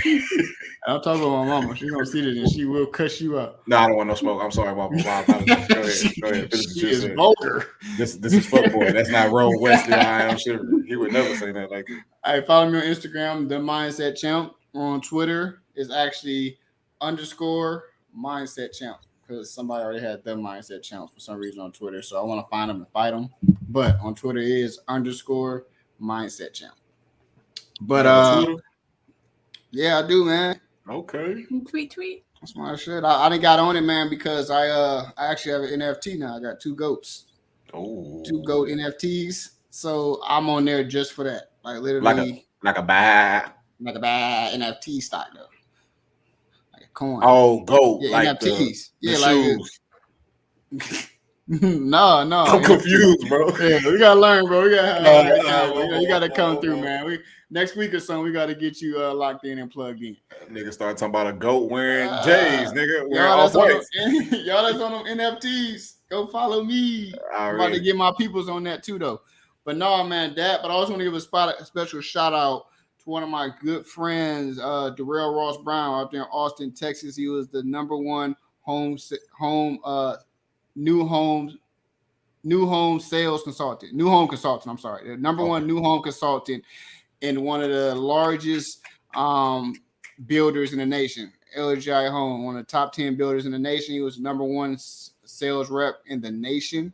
I'm talking about my mama. She's gonna see this and she will cuss you out. No, I don't want no smoke. I'm sorry, mama. Go ahead. She is vulgar. This is fuckboy. That's not Roe Wesley. I Am Sugar. He would never say that like that. All right, follow me on Instagram, The Mindset Champ. On Twitter is actually _Mindset Champ. Because somebody already had The Mindset Champ for some reason on Twitter. So I want to find them and fight them. But on Twitter is _Mindset Champ. But yeah, I do, man. Okay. Tweet. That's my shit. I didn't got on it, man, because I actually have an NFT now. I got 2 goats. Oh. 2 goat NFTs. So I'm on there just for that. Like literally like a bad NFT stock though. Coin. Oh, gold. Yeah, like NFTs. The shoes. No. I'm confused, bro. Yeah, we gotta learn, bro. You gotta come through, man. Next week or something, we gotta get you locked in and plugged in. Nigga start talking about a goat wearing J's, nigga. Y'all that's on them NFTs. Go follow me. I'm about to get my peoples on that too, though. But no, man, but I also want to give a special shout out to one of my good friends, Darrell Ross Brown, out there in Austin, Texas. He was the #1 new home sales consultant. New home consultant. I'm sorry, the #1 new home consultant in one of the largest builders in the nation, LGI Home, one of the top 10 builders in the nation. He was #1 sales rep in the nation.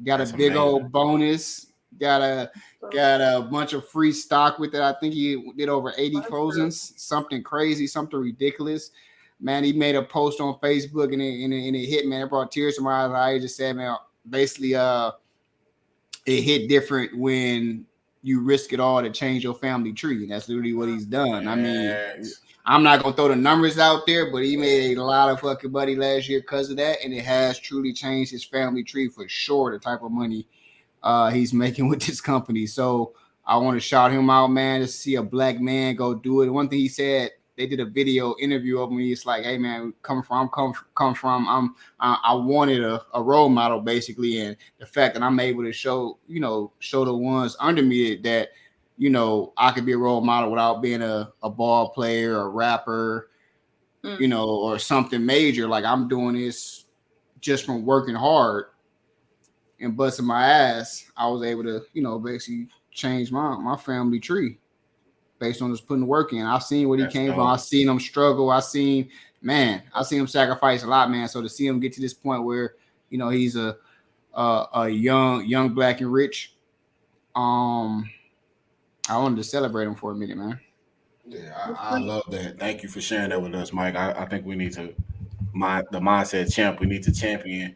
Got a big old bonus. Got a bunch of free stock with it. I think he did over 80 closings, something crazy, something ridiculous. Man, he made a post on Facebook and it hit, man. It brought tears to my eyes. I just said, man, basically, it hit different when you risk it all to change your family tree. And that's literally what he's done. I mean, I'm not going to throw the numbers out there, but he made a lot of fucking money last year because of that. And it has truly changed his family tree for sure, the type of money he's making with this company. So I want to shout him out, man, to see a black man go do it. One thing he said, they did a video interview of me. It's like, hey man, come from. I wanted a role model basically, and the fact that I'm able to show the ones under me that I could be a role model without being a ball player, a rapper, or something major. Like I'm doing this just from working hard and busting my ass. I was able to, basically change my family tree based on just putting the work in. I've seen where he came from. I've seen him struggle. I've seen him sacrifice a lot, man. So to see him get to this point where, he's a young black and rich, I wanted to celebrate him for a minute, man. Yeah, I love that. Thank you for sharing that with us, Mike. I think we need to, the mindset champ, we need to champion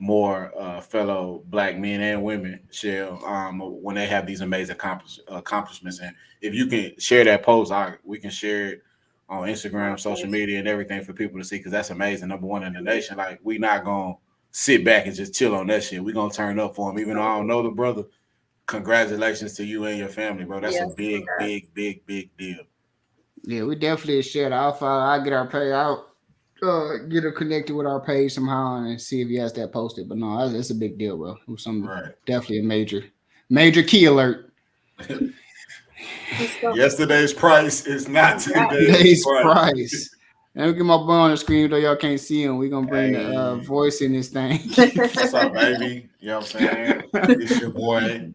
more fellow black men and women, Shell, when they have these amazing accomplishments. And if you can share that post, we can share it on Instagram, social media, and everything for people to see, because that's amazing. Number one in the nation. Like, we not going to sit back and just chill on that shit. We're going to turn up for him. Even though I don't know the brother, congratulations to you and your family, bro. That's a big deal. Yeah, we definitely share. I'll get our pay out. Get her connected with our page somehow and see if he has that posted. But no, that's a big deal, bro. It was definitely a major key alert. Yesterday's price is not today's price. Let me get my boy on the screen, though y'all can't see him. We're gonna bring the voice in this thing. What's up, baby? You know what I'm saying? It's your boy.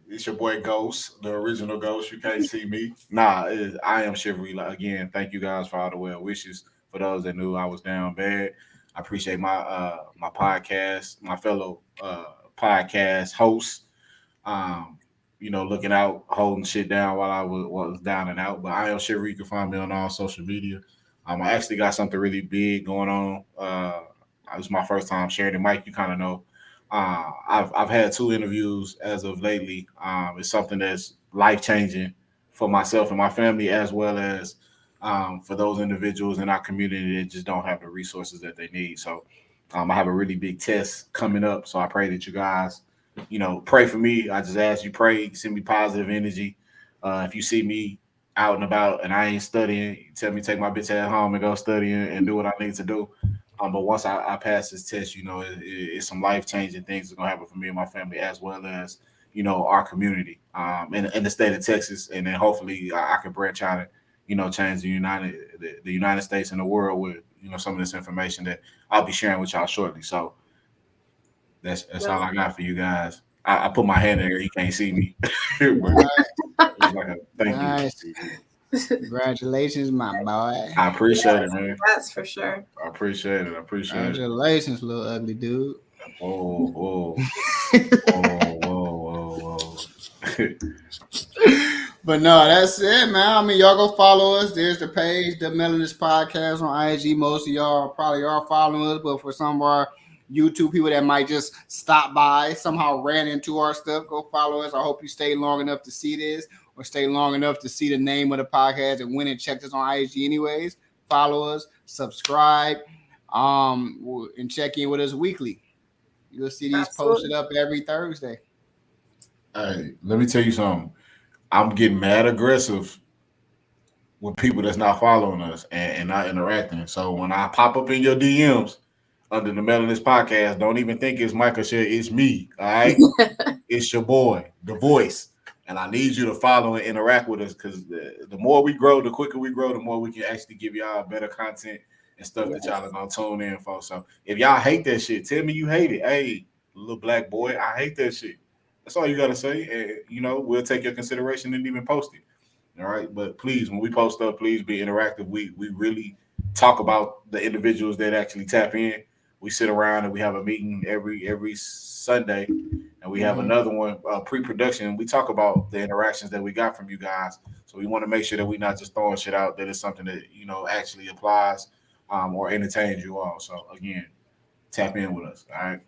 It's your boy Ghost, the original Ghost. You can't see me. I am Shivery. Again, thank you guys for all the well wishes. For those that knew I was down bad, I appreciate my podcast, my fellow podcast hosts. Looking out, holding shit down while I was down and out. But I am Shivery. You can find me on all social media. I actually got something really big going on. It was my first time sharing it. Mike, you kind of know. I've had 2 interviews as of lately. It's something that's life-changing for myself and my family, as well as for those individuals in our community that just don't have the resources that they need. So I have a really big test coming up. So I pray that you guys, pray for me. I just ask you pray, send me positive energy. If you see me out and about and I ain't studying, you tell me take my bitch at home and go study and do what I need to do. But once I pass this test, it's some life-changing things that are going to happen for me and my family, as well as, our community in the state of Texas. And then hopefully I can branch out and, change the United States and the world with, some of this information that I'll be sharing with y'all shortly. So that's all I got for you guys. I put my hand in there. You can't see me. Thank you. Congratulations, my boy. I appreciate it, man. That's for sure. I appreciate it. Congratulations, little ugly dude. Whoa. But no, that's it, man. I mean, y'all go follow us. There's the page, the Malenist Pocast on IG. Most of y'all probably are following us, but for some of our YouTube people that might just stop by, somehow ran into our stuff, go follow us. I hope you stay long enough to see this, or stay long enough to see the name of the podcast and went and checked us on IG anyways. Follow us, subscribe, and check in with us weekly. You'll see these posted up every Thursday. Hey, let me tell you something. I'm getting mad aggressive with people that's not following us and not interacting. So when I pop up in your DMs under the Malenist Pocast, don't even think it's Michael Shea. It's me, all right? It's your boy, the voice. And I need you to follow and interact with us, because the more we grow, the quicker we grow, the more we can actually give y'all better content and stuff that y'all are going to tune in for. So if y'all hate that shit, tell me you hate it. Hey, little black boy, I hate that shit. That's all you got to say. And, we'll take your consideration and even post it. All right. But please, when we post up, please be interactive. We really talk about the individuals that actually tap in. We sit around and we have a meeting every Sunday, and we have another one pre-production. We talk about the interactions that we got from you guys. So we want to make sure that we're not just throwing shit out, that it's something that, actually applies or entertains you all. So again, tap in with us. All right.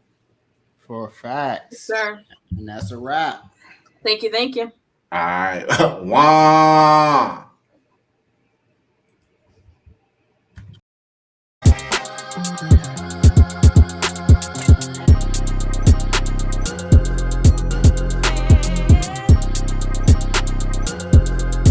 For a fact. Yes, sir. And that's a wrap. Thank you. All right. Wow.